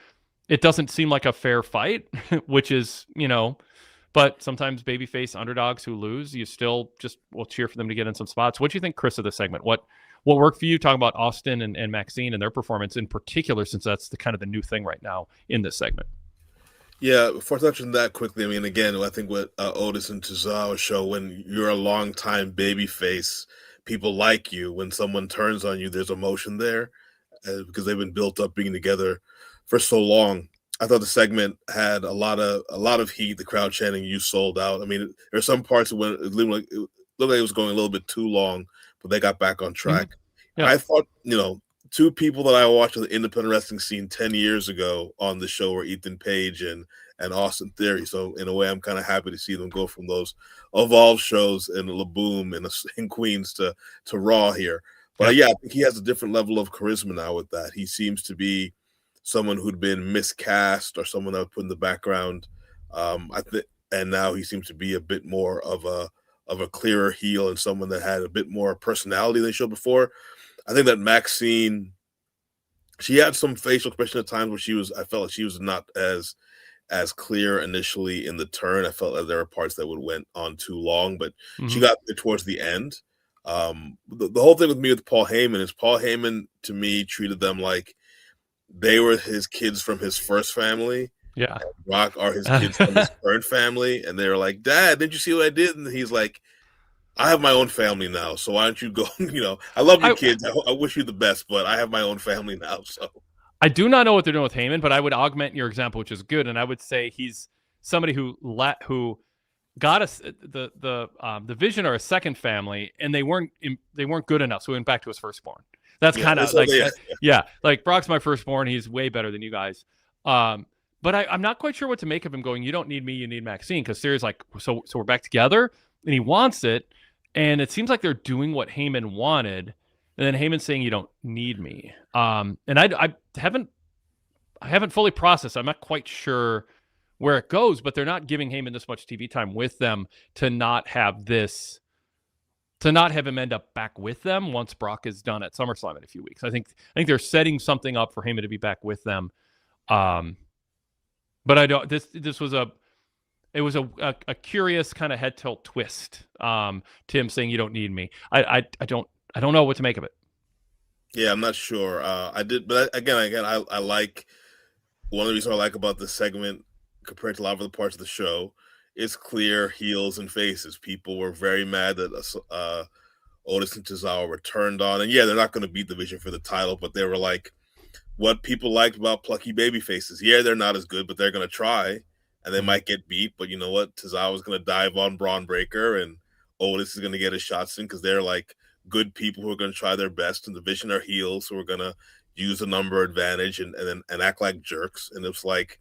It doesn't seem like a fair fight, which is, but sometimes babyface underdogs who lose, you still just will cheer for them to get in some spots. What do you think, Chris, of the segment? What worked for you? Talking about Austin and Maxine and their performance in particular, since that's the kind of the new thing right now in this segment. Yeah, before touching that quickly, I mean, again, I think what Otis and Tozawa show, when you're a long-time babyface, people like you. When someone turns on you, there's emotion there because they've been built up being together for so long. I thought the segment had a lot of heat. The crowd chanting, "You sold out." I mean, there are some parts when it looked like it was going a little bit too long, but they got back on track. Mm-hmm. Yeah. I thought, two people that I watched on the independent wrestling scene 10 years ago on the show were Ethan Page and Austin Theory. So in a way, I'm kind of happy to see them go from those Evolve shows in La Boom in Queens to Raw here. But yeah, I think he has a different level of charisma now with that. He seems to be someone who'd been miscast or someone that was put in the background. And now he seems to be a bit more of a clearer heel and someone that had a bit more personality than they showed before. I think that Maxine, she had some facial expression at times where I felt like she was not as clear initially in the turn. I felt like there were parts that went on too long, but she got there towards the end. The whole thing with me with Paul Heyman is Paul Heyman, to me, treated them like they were his kids from his first family. Yeah. Rock are his kids from his third family. And they were like, "Dad, didn't you see what I did?" And he's like, "I have my own family now, so why don't you go?" I love you kids. I wish you the best, but I have my own family now. So I do not know what they're doing with Heyman, but I would augment your example, which is good. And I would say he's somebody who got us the Vision or a second family, and they weren't good enough, so he went back to his firstborn. That's kind of like like Brock's my firstborn. He's way better than you guys. But I'm not quite sure what to make of him going, "You don't need me, you need Maxine," because Theory's like, so we're back together, and he wants it, and it seems like they're doing what Heyman wanted, and then Heyman's saying, "You don't need me." And I haven't fully processed. I'm not quite sure where it goes, but they're not giving Heyman this much TV time with them to not have him end up back with them once Brock is done at SummerSlam in a few weeks. I think they're setting something up for Heyman to be back with them. But I don't. This was a curious kind of head tilt twist. Tim saying, "You don't need me." I don't know what to make of it. Yeah, I'm not sure. I did, but again, I like one of the reasons I like about this segment compared to a lot of other parts of the show is clear heels and faces. People were very mad that Otis and Tozawa were turned on, and yeah, they're not going to beat the Vision for the title, but they were like what people liked about plucky baby faces. Yeah, they're not as good, but they're going to try, and they might get beat. But you know what? Tozawa's going to dive on Braun Breaker, and Otis is going to get his shots in because they're like good people who are going to try their best, and the Vision are heels who are going to use a number advantage and act like jerks. And it's like,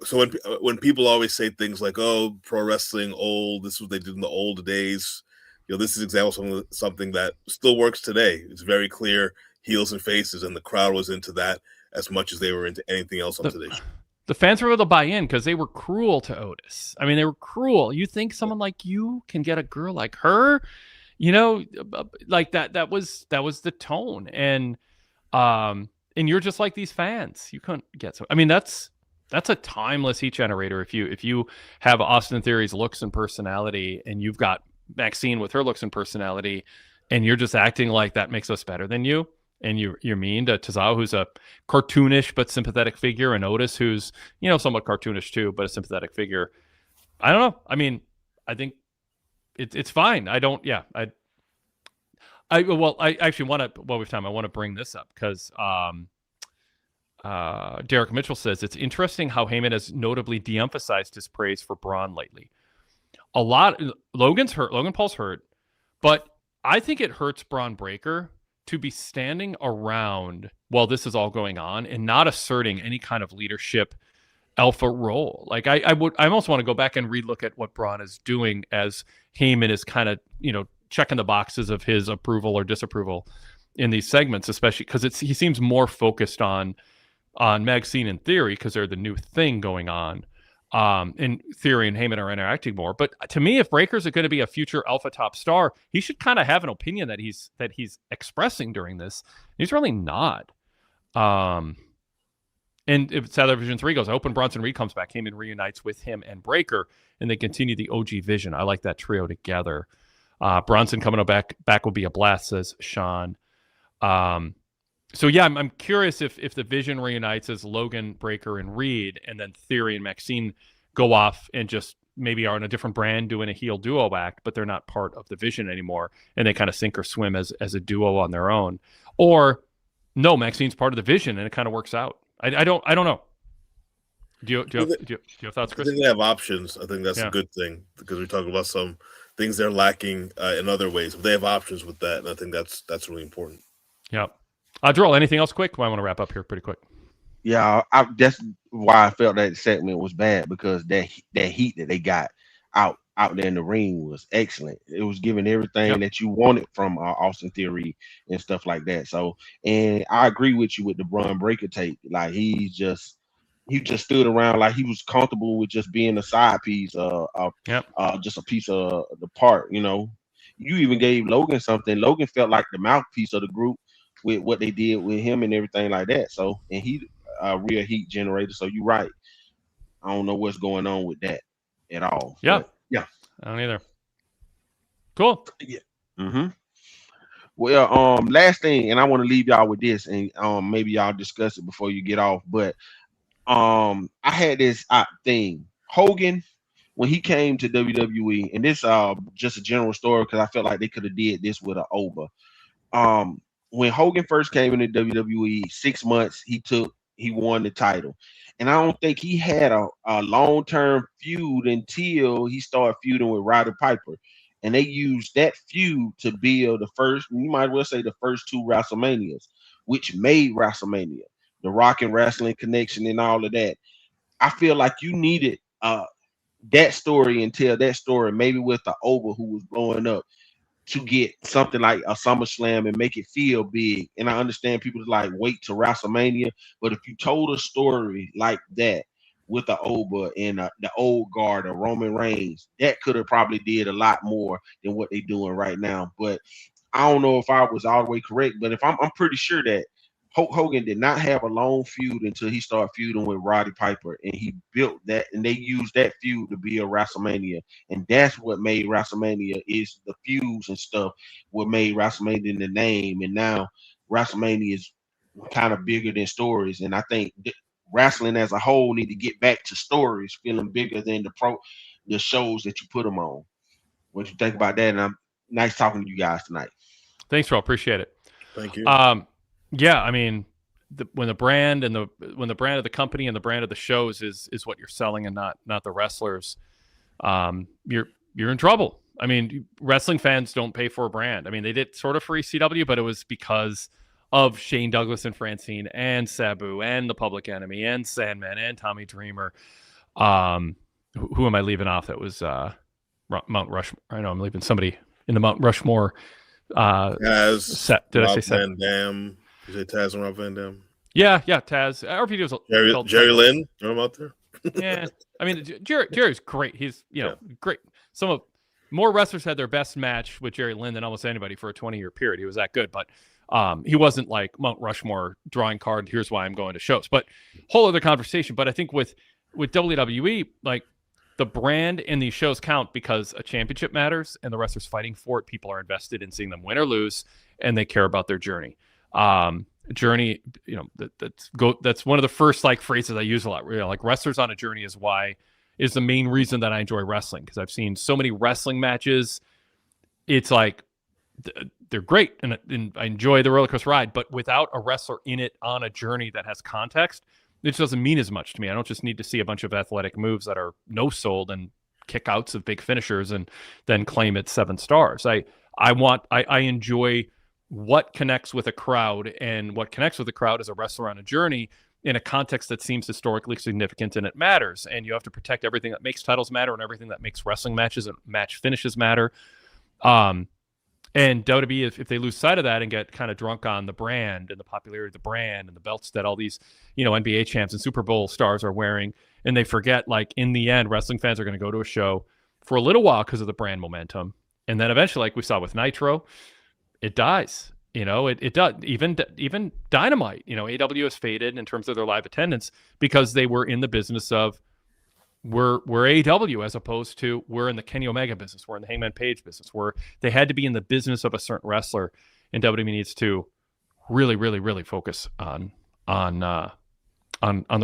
so when people always say things like, "Oh, pro wrestling old, this is what they did in the old days," this is example of something that still works today. It's very clear heels and faces, and the crowd was into that as much as they were into anything else on today's show. The fans were able to buy in because they were cruel to Otis. I mean, they were cruel. You think someone like you can get a girl like her? Like that was the tone. And you're just like these fans. You couldn't get so. I mean, that's a timeless heat generator. If you have Austin Theory's looks and personality, and you've got Maxine with her looks and personality, and you're just acting like that makes us better than you, and you're mean to Tozawa, who's a cartoonish but sympathetic figure, and Otis, who's somewhat cartoonish too, but a sympathetic figure. I don't know. I mean, I think it's fine. I don't. Yeah. I actually want to. While we have time, I want to bring this up because Derek Mitchell says it's interesting how Heyman has notably de-emphasized his praise for Braun lately. Logan's hurt. Logan Paul's hurt. But I think it hurts Braun Breaker to be standing around while this is all going on and not asserting any kind of leadership alpha role. Like I almost want to go back and relook at what Braun is doing as Heyman is kind of, checking the boxes of his approval or disapproval in these segments, especially because he seems more focused on Maxine and Theory because they're the new thing going on. And Theory and Heyman are interacting more. But to me, if Breaker's going to be a future alpha top star, he should kind of have an opinion that he's expressing during this. He's really not. And if Southern Vision 3 goes, I hope when Bronson Reed comes back, Heyman reunites with him and Breaker, and they continue the OG vision. I like that trio together. Bronson coming back will be a blast, says Sean. So yeah, I'm curious if the Vision reunites as Logan, Breaker, and Reed, and then Theory and Maxine go off and just maybe are on a different brand doing a heel duo act, but they're not part of the Vision anymore, and they kind of sink or swim as a duo on their own. Or no, Maxine's part of the Vision, and it kind of works out. I don't know. Do you have thoughts, Chris? I think they have options. I think that's a good thing because we talk about some things they're lacking in other ways. But they have options with that, and I think that's really important. Yeah. Joel, anything else quick? I want to wrap up here pretty quick. Yeah, that's why I felt that segment was bad, because that heat that they got out there in the ring was excellent. It was giving everything that you wanted from Austin Theory and stuff like that. So, and I agree with you with the Braun Breaker take. Like he just stood around like he was comfortable with just being a side piece, just a piece of the part. You even gave Logan something. Logan felt like the mouthpiece of the group with what they did with him and everything like that. So, and he a real heat generator. So you're right. I don't know what's going on with that at all. Yeah. But, yeah. I don't either. Cool. Yeah. Mm-hmm. Well, last thing, and I want to leave y'all with this, and maybe y'all discuss it before you get off. But I had this thing. Hogan, when he came to WWE, and this just a general story because I felt like they could have did this with an Oba. When Hogan first came into WWE, 6 months he won the title, and I don't think he had a long-term feud until he started feuding with Roddy Piper, and they used that feud to build the first, you might as well say the first two WrestleManias, which made WrestleMania, the Rock and Wrestling connection and all of that. I feel like you needed that story and tell that story maybe with the Oba who was blowing up, to get something like a SummerSlam and make it feel big. And I understand people like wait to WrestleMania, but if you told a story like that with the Oba and the old guard of Roman Reigns, that could have probably did a lot more than what they're doing right now. But I don't know if I was all the way correct, but if I'm pretty sure that Hulk Hogan did not have a long feud until he started feuding with Roddy Piper, and he built that, and they used that feud to be a WrestleMania, and that's what made WrestleMania is the feuds and stuff. What made WrestleMania in the name, and now WrestleMania is kind of bigger than stories, and I think wrestling as a whole need to get back to stories, feeling bigger than the shows that you put them on. What you think about that? And I'm nice talking to you guys tonight. Thanks, Ro. Appreciate it. Thank you. Yeah, I mean, when the brand of the company and the brand of the shows is what you're selling and not the wrestlers, you're in trouble. I mean, wrestling fans don't pay for a brand. I mean, they did sort of for ECW, but it was because of Shane Douglas and Francine and Sabu and the Public Enemy and Sandman and Tommy Dreamer. Who am I leaving off? That was Mount Rushmore. I know I'm leaving somebody in the Mount Rushmore set. Did I say set? Van Dam. You say Taz and Rob Van Dam? Yeah, Taz. Our videos. Jerry Lynn, throw him out there. Yeah, I mean, Jerry's great. He's great. Some of more wrestlers had their best match with Jerry Lynn than almost anybody for a 20-year period. He was that good, but he wasn't like Mount Rushmore drawing card. Here's why I'm going to shows. But whole other conversation. But I think with WWE, like the brand and these shows count because a championship matters and the wrestlers fighting for it. People are invested in seeing them win or lose, and they care about their journey. Journey, that's one of the first like phrases I use a lot. Like wrestlers on a journey is the main reason that I enjoy wrestling, because I've seen so many wrestling matches. It's like they're great and I enjoy the roller coaster ride, but without a wrestler in it on a journey that has context, it just doesn't mean as much to me. I don't just need to see a bunch of athletic moves that are no sold and kickouts of big finishers and then claim it's 7 stars. I enjoy what connects with a crowd, and what connects with a crowd is a wrestler on a journey in a context that seems historically significant, and it matters. And you have to protect everything that makes titles matter and everything that makes wrestling matches and match finishes matter. And WWE, if they lose sight of that and get kind of drunk on the brand and the popularity of the brand and the belts that all these, NBA champs and Super Bowl stars are wearing, and they forget, like, in the end, wrestling fans are going to go to a show for a little while because of the brand momentum. And then eventually, like we saw with Nitro, it dies. It does. Even Dynamite, AW has faded in terms of their live attendance because they were in the business of, we're AEW, as opposed to we're in the Kenny Omega business, we're in the Hangman Page business, where they had to be in the business of a certain wrestler, and WWE needs to really, really, really focus on the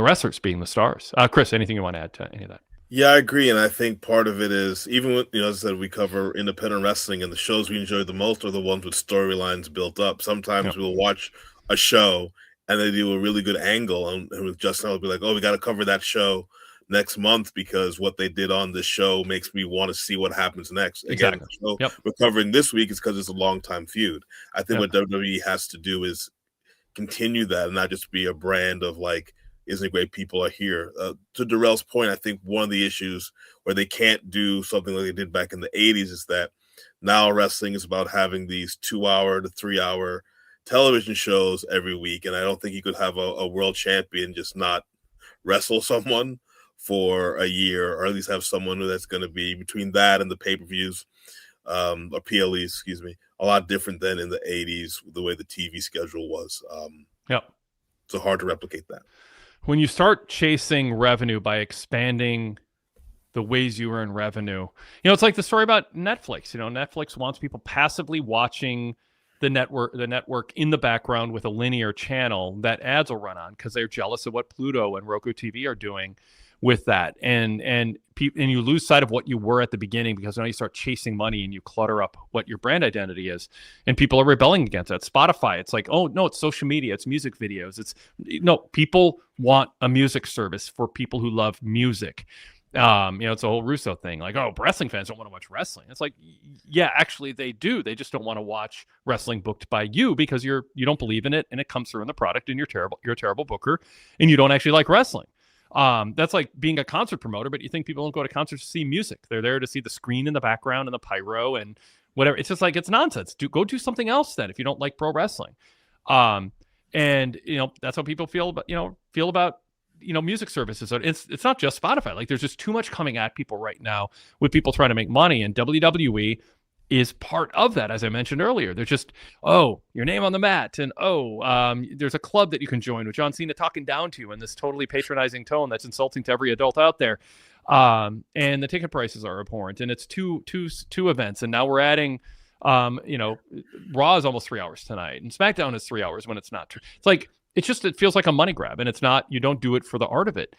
wrestlers being the stars. Chris, anything you want to add to any of that? Yeah, I agree, and I think part of it is, even with, as I said, we cover independent wrestling, and the shows we enjoy the most are the ones with storylines built up. Sometimes we'll watch a show and they do a really good angle, and with Justin, I'll be like, "Oh, we got to cover that show next month because what they did on this show makes me want to see what happens next." Again, the show we're covering this week is because it's a long time feud. I think what WWE has to do is continue that and not just be a brand of like, isn't it great people are here. To Darrell's point, I think one of the issues where they can't do something like they did back in the 80s is that now wrestling is about having these 2-hour to 3-hour television shows every week, and I don't think you could have a world champion just not wrestle someone for a year, or at least have someone that's going to be between that and the pay-per-views, or PLEs, excuse me, a lot different than in the 80s, the way the TV schedule was. So hard to replicate that. When you start chasing revenue by expanding the ways you earn revenue, it's like the story about Netflix. Netflix wants people passively watching the network in the background with a linear channel that ads will run on because they're jealous of what Pluto and Roku TV are doing with that, and you lose sight of what you were at the beginning because now you start chasing money and you clutter up what your brand identity is, and people are rebelling against that. Spotify, it's like, oh no, it's social media, it's music videos, people want a music service for people who love music. It's a whole Russo thing, like, oh, wrestling fans don't want to watch wrestling. It's like, yeah, actually they do. They just don't want to watch wrestling booked by you because you don't believe in it, and it comes through in the product, and you're a terrible booker, and you don't actually like wrestling. That's like being a concert promoter, but you think people don't go to concerts to see music. They're there to see the screen in the background and the pyro and whatever. It's just like, it's nonsense. Go do something else then if you don't like pro wrestling. And that's how people feel about music services. So it's not just Spotify. Like, there's just too much coming at people right now with people trying to make money, and WWE is part of that. As I mentioned earlier, they're just, oh, your name on the mat, and there's a club that you can join with John Cena talking down to you in this totally patronizing tone that's insulting to every adult out there. And the ticket prices are abhorrent, and it's two events, and now we're adding, Raw is almost 3 hours tonight, and SmackDown is 3 hours when it's not true. It's like, it feels like a money grab, and it's not. You don't do it for the art of it.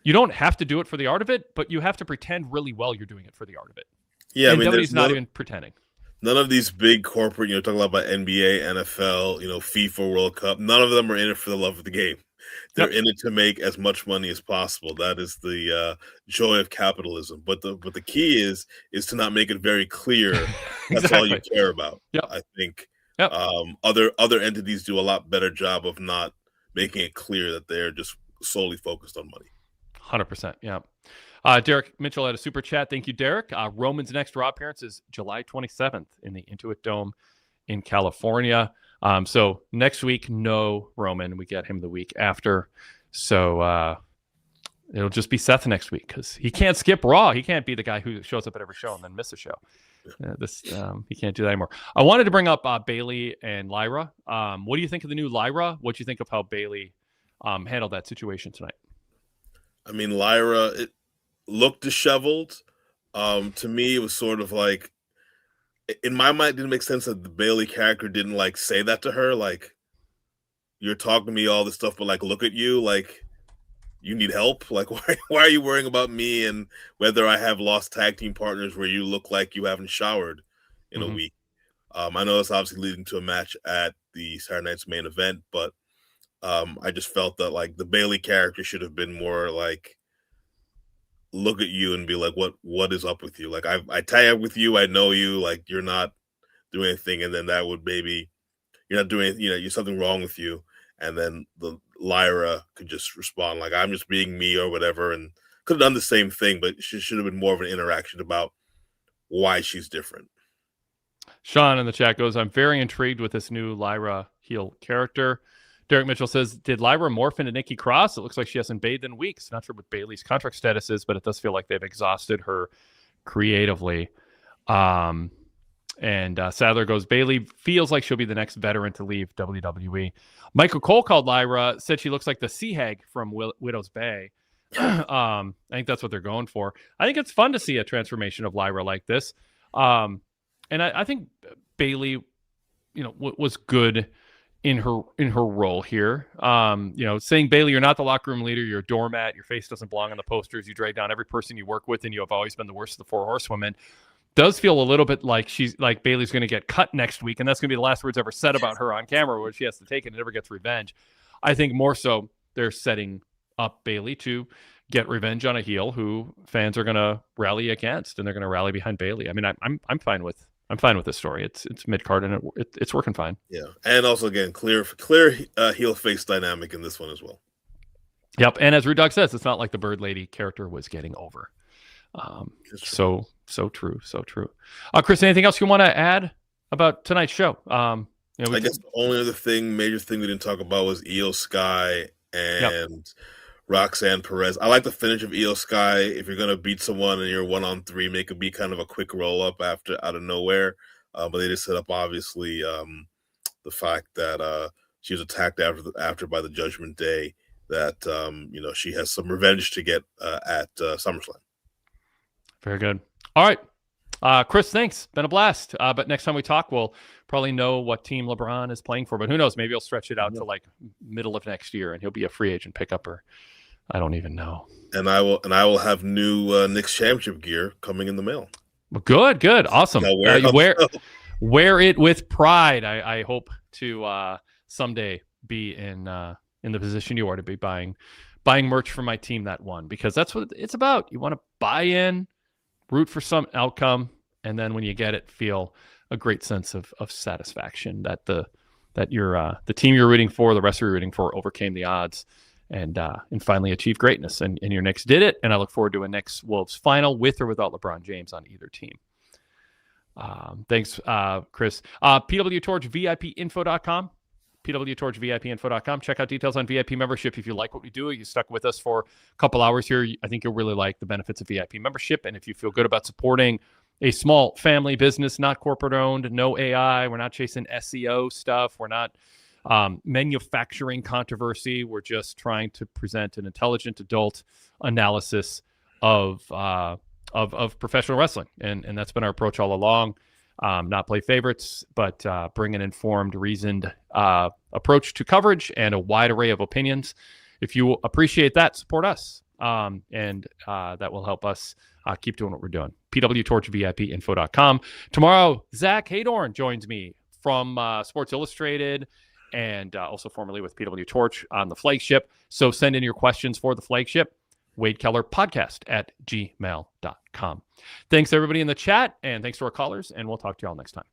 You don't have to do it for the art of it, but you have to pretend really well you're doing it for the art of it. Yeah, and WWE's not even pretending. None of these big corporate, talking about NBA, NFL, FIFA World Cup, none of them are in it for the love of the game. They're in it to make as much money as possible. That is the joy of capitalism. But the key is to not make it very clear that's all you care about. I think other entities do a lot better job of not making it clear that they're just solely focused on money. 100%. Yeah. Derek Mitchell had a super chat. Thank you, Derek. Roman's next Raw appearance is July 27th in the Intuit Dome in California. So next week, no Roman. We get him the week after. So it'll just be Seth next week because he can't skip Raw. He can't be the guy who shows up at every show and then miss a show. He can't do that anymore. I wanted to bring up Bayley and Lyra. What do you think of the new Lyra? What do you think of how Bayley handled that situation tonight? I mean, Lyra, it looked disheveled. To me, it was sort of like, in my mind, it didn't make sense that the Bayley character didn't like say that to her. Like, you're talking to me all this stuff, but like, look at you, like, you need help. Like, why are you worrying about me and whether I have lost tag team partners where you look like you haven't showered in a week? I know it's obviously leading to a match at the Saturday Night's main event, but I just felt that like the Bayley character should have been more like, look at you and be like, what is up with you? Like, I tie up with you, I know you, like, you're not do anything, and then that would maybe you're not doing, there's something wrong with you, and then the Lyra could just respond like, I'm just being me or whatever, and could have done the same thing, but she should have been more of an interaction about why she's different. Sean in the chat goes, I'm very intrigued with this new Lyra heel character. Derek Mitchell says, did Lyra morph into Nikki Cross? It looks like she hasn't bathed in weeks. Not sure what Bayley's contract status is, but it does feel like they've exhausted her creatively. And Sadler goes, Bayley feels like she'll be the next veteran to leave WWE. Michael Cole called Lyra, said she looks like the Sea Hag from Widow's Bay. I think that's what they're going for. I think it's fun to see a transformation of Lyra like this. And I think Bayley, was good in her role here. Saying, Bayley, you're not the locker room leader, you're a doormat, your face doesn't belong on the posters, you drag down every person you work with, and you have always been the worst of the four horsewomen, does feel a little bit like Bayley's going to get cut next week, and that's going to be the last words ever said about her on camera, where she has to take it and never gets revenge. I think more so they're setting up Bayley to get revenge on a heel who fans are going to rally against, and they're going to rally behind Bayley. I mean, I'm fine with this story. It's mid card and it's working fine. Yeah, and also again, clear heel face dynamic in this one as well. Yep, and as Rude Dog says, it's not like the Bird Lady character was getting over. So true. Chris, anything else you want to add about tonight's show? I guess the only other major thing we didn't talk about was Io Sky and Roxanne Perez. I like the finish of Io Sky. If you're gonna beat someone and you're 1-on-3, make it be kind of a quick roll up out of nowhere. But they just set up obviously the fact that she was attacked after by the Judgment Day. That she has some revenge to get at SummerSlam. Very good. All right. Chris, thanks. Been a blast. But next time we talk, we'll probably know what team LeBron is playing for. But who knows? Maybe he'll stretch it out to like middle of next year, and he'll be a free agent pickup, or I don't even know. And I will have new Knicks championship gear coming in the mail. Well, good, awesome. Wear it with pride. I hope to someday be in the position you are to be buying merch for my team that won, because that's what it's about. You want to buy in, root for some outcome, and then when you get it, feel a great sense of satisfaction that the team you're rooting for, the wrestler you're rooting for, overcame the odds and finally achieved greatness. And your Knicks did it, and I look forward to a Knicks Wolves final with or without LeBron James on either team. Thanks, Chris. PWTorch VIPinfo.com. PWTorch VIPinfo.com. Check out details on VIP membership. If you like what we do, you stuck with us for a couple hours here, I think you'll really like the benefits of VIP membership. And if you feel good about supporting a small family business, not corporate owned, no AI, we're not chasing SEO stuff, we're not manufacturing controversy, we're just trying to present an intelligent adult analysis of professional wrestling. And that's been our approach all along. Not play favorites, but bring an informed, reasoned approach to coverage and a wide array of opinions. If you appreciate that, support us, and that will help us keep doing what we're doing. PWTorch VIPinfo.com. Tomorrow, Zach Haydorn joins me from Sports Illustrated and also formerly with PWTorch on the flagship. So send in your questions for the flagship. Wade Keller podcast at gmail.com. Thanks everybody in the chat, and thanks to our callers, and we'll talk to you all next time.